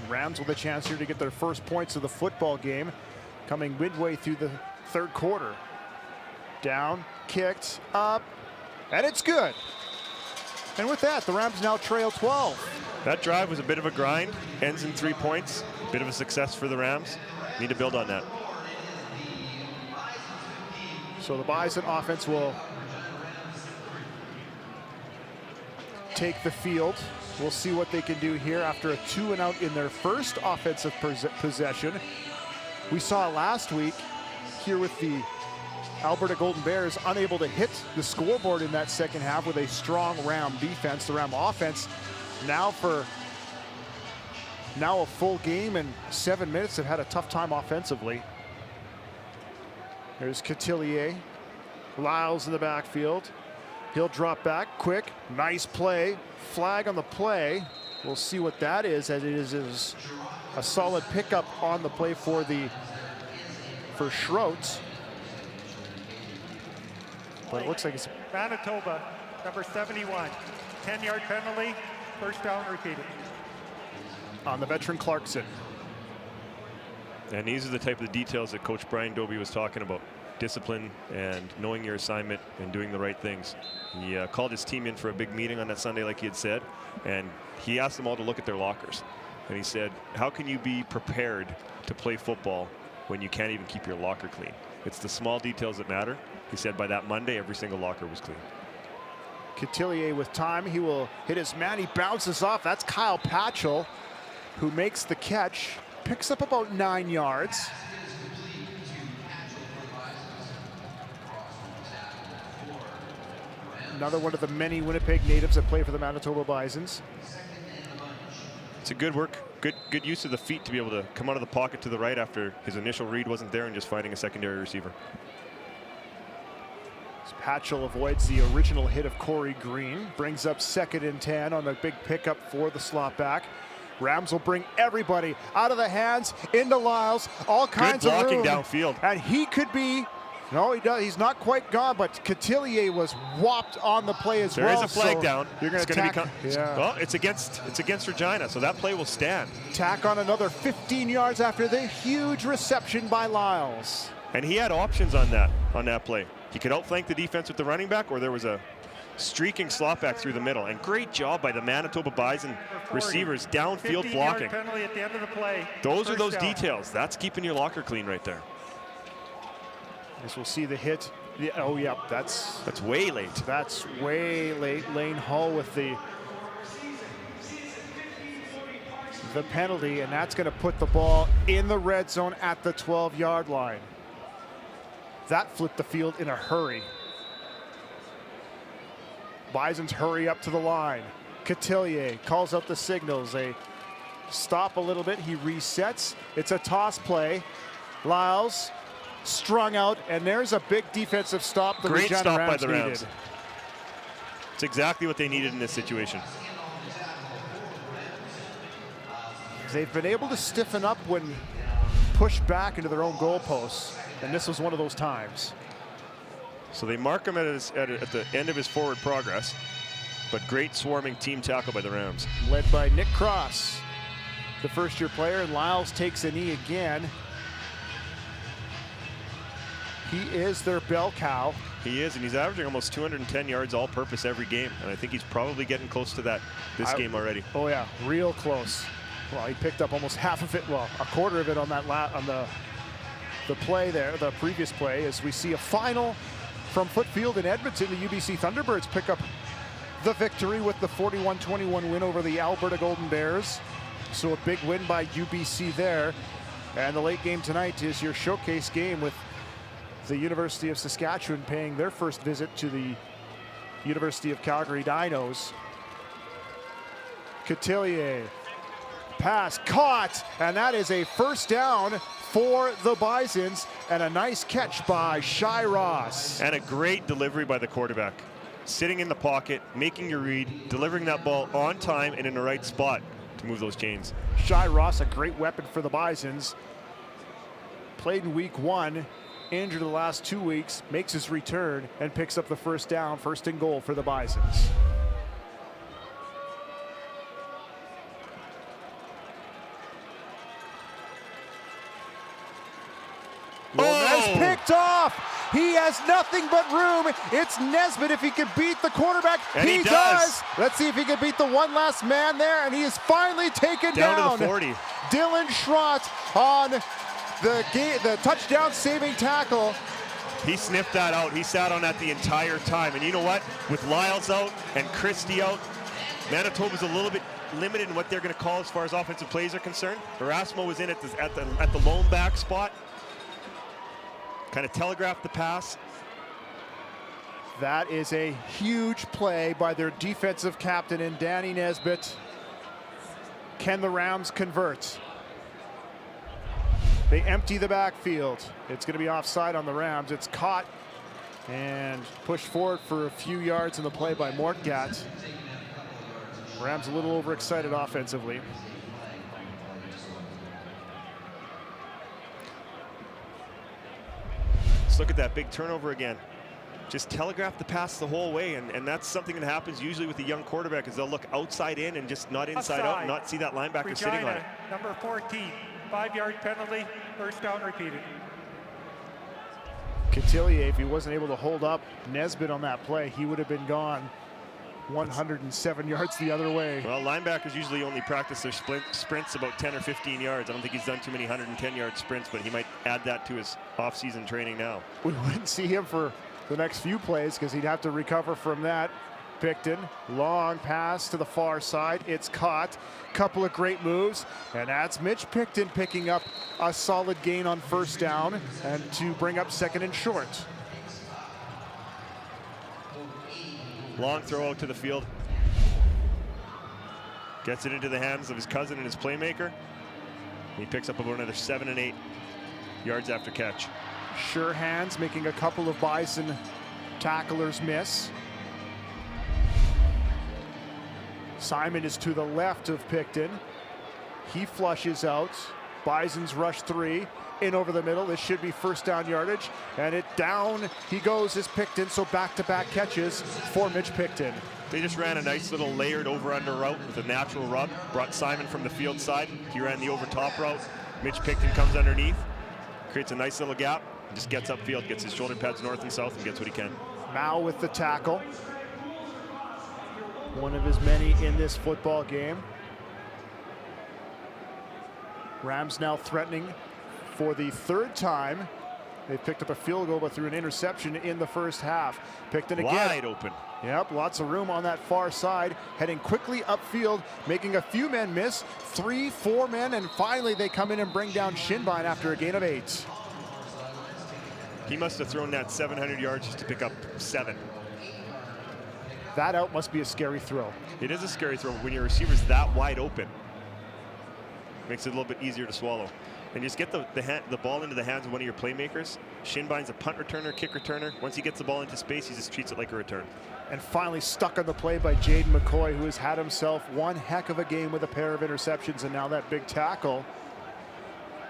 [SPEAKER 2] Rams with a chance here to get their first points of the football game, coming midway through the 3rd quarter. Down, kicked, up, and it's good. And with that, the Rams now trail 12.
[SPEAKER 3] That drive was a bit of a grind, ends in 3 points. Bit of a success for the Rams. Need to build on that.
[SPEAKER 2] So the Bison offense will take the field. We'll see what they can do here after a 2-and-out in their first offensive possession. We saw last week here with the Alberta Golden Bears unable to hit the scoreboard in that second half with a strong Ram defense. The Ram offense now a full game and 7 minutes have had a tough time offensively. There's Cotillier. Lyles in the backfield. He'll drop back quick. Nice play. Flag on the play. We'll see what that is, as it is a solid pickup on the play for Schroetz. But it looks like it's
[SPEAKER 6] Manitoba, number 71. 10-yard penalty. First down repeated.
[SPEAKER 2] On the veteran Clarkson.
[SPEAKER 3] And these are the type of details that Coach Brian Dobie was talking about. Discipline and knowing your assignment and doing the right things. He called his team in for a big meeting on that Sunday, like he had said, and he asked them all to look at their lockers. And he said, how can you be prepared to play football when you can't even keep your locker clean. It's the small details that matter. He said by that Monday, every single locker was clean.
[SPEAKER 2] Cotillier with time. He will hit his man. He bounces off. That's Kyle Patchell, who makes the catch. Picks up about 9 yards. Another one of the many Winnipeg natives that play for the Manitoba Bisons.
[SPEAKER 3] It's a good work, good use of the feet to be able to come out of the pocket to the right after his initial read wasn't there and just finding a secondary receiver.
[SPEAKER 2] Patchell avoids the original hit of Corey Green, brings up 2nd and 10 on the big pickup for the slot back. Rams will bring everybody out of the hands into Lyles, all kinds
[SPEAKER 3] good
[SPEAKER 2] of
[SPEAKER 3] blocking
[SPEAKER 2] room.
[SPEAKER 3] Downfield.
[SPEAKER 2] And he could be, no, he does. He's not quite gone, but Cotillier was whopped on the play as well.
[SPEAKER 3] There is a flag down.
[SPEAKER 2] You're going to
[SPEAKER 3] well, it's against Regina, so that play will stand.
[SPEAKER 2] Tack on another 15 yards after the huge reception by Lyles.
[SPEAKER 3] And he had options on that play. He could outflank the defense with the running back, or there was a streaking slot back through the middle. And great job by the Manitoba Bison receivers, downfield blocking.
[SPEAKER 6] Penalty at the end of the play.
[SPEAKER 3] Those are those details. That's keeping your locker clean right there.
[SPEAKER 2] As we'll see the hit. Yeah, oh, yeah, that's
[SPEAKER 3] way late.
[SPEAKER 2] That's way late. Lane Hull with the penalty, and that's going to put the ball in the red zone at the 12-yard line. That flipped the field in a hurry. Bisons hurry up to the line. Cotillier calls out the signals. They stop a little bit. He resets. It's a toss play. Lyles strung out, and there's a big defensive stop. The
[SPEAKER 3] Great
[SPEAKER 2] Regina
[SPEAKER 3] stop
[SPEAKER 2] Rams
[SPEAKER 3] by the Rams.
[SPEAKER 2] needed.
[SPEAKER 3] It's exactly what they needed in this situation.
[SPEAKER 2] They've been able to stiffen up when pushed back into their own goalposts, and this was one of those times.
[SPEAKER 3] So they mark him at the end of his forward progress, but great swarming team tackle by the Rams.
[SPEAKER 2] Led by Nick Cross, the first-year player, and Lyles takes a knee again. He is their bell cow.
[SPEAKER 3] He is, and he's averaging almost 210 yards all-purpose every game, and I think he's probably getting close to that this game already.
[SPEAKER 2] Oh yeah, real close. Well, he picked up almost half of it, well, a quarter of it on that on the play there, the previous play, as we see a final from Footfield in Edmonton. The UBC Thunderbirds pick up the victory with the 41-21 win over the Alberta Golden Bears. So a big win by UBC there. And the late game tonight is your showcase game with the University of Saskatchewan paying their first visit to the University of Calgary Dinos. Cotillier, pass caught, and that is a first down for the Bisons, and a nice catch by Shai Ross.
[SPEAKER 3] And a great delivery by the quarterback. Sitting in the pocket, making your read, delivering that ball on time and in the right spot to move those chains.
[SPEAKER 2] Shai Ross, a great weapon for the Bisons. Played in week 1, injured the last 2 weeks, makes his return and picks up the first down, first and goal for the Bisons. Picked off. He has nothing but room. It's Nesbitt if he can beat the quarterback.
[SPEAKER 3] And he
[SPEAKER 2] does. Let's see if he can beat the one last man there, and he is finally taken down.
[SPEAKER 3] To the 40.
[SPEAKER 2] Dylan Schrott on the touchdown saving tackle.
[SPEAKER 3] He sniffed that out. He sat on that the entire time. And you know what? With Lyles out and Christie out, Manitoba's a little bit limited in what they're going to call as far as offensive plays are concerned. Erasmo was in at the lone back spot. Kind of telegraphed the pass.
[SPEAKER 2] That is a huge play by their defensive captain in Danny Nesbitt. Can the Rams convert? They empty the backfield. It's going to be offside on the Rams. It's caught and pushed forward for a few yards in the play by Mortgat. Rams a little overexcited offensively.
[SPEAKER 3] Look at that big turnover again. Just telegraph the pass the whole way, and that's something that happens usually with a young quarterback, is they'll look outside in and just not inside out and not see that linebacker
[SPEAKER 6] Regina,
[SPEAKER 3] sitting on it.
[SPEAKER 6] Number 14, 5-yard penalty, first down repeated.
[SPEAKER 2] Cotillier, if he wasn't able to hold up Nesbitt on that play, he would have been gone. 107 yards the other way.
[SPEAKER 3] Well, linebackers usually only practice their sprints about 10 or 15 yards. I don't think he's done too many 110-yard sprints, but he might add that to his off-season training now.
[SPEAKER 2] We wouldn't see him for the next few plays because he'd have to recover from that. Picton, long pass to the far side. It's caught. Couple of great moves, and that's Mitch Picton picking up a solid gain on first down and to bring up second and short.
[SPEAKER 3] Long throw out to the field. Gets it into the hands of his cousin and his playmaker. He picks up about another 7 and 8 yards after catch.
[SPEAKER 2] Sure hands making a couple of Bison tacklers miss. Simon is to the left of Picton. He flushes out. Bisons rush 3. In over the middle. This should be first down yardage. And it down he goes is Picton. So back-to-back catches for Mitch Picton.
[SPEAKER 3] They just ran a nice little layered over-under route with a natural rub. Brought Simon from the field side. He ran the over-top route. Mitch Picton comes underneath. Creates a nice little gap. Just gets upfield. Gets his shoulder pads north and south and gets what he can.
[SPEAKER 2] Mao with the tackle. One of his many in this football game. Rams now threatening for the third time. They picked up a field goal but threw an interception in the first half. Picton again.
[SPEAKER 3] Wide open.
[SPEAKER 2] Yep, lots of room on that far side. Heading quickly upfield, making a few men miss. 3, 4 men, and finally they come in and bring down Shinbine after a gain of 8.
[SPEAKER 3] He must have thrown that 700 yards just to pick up 7.
[SPEAKER 2] That out must be a scary throw.
[SPEAKER 3] It is a scary throw when your receiver's that wide open. Makes it a little bit easier to swallow. And just get the ball into the hands of one of your playmakers. Shinbine's a punt returner, kick returner. Once he gets the ball into space, he just treats it like a return.
[SPEAKER 2] And finally stuck on the play by Jaden McCoy, who has had himself one heck of a game with a pair of interceptions, and now that big tackle.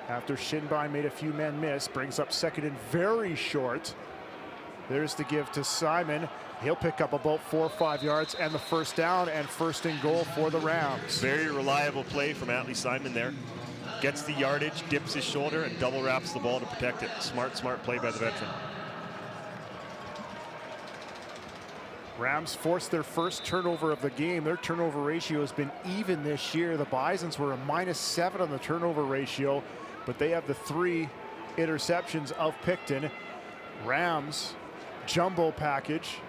[SPEAKER 2] After Shinbine made a few men miss, brings up second and very short. There's the give to Simon. He'll pick up about 4 or 5 yards and the first down and first and goal for the Rams.
[SPEAKER 3] Very reliable play from Atlee Simon there. Gets the yardage, dips his shoulder, and double wraps the ball to protect it. Smart play by the veteran.
[SPEAKER 2] Rams forced their first turnover of the game. Their turnover ratio has been even this year. The Bisons were a -7 on the turnover ratio, but they have the 3 interceptions of Picton. Rams jumbo package.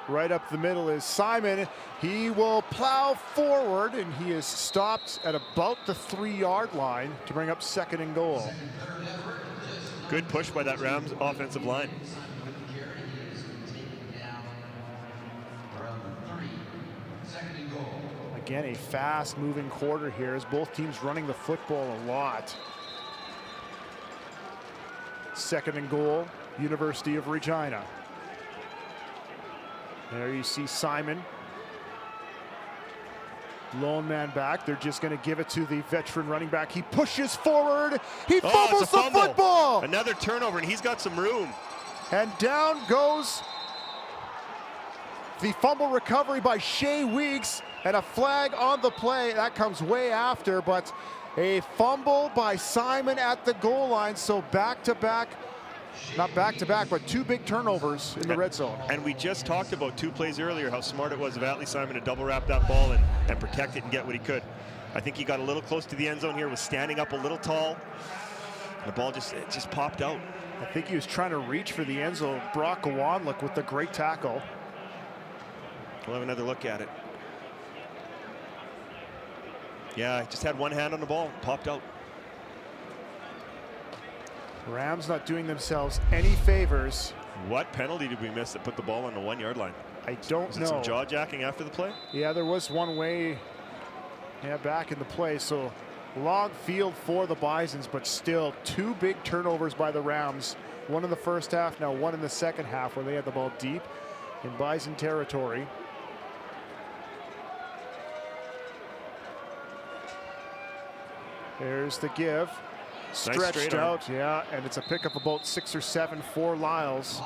[SPEAKER 2] Right up the middle is Simon. He will plow forward, and he is stopped at about the 3-yard line to bring up second and goal.
[SPEAKER 3] Good push by that Rams offensive line.
[SPEAKER 2] Again, a fast-moving quarter here as both teams running the football a lot. Second and goal, University of Regina. There you see Simon. Lone man back. They're just going to give it to the veteran running back. He pushes forward. He fumbles the football.
[SPEAKER 3] Another turnover, and he's got some room.
[SPEAKER 2] And down goes the fumble recovery by Shea Weeks, and a flag on the play. That comes way after, but a fumble by Simon at the goal line. So back-to-back. Not back-to-back, but 2 big turnovers in the red zone.
[SPEAKER 3] And we just talked about 2 plays earlier, how smart it was of Atlee Simon to double wrap that ball and protect it and get what he could. I think he got a little close to the end zone here, was standing up a little tall. The ball just popped out.
[SPEAKER 2] I think he was trying to reach for the end zone. Brock Gawanlik with the great tackle.
[SPEAKER 3] We'll have another look at it. Yeah, just had one hand on the ball, popped out.
[SPEAKER 2] Rams not doing themselves any favors.
[SPEAKER 3] What penalty did we miss that put the ball on the 1-yard line?
[SPEAKER 2] I don't know.
[SPEAKER 3] Was it some jaw jacking after the play?
[SPEAKER 2] Yeah, there was one way back in the play. So long field for the Bisons, but still 2 big turnovers by the Rams. One in the first half, now one in the second half where they had the ball deep in Bison territory. There's the give. Stretched out, yeah, and it's a pickup about 6 or 7 for Lyles.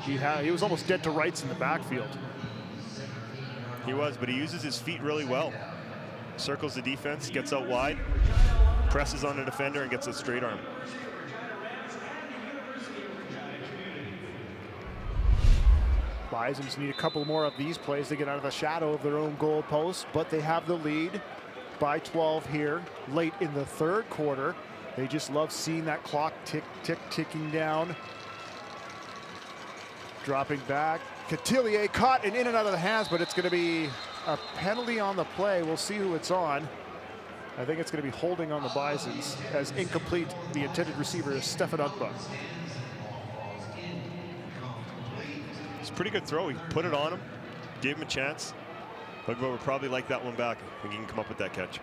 [SPEAKER 2] He was almost dead to rights in the backfield.
[SPEAKER 3] He was, but he uses his feet really well. Circles the defense, gets out wide, presses on the defender, and gets a straight arm.
[SPEAKER 2] Bisons need a couple more of these plays to get out of the shadow of their own goal post, but they have the lead by 12 here late in the third quarter. They just love seeing that clock ticking down. Dropping back. Cotillier caught and in and out of the hands, but it's going to be a penalty on the play. We'll see who it's on. I think it's going to be holding on the Bisons as incomplete. The intended receiver is Stefan Ugba.
[SPEAKER 3] It's a pretty good throw. He put it on him, gave him a chance. Ugba would probably like that one back. I think he can come up with that catch.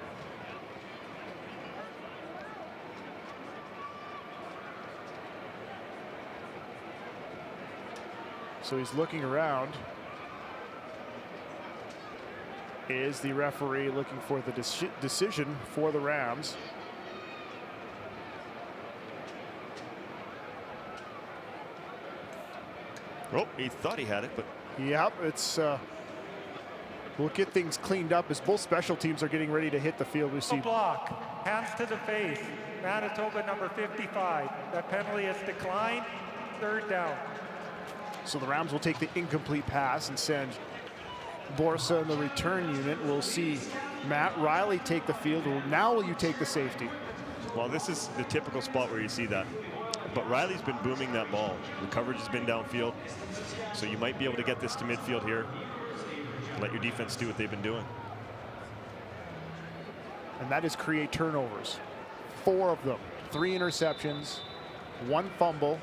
[SPEAKER 2] So he's looking around. Is the referee looking for the decision for the Rams?
[SPEAKER 3] Oh, he thought he had it, but...
[SPEAKER 2] Yep, it's... we'll get things cleaned up as both special teams are getting ready to hit the field. We see...
[SPEAKER 6] Block, hands to the face, Manitoba number 55. That penalty is declined, third down.
[SPEAKER 2] So the Rams will take the incomplete pass and send Borsa in the return unit. We'll see Matt Riley take the field. Now will you take the safety?
[SPEAKER 3] Well, this is the typical spot where you see that. But Riley's been booming that ball. The coverage has been downfield. So you might be able to get this to midfield here. Let your defense do what they've been doing.
[SPEAKER 2] And that is create turnovers. 4 of them. 3 interceptions, 1 fumble.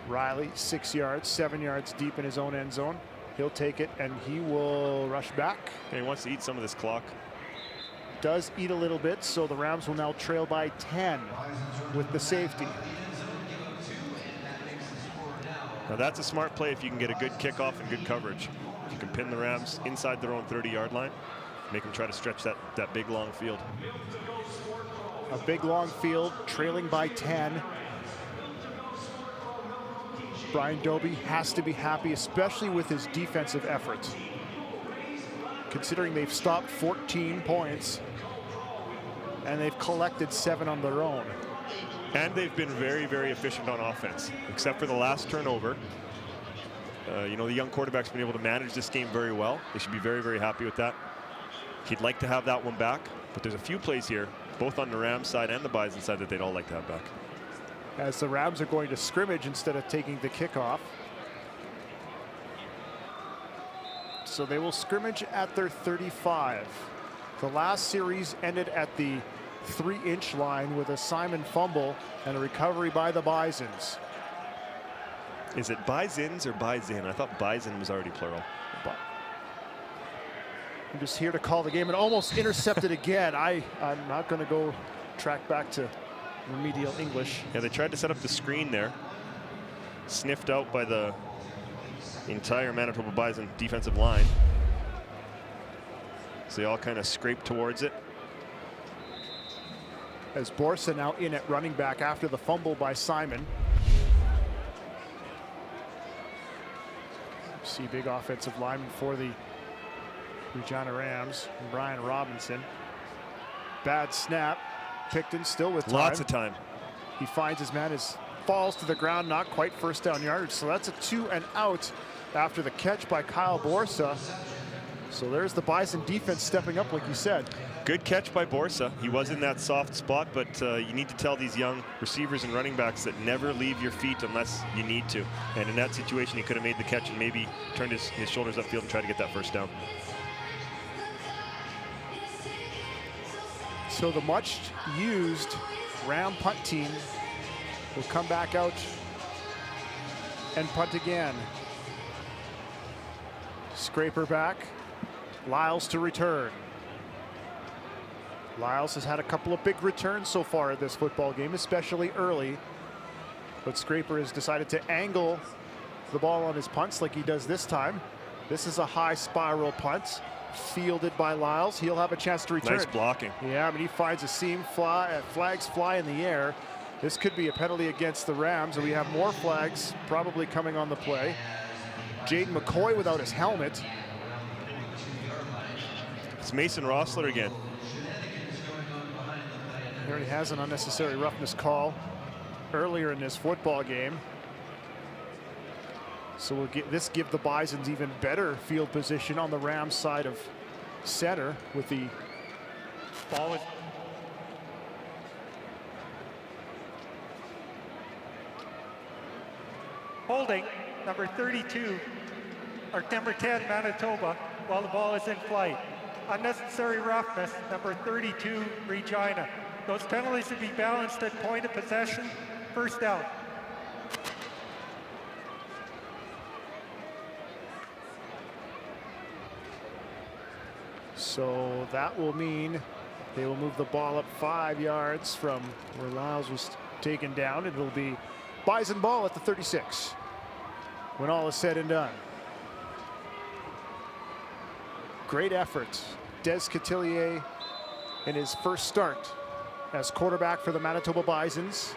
[SPEAKER 2] Riley, 6 yards, 7 yards deep in his own end zone. He'll take it and he will rush back.
[SPEAKER 3] He wants to eat some of this clock.
[SPEAKER 2] Does eat a little bit, so the Rams will now trail by 10 with the safety.
[SPEAKER 3] Now that's a smart play if you can get a good kickoff and good coverage. If you can pin the Rams inside their own 30-yard line, make them try to stretch that big long field.
[SPEAKER 2] A big long field, trailing by 10. Brian Dobie has to be happy, especially with his defensive efforts. Considering they've stopped 14 points and they've collected 7 on their own.
[SPEAKER 3] And they've been very, very efficient on offense, except for the last turnover. You know, the young quarterback's been able to manage this game very well. They should be very, very happy with that. He'd like to have that one back, but there's a few plays here, both on the Rams side and the Bison side, that they'd all like to have back.
[SPEAKER 2] As the Rams are going to scrimmage instead of taking the kickoff. So they will scrimmage at their 35. The last series ended at the 3-inch line with a Simon fumble and a recovery by the Bisons.
[SPEAKER 3] Is it Bisons or Bison? I thought Bison was already plural.
[SPEAKER 2] I'm just here to call the game and almost intercepted again. I'm not going to go track back to remedial English.
[SPEAKER 3] Yeah, they tried to set up the screen there. Sniffed out by the entire Manitoba Bison defensive line. So they all kind of scraped towards it.
[SPEAKER 2] As Borsa now in at running back after the fumble by Simon. See big offensive lineman for the Regina Rams, Brian Robinson. Bad snap. Picton still with time.
[SPEAKER 3] Lots of time.
[SPEAKER 2] He finds his man, falls to the ground, not quite first down yardage. So that's a 2 and out after the catch by Kyle Borsa. So there's the Bison defense stepping up, like you said.
[SPEAKER 3] Good catch by Borsa. He was in that soft spot, but you need to tell these young receivers and running backs that never leave your feet unless you need to. And in that situation, he could have made the catch and maybe turned his shoulders upfield and tried to get that first down.
[SPEAKER 2] So the much used Ram punt team will come back out and punt again. Scraper back. Lyles to return. Lyles has had a couple of big returns so far in this football game, especially early. But Scraper has decided to angle the ball on his punts like he does this time. This is a high spiral punt. Fielded by Lyles. He'll have a chance to return.
[SPEAKER 3] Nice blocking.
[SPEAKER 2] Yeah, I mean, he finds a seam, flags fly in the air. This could be a penalty against the Rams, and we have more flags probably coming on the play. Jaden McCoy without his helmet.
[SPEAKER 3] It's Mason Rossler again.
[SPEAKER 2] He already has an unnecessary roughness call earlier in this football game. So we'll give the Bisons even better field position on the Rams side of center with the
[SPEAKER 6] Ball is holding number 32, or number 10, Manitoba, while the ball is in flight. Unnecessary roughness, number 32, Regina. Those penalties should be balanced at point of possession, first down.
[SPEAKER 2] So that will mean they will move the ball up 5 yards from where Lyles was taken down. It will be Bison ball at the 36 when all is said and done. Great effort. Des Cotillier in his first start as quarterback for the Manitoba Bisons.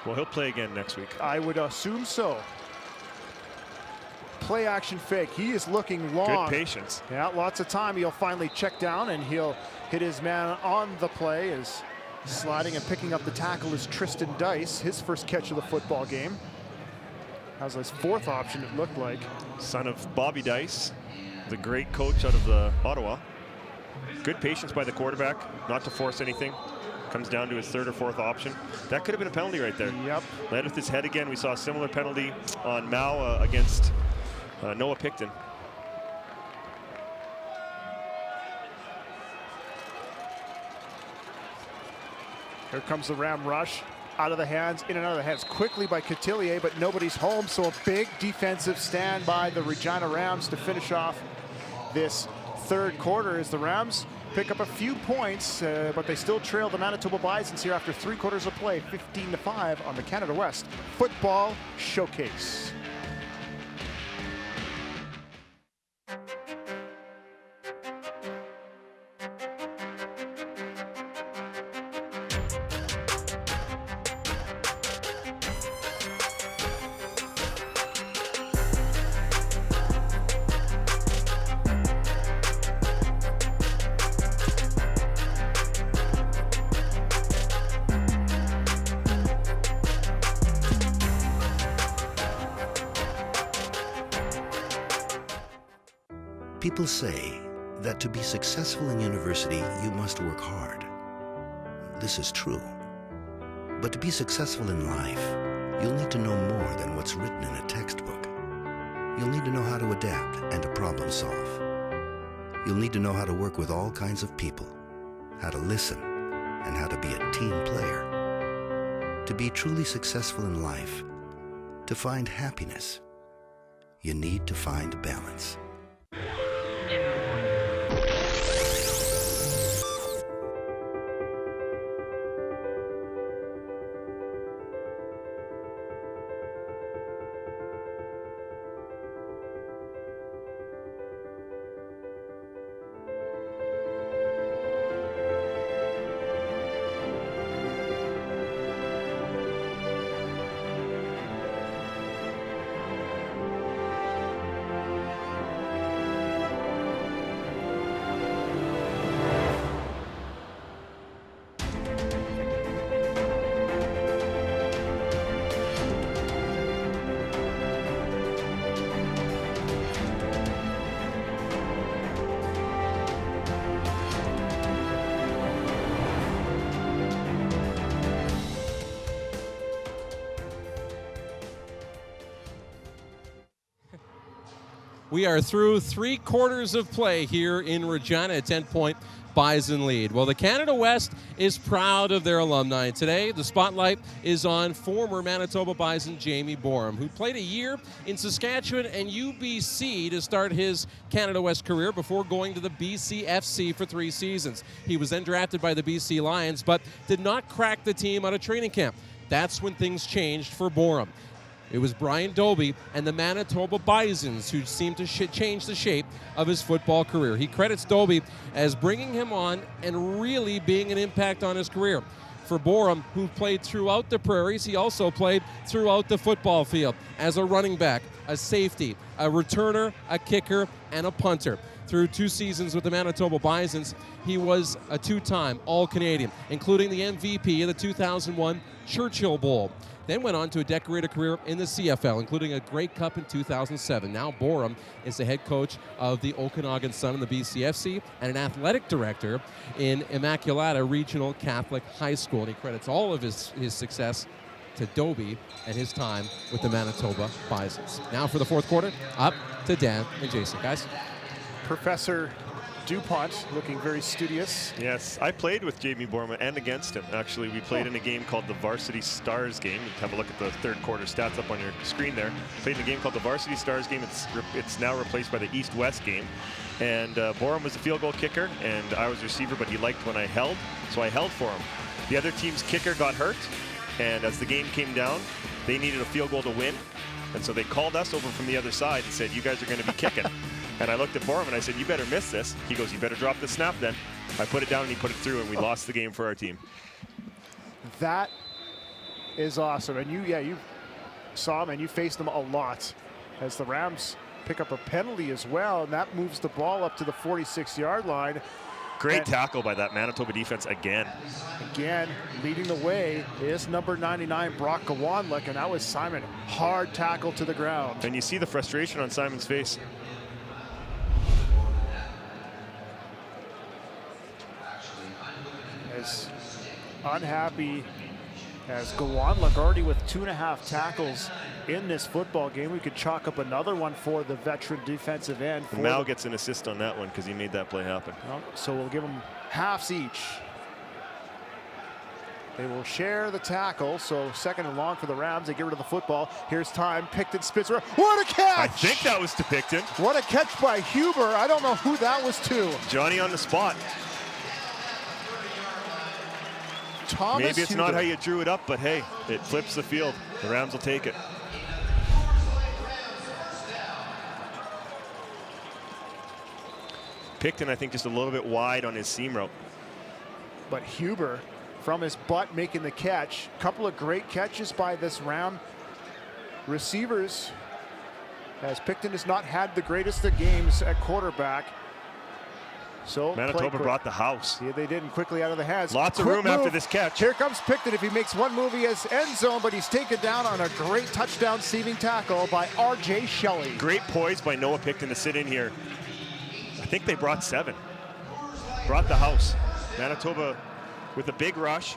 [SPEAKER 3] Well, he'll play again next week.
[SPEAKER 2] I would assume so. Play action fake. He is looking long.
[SPEAKER 3] Good patience.
[SPEAKER 2] Yeah, lots of time. He'll finally check down and he'll hit his man on the play. As sliding and picking up the tackle is Tristan Dice, his first catch of the football game. That was his fourth option, it looked like.
[SPEAKER 3] Son of Bobby Dice, the great coach out of the Ottawa. Good patience by the quarterback, not to force anything. Comes down to his third or fourth option. That could have been a penalty right there.
[SPEAKER 2] Yep.
[SPEAKER 3] Led with his head again. We saw a similar penalty on Mao against Noah Picton.
[SPEAKER 2] Here comes the Ram rush. Out of the hands, in and out of the hands quickly by Cotillier, but nobody's home. So a big defensive stand by the Regina Rams to finish off this third quarter as the Rams pick up a few points, but they still trail the Manitoba Bisons here after 3 quarters of play, 15-5 on the Canada West Football Showcase.
[SPEAKER 4] People say that to be successful in university, you must work hard. This is true. But to be successful in life, you'll need to know more than what's written in a textbook. You'll need to know how to adapt and to problem solve. You'll need to know how to work with all kinds of people, how to listen, and how to be a team player. To be truly successful in life, to find happiness, you need to find balance.
[SPEAKER 1] We are through 3 quarters of play here in Regina, a 10-point Bison lead. Well, the Canada West is proud of their alumni. Today, the spotlight is on former Manitoba Bison Jamie Borum, who played a year in Saskatchewan and UBC to start his Canada West career before going to the BCFC for 3 seasons. He was then drafted by the BC Lions, but did not crack the team out of training camp. That's when things changed for Borum. It was Brian Dobie and the Manitoba Bisons who seemed to change the shape of his football career. He credits Dobie as bringing him on and really being an impact on his career. For Borum, who played throughout the prairies, he also played throughout the football field as a running back, a safety, a returner, a kicker, and a punter. Through 2 seasons with the Manitoba Bisons, he was a 2-time All-Canadian, including the MVP of the 2001 Churchill Bowl. Then went on to a decorated career in the CFL, including a Grey Cup in 2007. Now Borum is the head coach of the Okanagan Sun in the BCFC and an athletic director in Immaculata Regional Catholic High School. And he credits all of his success to Dobie and his time with the Manitoba Bisons. Now for the fourth quarter, up to Dan and Jason. Guys.
[SPEAKER 2] Professor DuPont looking very studious.
[SPEAKER 3] Yes, I played with Jamie Borma and against him. Actually, we played in a game called the Varsity Stars game. You can have a look at the third quarter stats up on your screen there. Played in a game called the Varsity Stars game. It's now replaced by the East-West game. And Borum was the field goal kicker, and I was receiver, but he liked when I held, so I held for him. The other team's kicker got hurt, and as the game came down, they needed a field goal to win. And so they called us over from the other side and said, you guys are going to be kicking. And I looked at Borum and I said, you better miss this. He goes, you better drop the snap then. I put it down and he put it through, and we lost the game for our team.
[SPEAKER 2] That is awesome. And you saw him and you faced them a lot as the Rams pick up a penalty as well. And that moves the ball up to the 46-yard line.
[SPEAKER 3] Great tackle by that Manitoba defense again.
[SPEAKER 2] Again, leading the way is number 99, Brock Gawanlik, and that was Simon. Hard tackle to the ground.
[SPEAKER 3] And you see the frustration on Simon's face.
[SPEAKER 2] As unhappy as Gawanlik, already with 2.5 tackles in this football game. We could chalk up another one for the veteran defensive end.
[SPEAKER 3] Mal gets an assist on that one because he made that play happen.
[SPEAKER 2] So we'll give them halves each. They will share the tackle, so 2nd and long for the Rams. They get rid of the football. Here's time. Picton spits around. What a catch!
[SPEAKER 3] I think that was to Picton.
[SPEAKER 2] What a catch by Huber. I don't know who that was to.
[SPEAKER 3] Johnny on the spot.
[SPEAKER 2] Thomas
[SPEAKER 3] Maybe it's
[SPEAKER 2] Huber.
[SPEAKER 3] not how you drew it up, but hey, it flips the field. The Rams will take it. Picton, I think, just a little bit wide on his seam route.
[SPEAKER 2] But Huber, from his butt, making the catch. Couple of great catches by this Ram receivers, as Picton has not had the greatest of games at quarterback. So
[SPEAKER 3] Manitoba brought the house.
[SPEAKER 2] Yeah, they did, and quickly out of the hands.
[SPEAKER 3] Lots of room after this catch.
[SPEAKER 2] Here comes Picton. If he makes one move, he has end zone, but he's taken down on a great touchdown receiving tackle by R.J. Shelley.
[SPEAKER 3] Great poise by Noah Picton to sit in here. I think they brought 7. Brought the house. Manitoba with a big rush.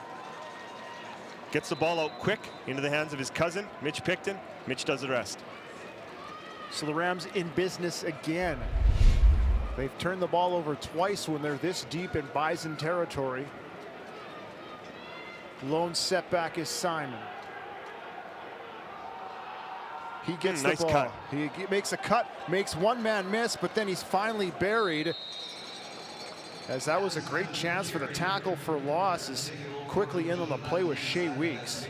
[SPEAKER 3] Gets the ball out quick into the hands of his cousin, Mitch Picton. Mitch does the rest.
[SPEAKER 2] So the Rams in business again. They've turned the ball over twice when they're this deep in Bison territory. Lone setback is Simon. He gets the
[SPEAKER 3] nice
[SPEAKER 2] ball.
[SPEAKER 3] cut.
[SPEAKER 2] He makes a cut, makes one man miss, but then he's finally buried. As that was a great chance for the tackle for loss, is quickly in on the play with Shea Weeks.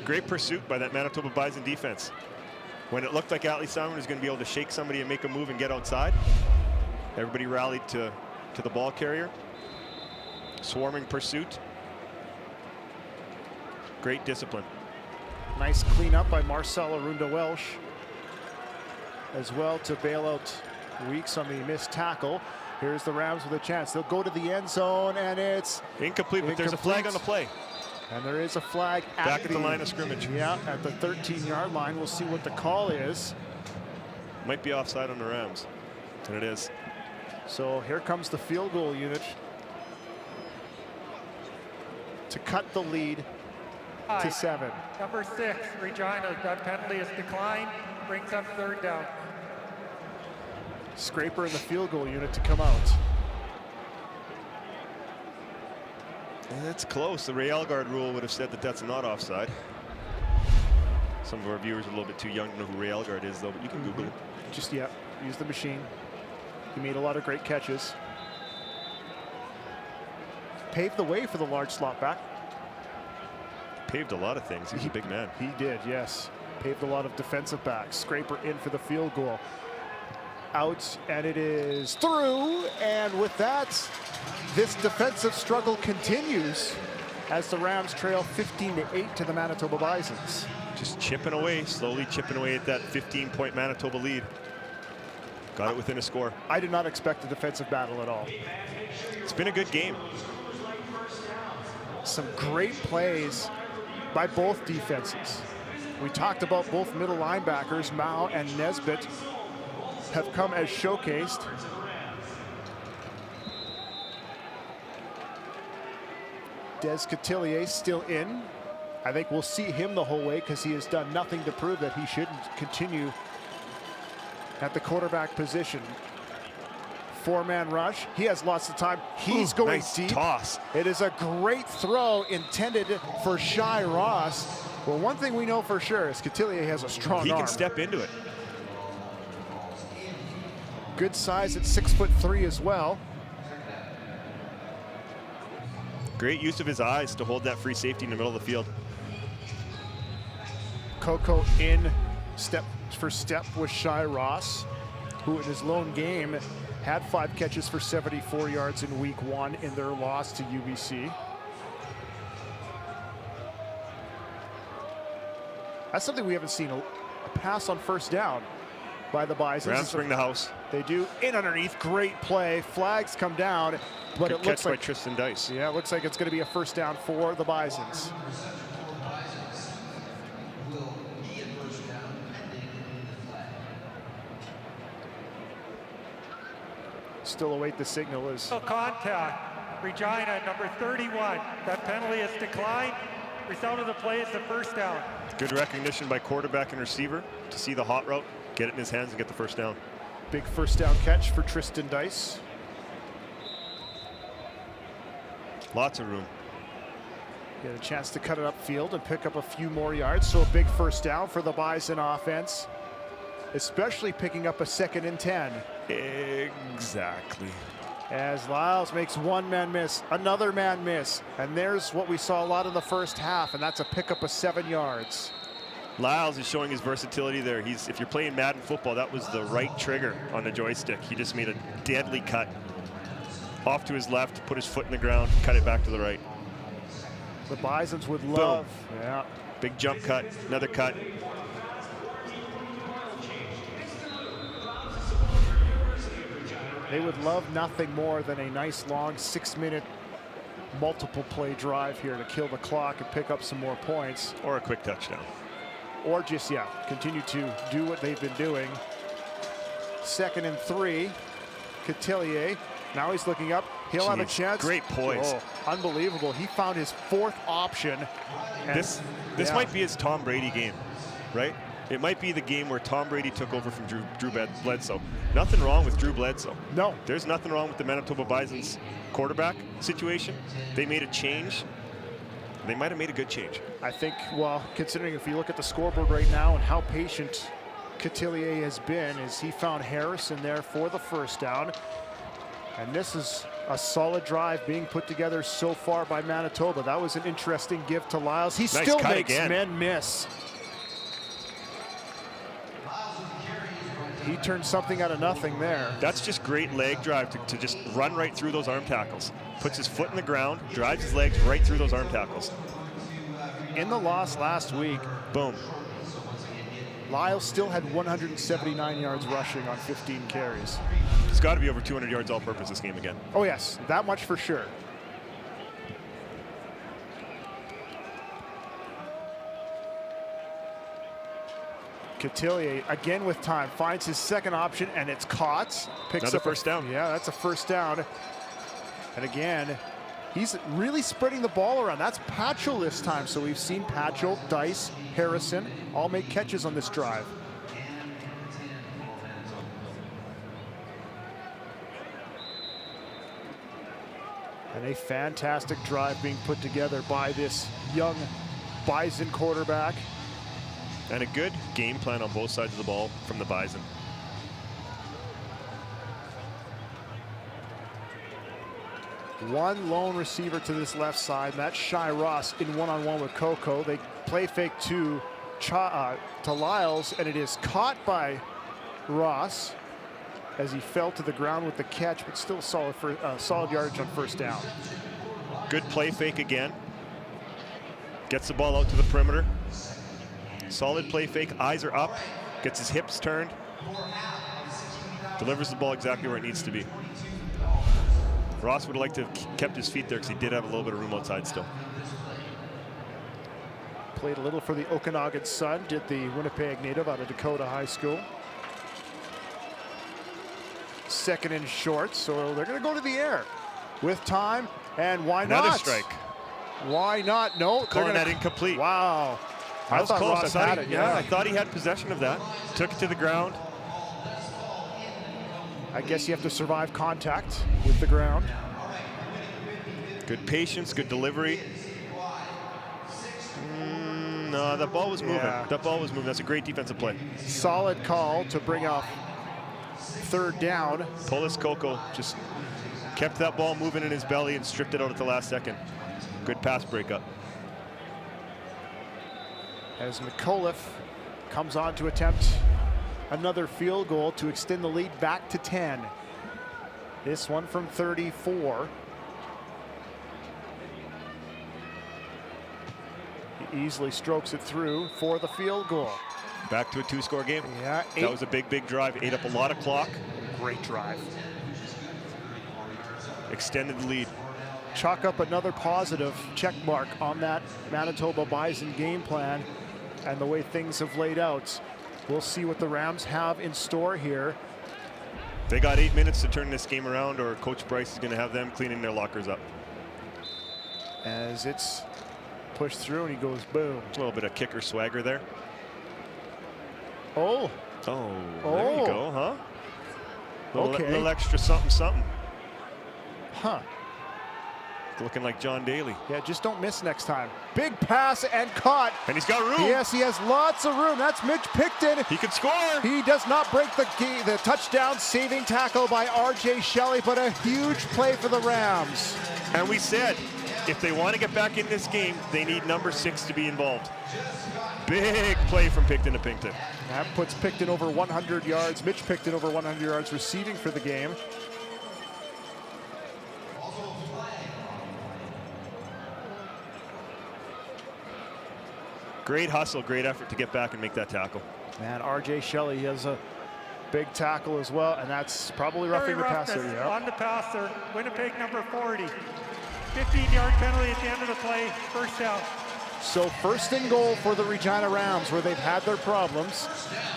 [SPEAKER 3] Great pursuit by that Manitoba Bison defense. When it looked like Atlee Simon was going to be able to shake somebody and make a move and get outside, everybody rallied to the ball carrier. Swarming pursuit. Great discipline.
[SPEAKER 2] Nice cleanup by Marcel Arunda-Welsh as well to bail out Weeks on the missed tackle. Here's the Rams with a chance. They'll go to the end zone, and it's
[SPEAKER 3] incomplete, but there's a flag on the play.
[SPEAKER 2] And there is a flag
[SPEAKER 3] back at the line of scrimmage.
[SPEAKER 2] Yeah, at the 13-yard line. We'll see what the call is.
[SPEAKER 3] Might be offside on the Rams, and it is.
[SPEAKER 2] So here comes the field goal unit to cut the lead to 7.
[SPEAKER 6] Number 6, Regina. That penalty is declined. Brings up 3rd down.
[SPEAKER 2] Scraper in the field goal unit to come out.
[SPEAKER 3] That's close. The Ray Elgard rule would have said that that's not offside. Some of our viewers are a little bit too young to know who Ray Elgard is, though, but you can Google it.
[SPEAKER 2] Just, yeah, use the machine. He made a lot of great catches. Paved the way for the large slot back.
[SPEAKER 3] Paved a lot of things. He's a big man.
[SPEAKER 2] He did, yes. Paved a lot of defensive backs. Scraper in for the field goal. Out, and it is through. And with that, this defensive struggle continues as the Rams trail 15-8 to the Manitoba Bisons.
[SPEAKER 3] Just chipping away, slowly chipping away at that 15-point Manitoba lead. Got it within a score.
[SPEAKER 2] I did not expect a defensive battle at all.
[SPEAKER 3] It's been a good game.
[SPEAKER 2] Some great plays by both defenses. We talked about both middle linebackers, Mao and Nesbitt, have come as showcased. Des Cotillier still in. I think we'll see him the whole way because he has done nothing to prove that he shouldn't continue at the quarterback position. Four-man rush. He has lots of time. He's going
[SPEAKER 3] nice
[SPEAKER 2] deep.
[SPEAKER 3] Toss.
[SPEAKER 2] It is a great throw intended for Shai Ross. Well, one thing we know for sure is Cotillier has a strong arm.
[SPEAKER 3] He can step into it.
[SPEAKER 2] Good size at 6'3" as well.
[SPEAKER 3] Great use of his eyes to hold that free safety in the middle of the field.
[SPEAKER 2] Coco in step for step with Shai Ross, who in his lone game had 5 catches for 74 yards in week 1 in their loss to UBC. That's something we haven't seen, a pass on first down by the Bisons.
[SPEAKER 3] Rams bring the house.
[SPEAKER 2] They do. In underneath, great play. Flags come down, but
[SPEAKER 3] Good
[SPEAKER 2] it looks
[SPEAKER 3] catch
[SPEAKER 2] like
[SPEAKER 3] by Tristan Dice.
[SPEAKER 2] Yeah, it looks like it's going to be a first down for the Bisons. Still await the signal as
[SPEAKER 6] Contact. Regina, number 31. That penalty is declined. Result of the play is the first down.
[SPEAKER 3] Good recognition by quarterback and receiver to see the hot route, get it in his hands and get the first down.
[SPEAKER 2] Big first down catch for Tristan Dice.
[SPEAKER 3] Lots of room.
[SPEAKER 2] Get a chance to cut it upfield and pick up a few more yards. So a big first down for the Bison offense, especially picking up a 2nd and 10.
[SPEAKER 3] Exactly.
[SPEAKER 2] As Lyles makes one man miss, another man miss, and there's what we saw a lot in the first half, and that's a pickup of 7 yards.
[SPEAKER 3] Lyles is showing his versatility there. If you're playing Madden football, that was the right trigger on the joystick. He just made a deadly cut. Off to his left, put his foot in the ground, cut it back to the right.
[SPEAKER 2] The Bisons would love.
[SPEAKER 3] Boom.
[SPEAKER 2] Yeah.
[SPEAKER 3] Big jump cut, another cut.
[SPEAKER 2] They would love nothing more than a nice long 6-minute multiple play drive here to kill the clock and pick up some more points.
[SPEAKER 3] Or a quick touchdown.
[SPEAKER 2] Or just, yeah, continue to do what they've been doing. 2nd and 3. Cotillier. Now he's looking up. He'll have a chance.
[SPEAKER 3] Great poise.
[SPEAKER 2] Oh, unbelievable. He found his 4th option.
[SPEAKER 3] This might be his Tom Brady game, right? It might be the game where Tom Brady took over from Drew Bledsoe. Nothing wrong with Drew Bledsoe.
[SPEAKER 2] No.
[SPEAKER 3] There's nothing wrong with the Manitoba Bisons quarterback situation. They made a change. They might have made a good change.
[SPEAKER 2] I think, well, considering if you look at the scoreboard right now and how patient Cotillier has been, is he found Harrison there for the first down. And this is a solid drive being put together so far by Manitoba. That was an interesting give to Lyles. He
[SPEAKER 3] Nice
[SPEAKER 2] still
[SPEAKER 3] cut
[SPEAKER 2] makes
[SPEAKER 3] again.
[SPEAKER 2] men miss. He turned something out of nothing there.
[SPEAKER 3] That's just great leg drive to just run right through those arm tackles. Puts his foot in the ground, drives his legs right through those arm tackles.
[SPEAKER 2] In the loss last week,
[SPEAKER 3] boom.
[SPEAKER 2] Lyles still had 179 yards rushing on 15 carries.
[SPEAKER 3] It's got to be over 200 yards all-purpose this game again.
[SPEAKER 2] Oh yes, that much for sure. Cotillier again with time, finds his 2nd option, and it's caught. Picks
[SPEAKER 3] Another
[SPEAKER 2] up
[SPEAKER 3] first down.
[SPEAKER 2] Yeah, that's a first down. And again, he's really spreading the ball around. That's Patchell this time. So we've seen Patchell, Dice, Harrison all make catches on this drive. And a fantastic drive being put together by this young Bison quarterback.
[SPEAKER 3] And a good game plan on both sides of the ball from the Bison.
[SPEAKER 2] One lone receiver to this left side, and that's Shai Ross in one-on-one with Coco. They play fake to Lyles, and it is caught by Ross as he fell to the ground with the catch, but still solid yardage on first down.
[SPEAKER 3] Good play fake again. Gets the ball out to the perimeter. Solid play fake, eyes are up, gets his hips turned. Delivers the ball exactly where it needs to be. Ross would have liked to have kept his feet there because he did have a little bit of room outside still.
[SPEAKER 2] Played a little for the Okanagan Sun, did the Winnipeg native out of Dakota High School. Second and short, so they're going to go to the air with time, and why not?
[SPEAKER 3] Another strike.
[SPEAKER 2] Why not? No,
[SPEAKER 3] Calling that incomplete.
[SPEAKER 2] Wow.
[SPEAKER 3] That was
[SPEAKER 2] thought
[SPEAKER 3] close.
[SPEAKER 2] Ross
[SPEAKER 3] I thought
[SPEAKER 2] had
[SPEAKER 3] he,
[SPEAKER 2] it,
[SPEAKER 3] yeah, I thought he had possession of that. Took it to the ground.
[SPEAKER 2] I guess you have to survive contact with the ground.
[SPEAKER 3] Good patience, good delivery. No, that ball was moving.
[SPEAKER 2] Yeah.
[SPEAKER 3] That ball was moving. That's a great defensive play.
[SPEAKER 2] Solid call to bring up third down.
[SPEAKER 3] Polis Coco just kept that ball moving in his belly and stripped it out at the last second. Good pass breakup.
[SPEAKER 2] As McAuliffe comes on to attempt another field goal to extend the lead back to 10. This one from 34. He easily strokes it through for the field goal.
[SPEAKER 3] Back to a two-score game.
[SPEAKER 2] Yeah,
[SPEAKER 3] that was a big, big drive. Ate up a lot of clock.
[SPEAKER 2] Great drive.
[SPEAKER 3] Extended the lead.
[SPEAKER 2] Chalk up another positive check mark on that Manitoba Bison game plan and the way things have laid out. We'll see what the Rams have in store here.
[SPEAKER 3] They got 8 minutes to turn this game around, or Coach Bryce is going to have them cleaning their lockers up.
[SPEAKER 2] As it's pushed through and he goes boom.
[SPEAKER 3] A little bit of kicker swagger there.
[SPEAKER 2] Oh.
[SPEAKER 3] Oh, there you go, huh?
[SPEAKER 2] Okay.
[SPEAKER 3] Little extra something, something.
[SPEAKER 2] Huh.
[SPEAKER 3] Looking like John Daly.
[SPEAKER 2] Yeah, just don't miss next time. Big pass and caught.
[SPEAKER 3] And he's got room.
[SPEAKER 2] Yes, he has lots of room. That's Mitch Picton.
[SPEAKER 3] He can score.
[SPEAKER 2] He does not break the touchdown saving tackle by R.J. Shelley, but a huge play for the Rams.
[SPEAKER 3] And we said, if they want to get back in this game, they need number 6 to be involved. Big play from Picton to Picton.
[SPEAKER 2] That puts Picton over 100 yards. Mitch Picton over 100 yards receiving for the game.
[SPEAKER 3] Great hustle, great effort to get back and make that tackle.
[SPEAKER 2] Man, R.J. Shelley, he has a big tackle as well, and that's probably roughing the passer.
[SPEAKER 6] Yep. On the passer, Winnipeg number 40. 15-yard penalty at the end of the play, first down.
[SPEAKER 2] So first and goal for the Regina Rams, where they've had their problems.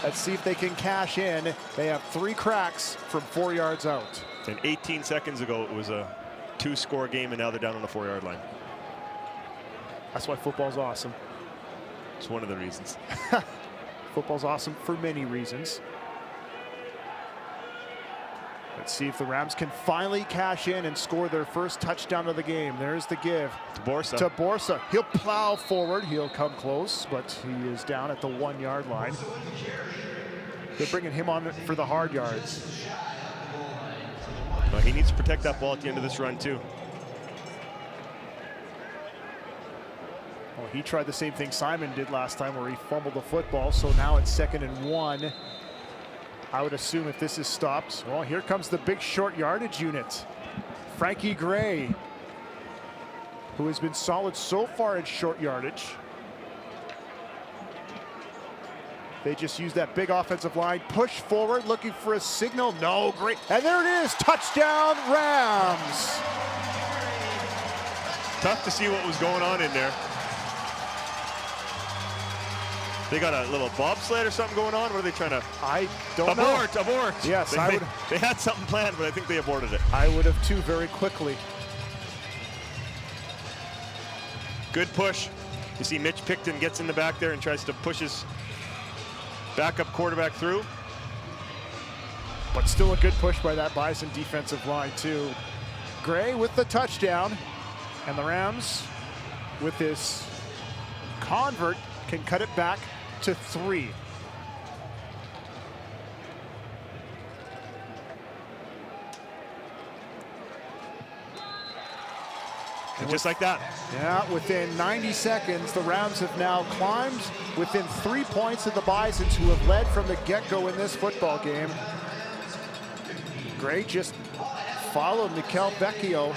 [SPEAKER 2] Let's see if they can cash in. They have 3 cracks from 4 yards out.
[SPEAKER 3] And 18 seconds ago, it was a 2-score game, and now they're down on the 4-yard line.
[SPEAKER 2] That's why football's awesome.
[SPEAKER 3] It's one of the reasons.
[SPEAKER 2] Football's awesome for many reasons. Let's see if the Rams can finally cash in and score their first touchdown of the game. There's the give.
[SPEAKER 3] To Borsa.
[SPEAKER 2] To Borsa. He'll plow forward. He'll come close, but he is down at the 1-yard line. They're bringing him on for the hard yards.
[SPEAKER 3] Well, he needs to protect that ball at the end of this run, too.
[SPEAKER 2] Well, he tried the same thing Simon did last time where he fumbled the football, so now it's 2nd and 1. I would assume if this is stopped, well, here comes the big short yardage unit. Frankie Gray, who has been solid so far in short yardage. They just use that big offensive line, push forward, looking for a signal. No, great. And there it is, touchdown Rams.
[SPEAKER 3] Tough to see what was going on in there. They got a little bobsled or something going on? What are they trying to?
[SPEAKER 2] I don't know.
[SPEAKER 3] Abort.
[SPEAKER 2] Yes,
[SPEAKER 3] they had something planned, but I think they aborted it.
[SPEAKER 2] I would have too very quickly.
[SPEAKER 3] Good push. You see Mitch Picton gets in the back there and tries to push his backup quarterback through.
[SPEAKER 2] But still a good push by that Bison defensive line too. Gray with the touchdown, and the Rams with this convert can cut it back to 3.
[SPEAKER 3] And just like that.
[SPEAKER 2] Yeah, within 90 seconds, the Rams have now climbed within 3 points of the Bisons, who have led from the get-go in this football game. Gray just followed Mikel Vecchio.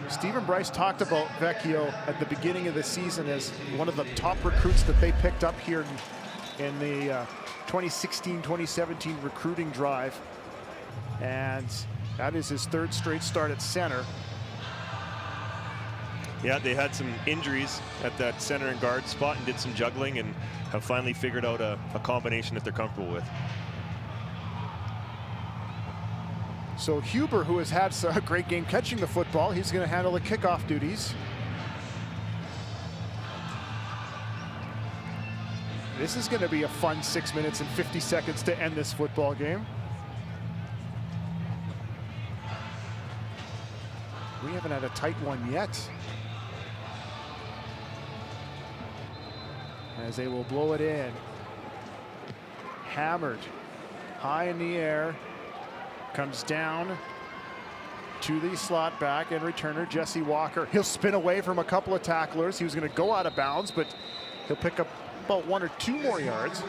[SPEAKER 2] Stephen Bryce talked about Vecchio at the beginning of the season as one of the top recruits that they picked up here in the 2016-2017 recruiting drive. And that is his third straight start at center.
[SPEAKER 3] Yeah, they had some injuries at that center and guard spot and did some juggling and have finally figured out a combination that they're comfortable with.
[SPEAKER 2] So Huber, who has had a great game catching the football, he's going to handle the kickoff duties. This is going to be a fun 6 minutes and 50 seconds to end this football game. We haven't had a tight one yet. As they will blow it in. Hammered high in the air. Comes down to the slot back and returner Jesse Walker. He'll spin away from a couple of tacklers. He was going to go out of bounds, but he'll pick up about 1 or 2 more yards.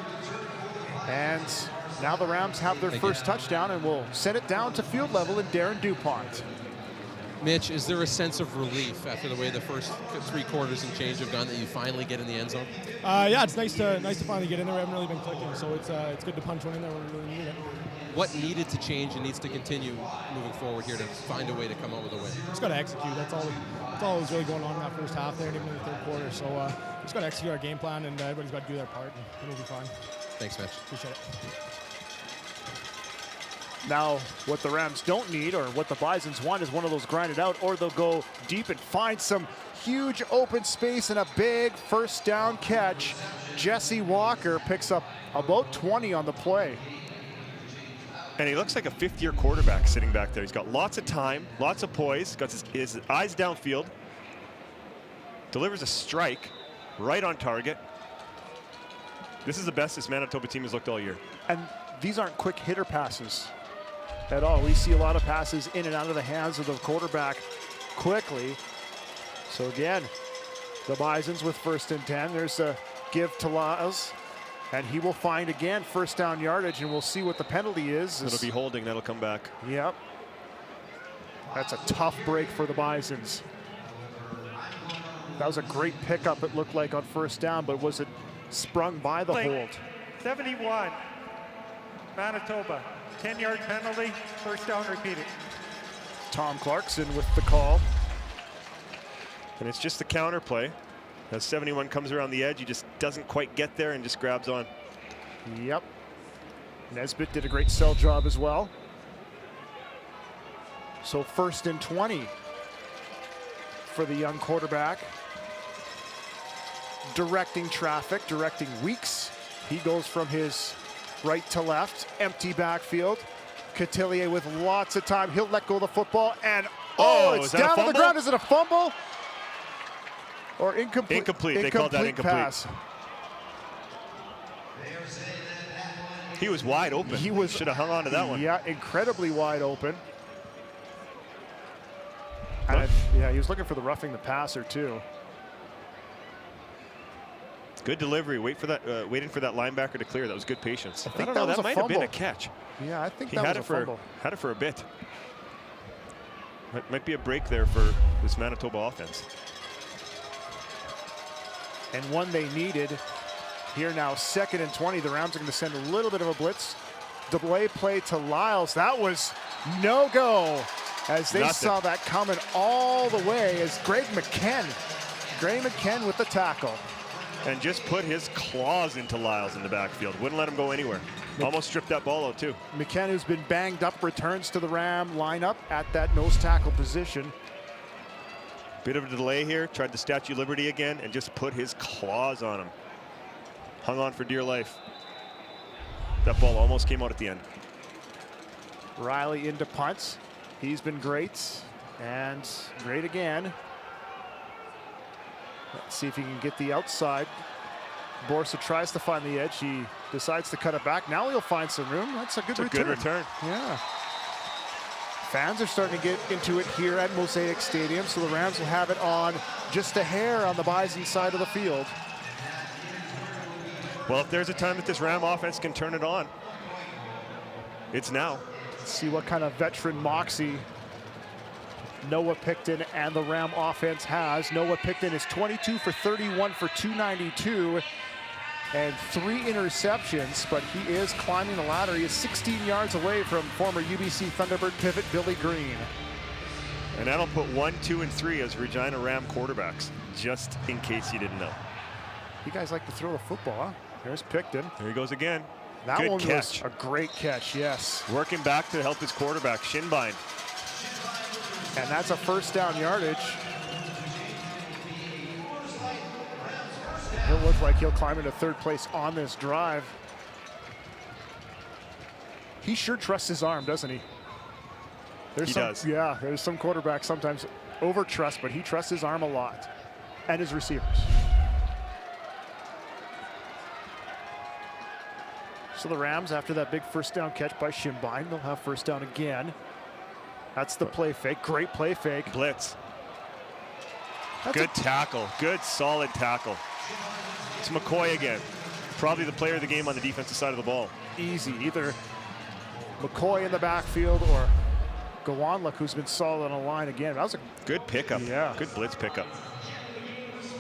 [SPEAKER 2] And now the Rams have their first touchdown and will send it down to field level in Darren DuPont.
[SPEAKER 1] Mitch, is there a sense of relief after the way the first 3 quarters and change have gone that you finally get in the end zone?
[SPEAKER 17] Yeah, it's nice to finally get in there. We haven't really been clicking, so it's good to punch one in there when we really need it.
[SPEAKER 1] What needed to change and needs to continue moving forward here to find a way to come out with a win?
[SPEAKER 17] Just got to execute. That's all that was really going on in that first half there and even in the third quarter. So just got to execute our game plan, and everybody's got to do their part, and we'll be fine.
[SPEAKER 1] Thanks, Mitch.
[SPEAKER 17] Appreciate it.
[SPEAKER 2] Now, what the Rams don't need, or what the Bisons want, is one of those grinded out, or they'll go deep and find some huge open space and a big first down catch. Jesse Walker picks up about 20 on the play.
[SPEAKER 3] And he looks like a fifth-year quarterback sitting back there. He's got lots of time, lots of poise, got his eyes downfield, delivers a strike right on target. This is the best this Manitoba team has looked all year.
[SPEAKER 2] And these aren't quick hitter passes at all. We see a lot of passes in and out of the hands of the quarterback quickly. So again, the Bisons with 1st and 10. There's a give to Lyles, and he will find again first down yardage, and we'll see what the penalty is.
[SPEAKER 3] It'll be holding. That'll come back.
[SPEAKER 2] Yep. That's a tough break for the Bisons. That was a great pickup, it looked like, on first down, but was it sprung by the hold?
[SPEAKER 6] 71, Manitoba. 10-yard penalty, first down repeated.
[SPEAKER 2] Tom Clarkson with the call.
[SPEAKER 3] And it's just the counter play. As 71 comes around the edge, he just doesn't quite get there and just grabs on.
[SPEAKER 2] Yep. Nesbitt did a great sell job as well. So 1st and 20 for the young quarterback. Directing traffic, directing Weeks. He goes from his right to left, empty backfield. Cotillier with lots of time. He'll let go of the football, and it's down on the ground. Is it a fumble? Or incomplete?
[SPEAKER 3] Incomplete. They called that incomplete.
[SPEAKER 2] Pass.
[SPEAKER 3] He was wide open.
[SPEAKER 2] He was,
[SPEAKER 3] should have hung on to that one.
[SPEAKER 2] Yeah, incredibly wide open. And yeah, he was looking for the roughing the passer too.
[SPEAKER 3] Good delivery. Waiting for that linebacker to clear. That was good patience. I don't know. That might have been a catch.
[SPEAKER 2] Yeah, I think
[SPEAKER 3] he
[SPEAKER 2] that
[SPEAKER 3] had
[SPEAKER 2] was a fumble.
[SPEAKER 3] Had it for a bit. Might be a break there for this Manitoba offense.
[SPEAKER 2] And one they needed. Here now, 2nd and 20. The Rams are going to send a little bit of a blitz. Delay play to Lyles. That was no go, as they saw that coming all the way. As Greg McKen with the tackle.
[SPEAKER 3] And just put his claws into Lyles in the backfield. Wouldn't let him go anywhere. Almost stripped that ball out too.
[SPEAKER 2] McKen, who's been banged up, returns to the Ram lineup at that nose tackle position.
[SPEAKER 3] Bit of a delay here. Tried the Statue of Liberty again and just put his claws on him. Hung on for dear life. That ball almost came out at the end.
[SPEAKER 2] Riley into punts. He's been great and great again. Let's see if he can get the outside. Borsa tries to find the edge. He decides to cut it back. Now he'll find some room. That's a good return.
[SPEAKER 3] Good return.
[SPEAKER 2] Yeah. Fans are starting to get into it here at Mosaic Stadium, so the Rams will have it on just a hair on the Bison side of the field.
[SPEAKER 3] Well, if there's a time that this Ram offense can turn it on, it's now.
[SPEAKER 2] Let's see what kind of veteran moxie Noah Picton and the Ram offense has. Noah Picton is 22 for 31 for 292. and 3 interceptions, but he is climbing the ladder. He is 16 yards away from former UBC Thunderbird pivot Billy Green.
[SPEAKER 3] And that'll put 1, 2, and 3 as Regina Ram quarterbacks, just in case you didn't know.
[SPEAKER 2] You guys like to throw the football, huh? There's Picton.
[SPEAKER 3] There he goes again.
[SPEAKER 2] That
[SPEAKER 3] Good
[SPEAKER 2] one
[SPEAKER 3] catch.
[SPEAKER 2] was a great catch, yes.
[SPEAKER 3] Working back to help his quarterback, shin bind.
[SPEAKER 2] And that's a first down yardage. It looks like he'll climb into 3rd place on this drive. He sure trusts his arm, doesn't he? He does. Yeah, there's some quarterbacks sometimes over trust, but he trusts his arm a lot. And his receivers. So the Rams, after that big first down catch by Shinbine, they'll have first down again. That's the play fake. Great play fake.
[SPEAKER 3] Blitz. Good tackle. Good solid tackle. It's McCoy again. Probably the player of the game on the defensive side of the ball.
[SPEAKER 2] Easy. Either McCoy in the backfield or Gawanluk, who's been solid on the line again. That was a
[SPEAKER 3] good pickup.
[SPEAKER 2] Yeah.
[SPEAKER 3] Good blitz pickup.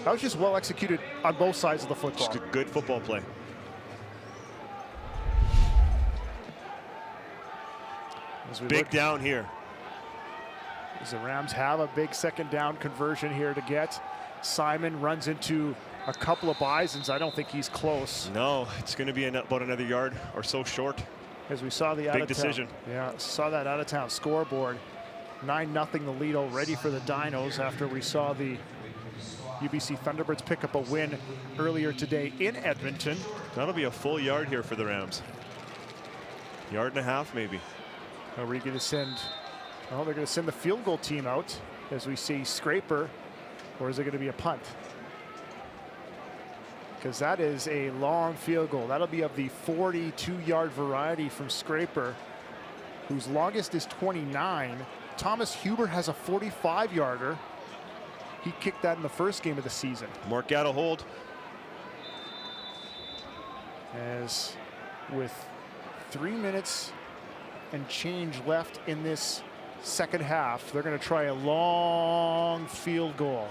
[SPEAKER 2] That was just well executed on both sides of the football.
[SPEAKER 3] Just a good football play. Big down here.
[SPEAKER 2] As the Rams have a big second down conversion here to get. Simon runs into a couple of Bisons. I don't think he's close.
[SPEAKER 3] No, it's going to be about another yard or so short.
[SPEAKER 2] As we saw the out
[SPEAKER 3] big decision.
[SPEAKER 2] Yeah, saw that out of town scoreboard. 9-0 the lead already for the Dinos after we saw the UBC Thunderbirds pick up a win earlier today in Edmonton.
[SPEAKER 3] That'll be a full yard here for the Rams. Yard and a half maybe.
[SPEAKER 2] Are we going to send, well, they're going to send the field goal team out as we see Scraper, or is it going to be a punt? Because that is a long field goal. That'll be of the 42-yard variety from Scraper, whose longest is 29. Thomas Huber has a 45-yarder. He kicked that in the first game of the season.
[SPEAKER 3] Mark got a hold.
[SPEAKER 2] As with 3 minutes and change left in this second half, they're going to try a long field goal.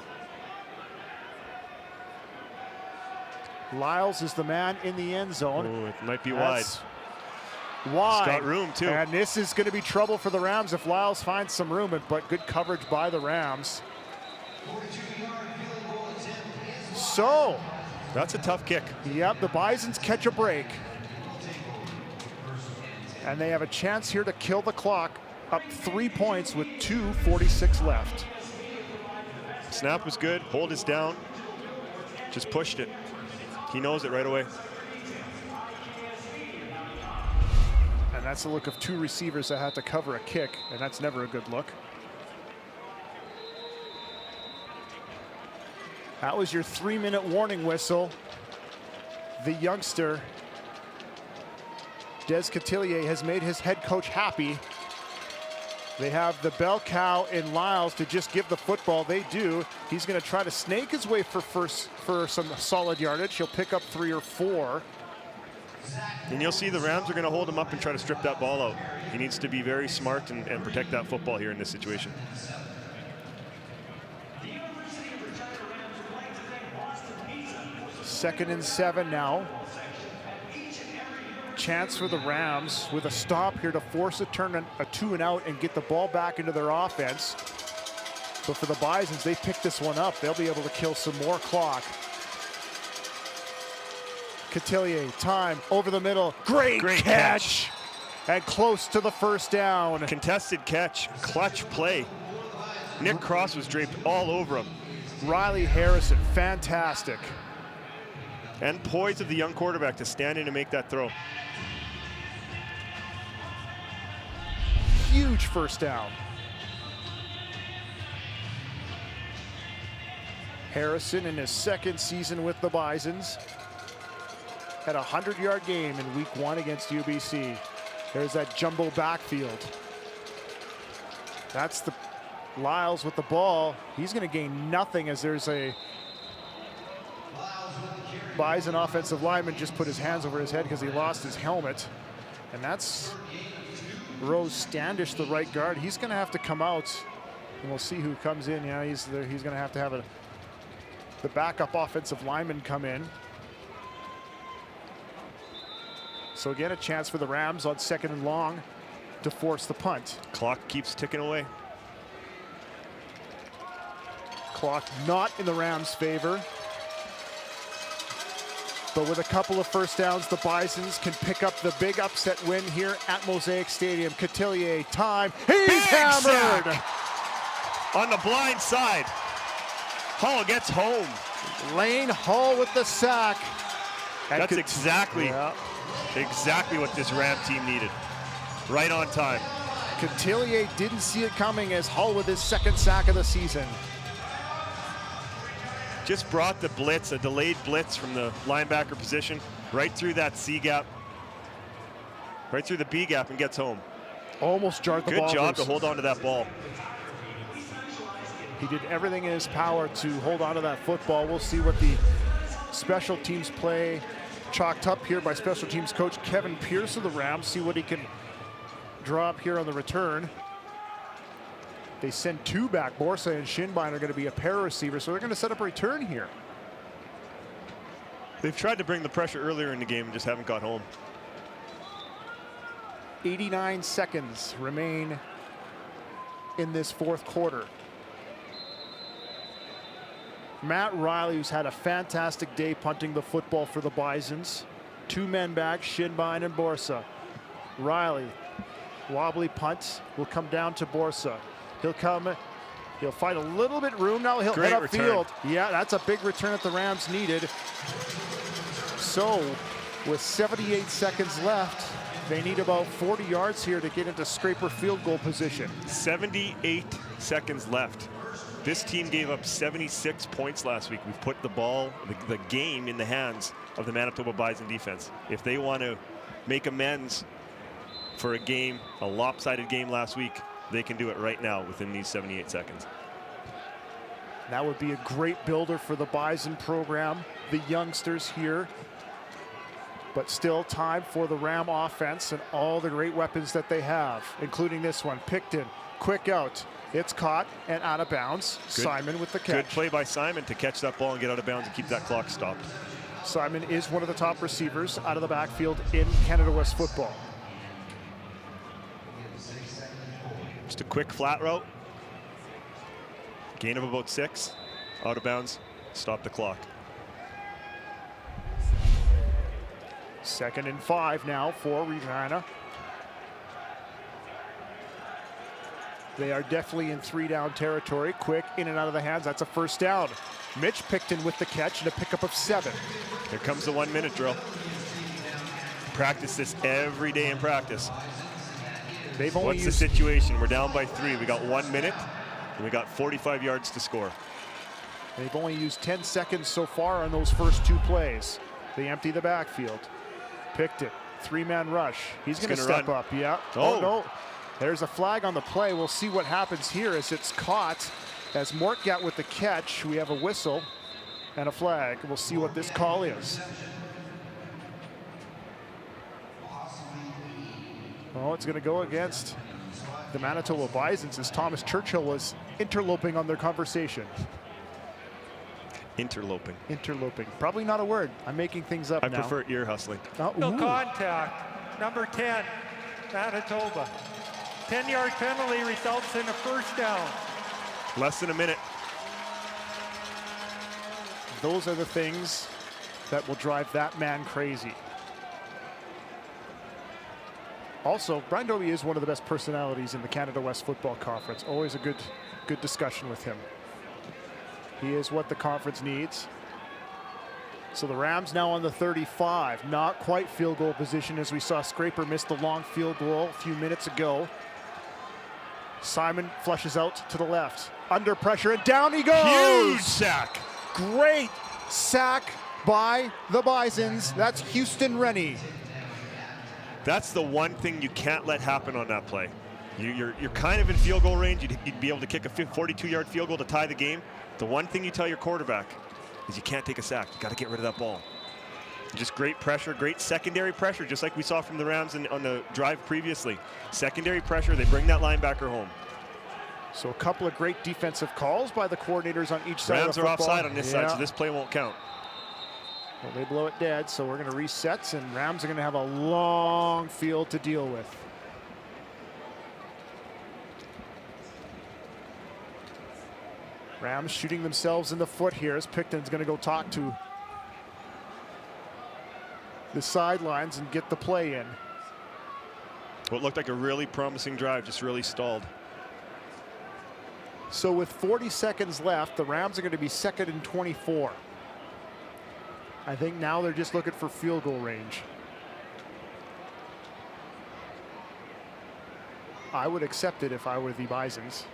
[SPEAKER 2] Lyles is the man in the end zone.
[SPEAKER 3] Oh, it might be wide.
[SPEAKER 2] Wide.
[SPEAKER 3] He's got room too.
[SPEAKER 2] And this is going to be trouble for the Rams if Lyles finds some room, but good coverage by the Rams. So.
[SPEAKER 3] That's a tough kick.
[SPEAKER 2] Yep, the Bisons catch a break. And they have a chance here to kill the clock, up 3 points with 2:46 left.
[SPEAKER 3] Snap was good, hold is down. Just pushed it. He knows it right away.
[SPEAKER 2] And that's the look of 2 receivers that had to cover a kick, and that's never a good look. That was your 3-minute warning whistle. The youngster, Des Cotillier, has made his head coach happy. They have the bell cow in Lyles to just give the football. They do. He's going to try to snake his way for some solid yardage. He'll pick up 3 or 4.
[SPEAKER 3] And you'll see the Rams are going to hold him up and try to strip that ball out. He needs to be very smart and protect that football here in this situation.
[SPEAKER 2] Second and 7 now. Chance for the Rams with a stop here to force a turn, a 2 and out, and get the ball back into their offense. But for the Bisons, they pick this one up. They'll be able to kill some more clock. Cotillier, time, over the middle. Great catch. And close to the first down.
[SPEAKER 3] Contested catch, clutch play. Nick Cross was draped all over him.
[SPEAKER 2] Riley Harrison, fantastic.
[SPEAKER 3] And poise of the young quarterback to stand in and make that throw.
[SPEAKER 2] Huge first down. Harrison in his second season with the Bisons had a 100-yard game in week 1 against UBC. There's that jumbo backfield. That's the Lyles with the ball. He's going to gain nothing as there's a Bison offensive lineman just put his hands over his head because he lost his helmet. And that's Rose Standish, the right guard. He's going to have to come out, and we'll see who comes in. Yeah, he's going to have the backup offensive lineman come in. So again, a chance for the Rams on 2nd and long to force the punt.
[SPEAKER 3] Clock keeps ticking away.
[SPEAKER 2] Clock not in the Rams' favor. But with a couple of first downs, the Bisons can pick up the big upset win here at Mosaic Stadium. Cotillier, time. He's
[SPEAKER 3] big
[SPEAKER 2] hammered!
[SPEAKER 3] Sack. On the blind side. Hull gets home.
[SPEAKER 2] Lane Hull with the sack.
[SPEAKER 3] That's exactly what this Ram team needed. Right on time.
[SPEAKER 2] Cotillier didn't see it coming as Hull with his 2nd sack of the season.
[SPEAKER 3] Just brought the blitz, a delayed blitz from the linebacker position, right through that C gap, right through the B gap, and gets home.
[SPEAKER 2] Almost jarred the ball.
[SPEAKER 3] Good job to hold on to that ball.
[SPEAKER 2] He did everything in his power to hold on to that football. We'll see what the special teams play, chalked up here by special teams coach Kevin Pierce of the Rams. See what he can draw up here on the return. They send 2 back. Borsa and Shinbein are going to be a pair of receivers, so they're going to set up a return here.
[SPEAKER 3] They've tried to bring the pressure earlier in the game and just haven't got home.
[SPEAKER 2] 89 seconds remain in this 4th quarter. Matt Riley, who's had a fantastic day punting the football for the Bisons. 2 men back, Shinbein and Borsa. Riley, wobbly punt, will come down to Borsa. He'll find a little bit room now. He'll head upfield. Yeah, that's a big return that the Rams needed. So, with 78 seconds left, they need about 40 yards here to get into scraper field goal position.
[SPEAKER 3] 78 seconds left. This team gave up 76 points last week. We've put the ball, the game in the hands of the Manitoba Bison defense. If they want to make amends for a lopsided game last week, they can do it right now within these 78 seconds.
[SPEAKER 2] That would be a great builder for the Bison program, the youngsters here. But still time for the Ram offense and all the great weapons that they have, including this one. Picton, quick out. It's caught and out of bounds. Good. Simon with the catch.
[SPEAKER 3] Good play by Simon to catch that ball and get out of bounds and keep that clock stopped.
[SPEAKER 2] Simon is one of the top receivers out of the backfield in Canada West football.
[SPEAKER 3] Just a quick flat route. Gain of about 6. Out of bounds. Stop the clock.
[SPEAKER 2] 2nd and 5 now for Regina. They are definitely in 3-down territory. Quick in and out of the hands. That's a first down. Mitch Picton with the catch and a pickup of 7.
[SPEAKER 3] Here comes the 1-minute drill. Practice this every day in practice. What's the situation? We're down by 3. We got 1 minute, and we got 45 yards to score.
[SPEAKER 2] They've only used 10 seconds so far on those first 2 plays. They empty the backfield. Picton, 3-man rush. He's going to step up. Yeah. Oh, no. There's a flag on the play. We'll see what happens here as it's caught. As Mort got with the catch, we have a whistle and a flag. We'll see what this call is. Oh, it's going to go against the Manitoba Bisons as Thomas Churchill was interloping on their conversation.
[SPEAKER 3] Interloping.
[SPEAKER 2] Interloping. Probably not a word. I'm making things up now.
[SPEAKER 3] I prefer ear hustling.
[SPEAKER 6] No contact. Number 10, Manitoba. 10-yard penalty results in a first down.
[SPEAKER 3] Less than a minute.
[SPEAKER 2] Those are the things that will drive that man crazy. Also, Brian Dobie is one of the best personalities in the Canada West Football Conference. Always a good discussion with him. He is what the conference needs. So the Rams now on the 35. Not quite field goal position as we saw Scraper miss the long field goal a few minutes ago. Simon flushes out to the left. Under pressure and down he goes!
[SPEAKER 3] Huge sack!
[SPEAKER 2] Great sack by the Bisons. That's Houston Rennie.
[SPEAKER 3] That's the one thing you can't let happen on that play. You're kind of in field goal range. You'd be able to kick a 42-yard field goal to tie the game. The one thing you tell your quarterback is you can't take a sack. You got to get rid of that ball. Just great pressure, great secondary pressure, just like we saw from the Rams on the drive previously. Secondary pressure, they bring that linebacker home.
[SPEAKER 2] So a couple of great defensive calls by the coordinators on each side of the football.
[SPEAKER 3] Rams are offside on this side, so this play won't count.
[SPEAKER 2] Well, they blow it dead, so we're going to reset, and Rams are going to have a long field to deal with. Rams shooting themselves in the foot here as Picton's going to go talk to the sidelines and get the play in.
[SPEAKER 3] What looked like a really promising drive just really stalled.
[SPEAKER 2] So with 40 seconds left, the Rams are going to be 2nd and 24. I think now they're just looking for field goal range. I would accept it if I were the Bisons.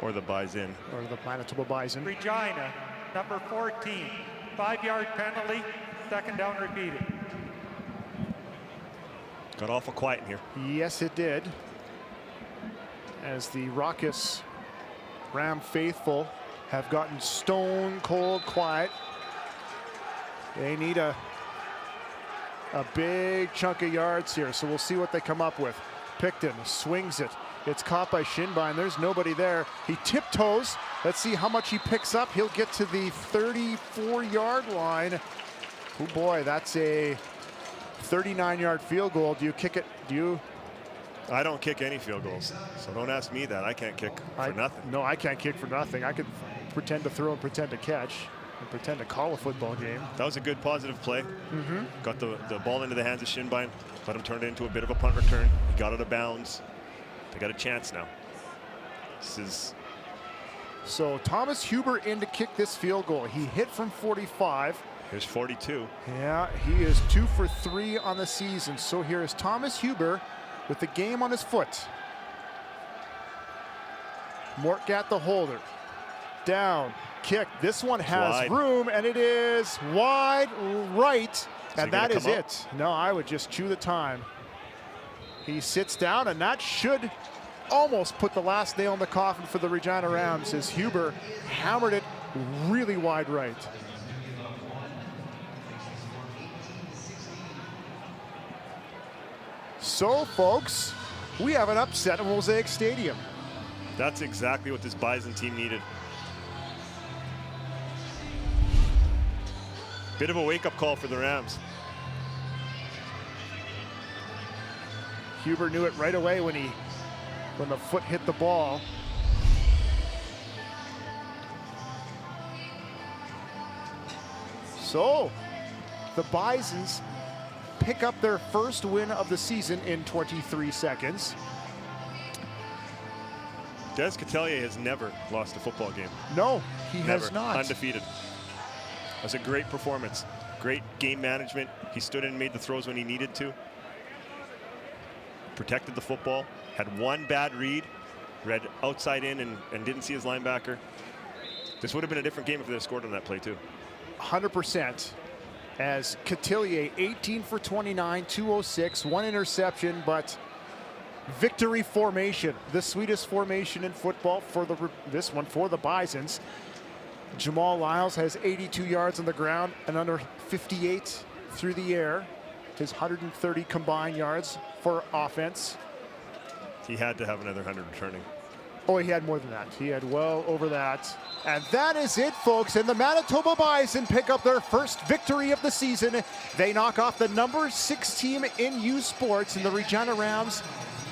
[SPEAKER 3] Or the Bison.
[SPEAKER 2] Or the Manitoba Bison.
[SPEAKER 6] Regina, number 14, 5-yard penalty, 2nd down repeated.
[SPEAKER 3] Got awful quiet in here.
[SPEAKER 2] Yes, it did. As the raucous Ram faithful have gotten stone cold quiet. They need a big chunk of yards here, so we'll see what they come up with. Picton swings it. It's caught by Shinbein. There's nobody there. He tiptoes. Let's see how much he picks up. He'll get to the 34-yard line. Oh boy, that's a 39-yard field goal. Do you kick it? Do you?
[SPEAKER 3] I don't kick any field goals, so don't ask me that. I can't kick for nothing.
[SPEAKER 2] No, I can't kick for nothing. I could pretend to throw and pretend to catch and pretend to call a football game.
[SPEAKER 3] That was a good positive play. Got the ball into the hands of Shinbein. Let him turn it into a bit of a punt return. He got out of bounds. They got a chance now. This is...
[SPEAKER 2] So Thomas Huber in to kick this field goal. He hit from 45.
[SPEAKER 3] Here's 42.
[SPEAKER 2] Yeah, he is 2 for 3 on the season. So here is Thomas Huber with the game on his foot. Mortgat the holder. Down, kick. This one has room, and it is wide right. And that is it. No, I would just chew the time. He sits down, and that should almost put the last nail in the coffin for the Regina Rams as Huber hammered it really wide right. So, folks, we have an upset at Mosaic Stadium.
[SPEAKER 3] That's exactly what this Bison team needed. Bit of a wake-up call for the Rams.
[SPEAKER 2] Huber knew it right away when the foot hit the ball. So, the Bisons pick up their first win of the season in 23 seconds.
[SPEAKER 3] Des Catelier has never lost a football game.
[SPEAKER 2] No, he
[SPEAKER 3] Never.
[SPEAKER 2] has not.
[SPEAKER 3] Undefeated. That was a great performance. Great game management. He stood in and made the throws when he needed to. Protected the football. Had one bad read. Read outside in and didn't see his linebacker. This would have been a different game if they had scored on that play too.
[SPEAKER 2] 100%. As Catelier, 18 for 29, 206, 1 interception, but victory formation, the sweetest formation in football for this one for the Bisons. Jamal Lyles has 82 yards on the ground and under 58 through the air. His 130 combined yards for offense.
[SPEAKER 3] He had to have another 100 returning.
[SPEAKER 2] Oh, he had more than that. He had well over that. And that is it, folks. And the Manitoba Bison pick up their first victory of the season. They knock off the number 6 team in U Sports, and the Regina Rams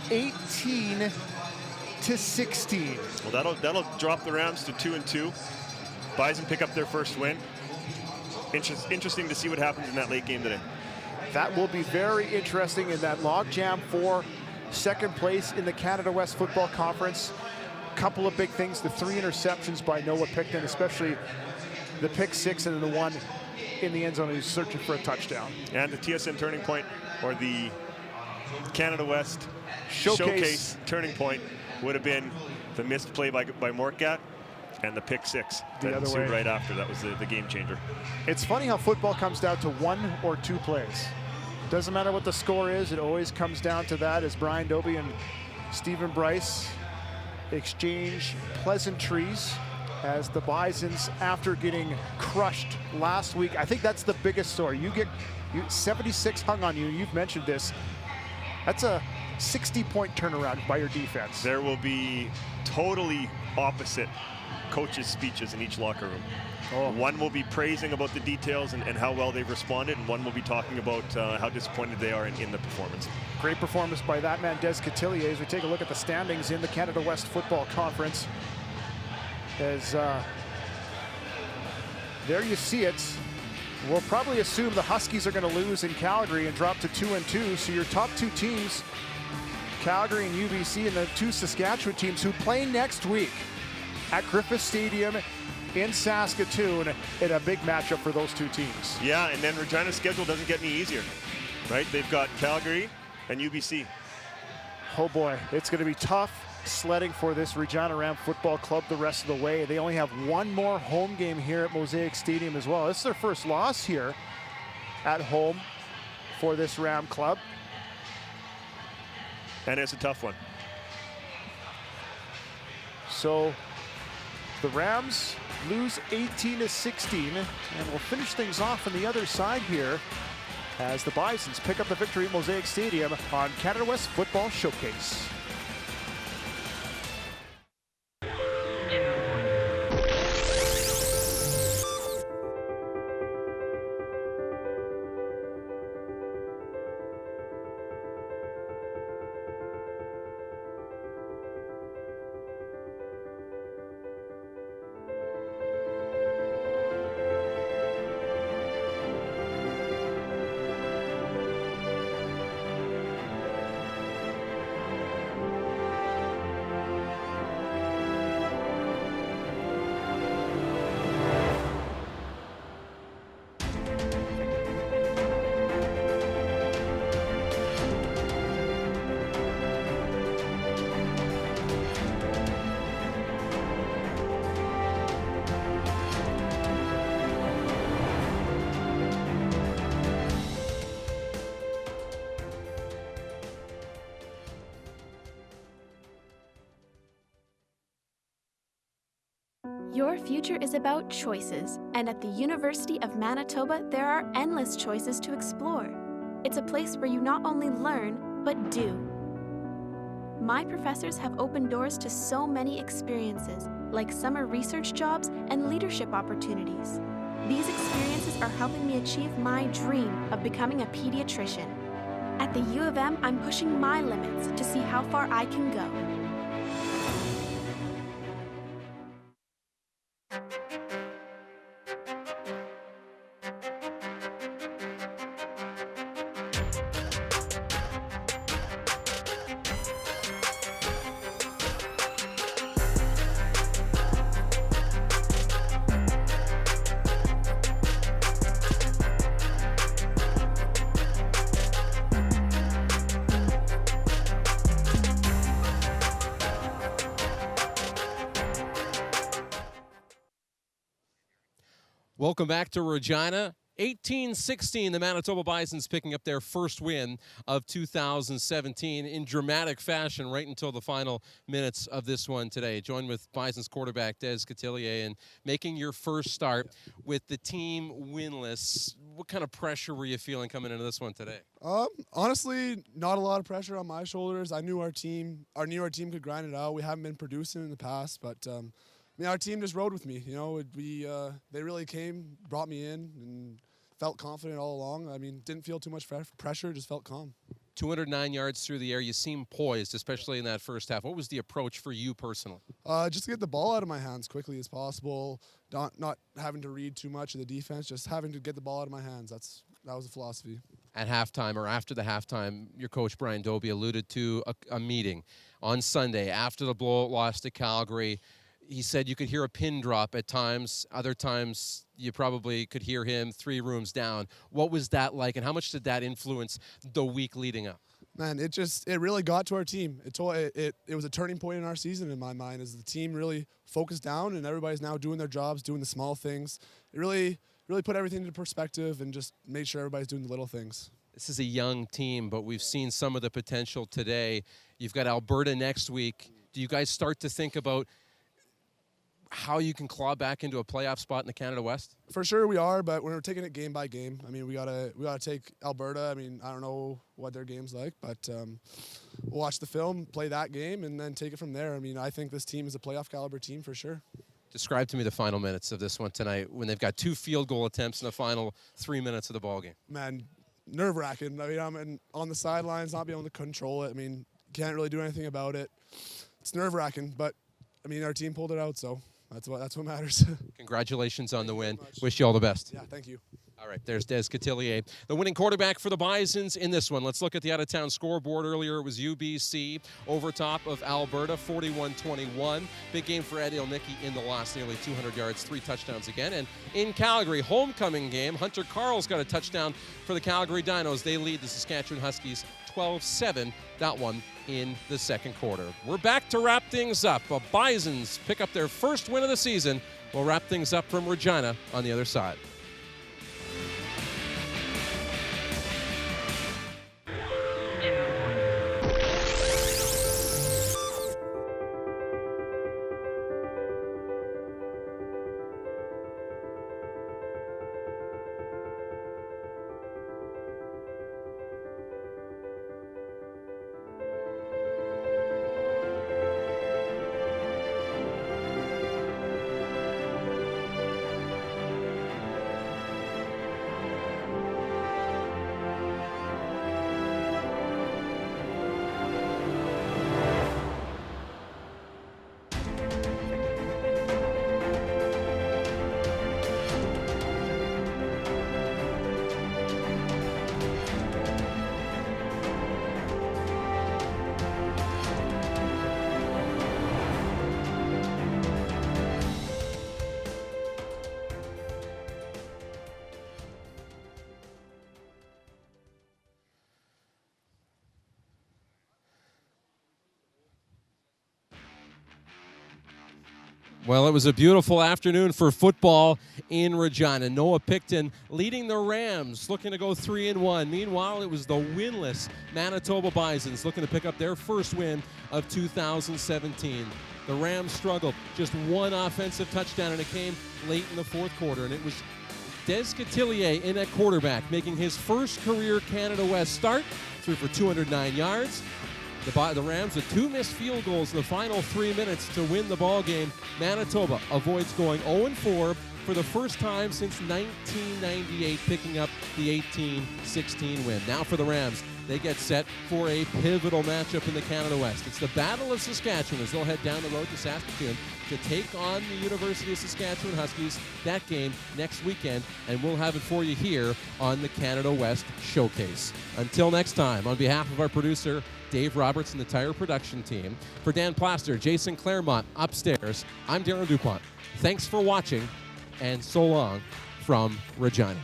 [SPEAKER 2] 18 to 16.
[SPEAKER 3] Well, that'll drop the Rams to 2-2. Bison pick up their first win. Interesting to see what happens in that late game today.
[SPEAKER 2] That will be very interesting in that logjam for second place in the Canada West Football Conference. Couple of big things, the 3 interceptions by Noah Picton, especially the pick 6 and the one in the end zone who's searching for a touchdown.
[SPEAKER 3] And the TSN turning point, or the Canada West
[SPEAKER 2] Showcase
[SPEAKER 3] turning point, would have been the missed play by Mortgat and the pick 6 that ensued right after. That was the game changer.
[SPEAKER 2] It's funny how football comes down to 1 or 2 plays. Doesn't matter what the score is, it always comes down to that as Brian Doby and Stephen Bryce exchange pleasantries as the Bisons, after getting crushed last week. I think that's the biggest story. You 76 hung on you. You've mentioned this. That's a 60-point turnaround by your defense.
[SPEAKER 3] There will be totally opposite coaches' speeches in each locker room. One will be praising about the details and how well they've responded, and one will be talking about how disappointed they are in the performance.
[SPEAKER 2] Great performance by that man, Des Cotillier, as we take a look at the standings in the Canada West Football Conference. As there you see it. We'll probably assume the Huskies are going to lose in Calgary and drop to 2-2. So your top two teams, Calgary and UBC, and the two Saskatchewan teams who play next week at Griffith Stadium in Saskatoon in a big matchup for those two teams.
[SPEAKER 3] Yeah, and then Regina's schedule doesn't get any easier, right? They've got Calgary and UBC.
[SPEAKER 2] Oh boy, it's going to be tough sledding for this Regina Ram Football Club the rest of the way. They only have one more home game here at Mosaic Stadium as well. This is their first loss here at home for this Ram club.
[SPEAKER 3] And it's a tough one.
[SPEAKER 2] So the Rams lose 18-16, and we'll finish things off on the other side here as the Bisons pick up the victory at Mosaic Stadium on Canada West Football Showcase.
[SPEAKER 5] Your future is about choices, and at the University of Manitoba, there are endless choices to explore. It's a place where you not only learn, but do. My professors have opened doors to so many experiences, like summer research jobs and leadership opportunities. These experiences are helping me achieve my dream of becoming a pediatrician. At the U of M, I'm pushing my limits to see how far I can go.
[SPEAKER 1] Welcome back to Regina. 18-16, the Manitoba Bisons picking up their first win of 2017 in dramatic fashion right until the final minutes of this one today. Joined with Bisons quarterback Des Cotillier, and making your first start with the team winless. What kind of pressure were you feeling coming into this one today?
[SPEAKER 18] Honestly, not a lot of pressure on my shoulders. I knew our team could grind it out. We haven't been producing in the past, but our team just rode with me. You know, they really came, brought me in, and felt confident all along. I mean, didn't feel too much pressure, just felt calm.
[SPEAKER 1] 209 yards through the air. You seem poised, especially in that first half. What was the approach for you personally?
[SPEAKER 18] Just to get the ball out of my hands quickly as possible, not having to read too much of the defense, just having to get the ball out of my hands. That was the philosophy.
[SPEAKER 1] At halftime, or after the halftime, your coach Brian Dobie alluded to a meeting on Sunday after the blowout loss to Calgary. He said you could hear a pin drop at times. Other times, you probably could hear him 3 rooms down. What was that like, and how much did that influence the week leading up?
[SPEAKER 18] Man, it really got to our team. It was a turning point in our season in my mind, as the team really focused down and everybody's now doing their jobs, doing the small things. It really put everything into perspective and just made sure everybody's doing the little things.
[SPEAKER 1] This is a young team, but we've seen some of the potential today. You've got Alberta next week. Do you guys start to think about how you can claw back into a playoff spot in the Canada West?
[SPEAKER 18] For sure we are, but we're taking it game by game. I mean, we gotta take Alberta. I mean, I don't know what their game's like, but we'll watch the film, play that game, and then take it from there. I mean, I think this team is a playoff caliber team for sure.
[SPEAKER 1] Describe to me the final minutes of this one tonight when they've got 2 field goal attempts in the final 3 minutes of the ball game.
[SPEAKER 18] Man, nerve-wracking. I mean, I'm on the sidelines, not being able to control it. I mean, can't really do anything about it. It's nerve-wracking, but I mean, our team pulled it out, so that's what matters.
[SPEAKER 1] Congratulations on the win. Wish you all the best.
[SPEAKER 18] Yeah, thank you.
[SPEAKER 1] All right, there's Des Cotillier, the winning quarterback for the Bisons in this one. Let's look at the out-of-town scoreboard. Earlier, it was UBC over top of Alberta, 41-21. Big game for Ed Ilnicki in the loss, nearly 200 yards, 3 touchdowns again. And in Calgary, homecoming game, Hunter Carl's got a touchdown for the Calgary Dinos. They lead the Saskatchewan Huskies 12-7, that one in the second quarter. We're back to wrap things up. The Bisons pick up their first win of the season. We'll wrap things up from Regina on the other side. Well, it was a beautiful afternoon for football in Regina. Noah Picton leading the Rams, looking to go 3-1. Meanwhile, it was the winless Manitoba Bisons looking to pick up their first win of 2017. The Rams struggled. Just one offensive touchdown, and it came late in the fourth quarter. And it was Des Cotillier in at quarterback, making his first career Canada West start. Threw for 209 yards. The Rams with 2 missed field goals in the final 3 minutes to win the ball game. Manitoba avoids going 0-4 for the first time since 1998, picking up the 18-16 win. Now for the Rams, they get set for a pivotal matchup in the Canada West. It's the Battle of Saskatchewan as they'll head down the road to Saskatoon to take on the University of Saskatchewan Huskies. That game next weekend, and we'll have it for you here on the Canada West Showcase. Until next time, on behalf of our producer, Dave Roberts and the entire production team, for Dan Plaster, Jason Claremont upstairs, I'm Darren DuPont. Thanks for watching, and so long from Regina.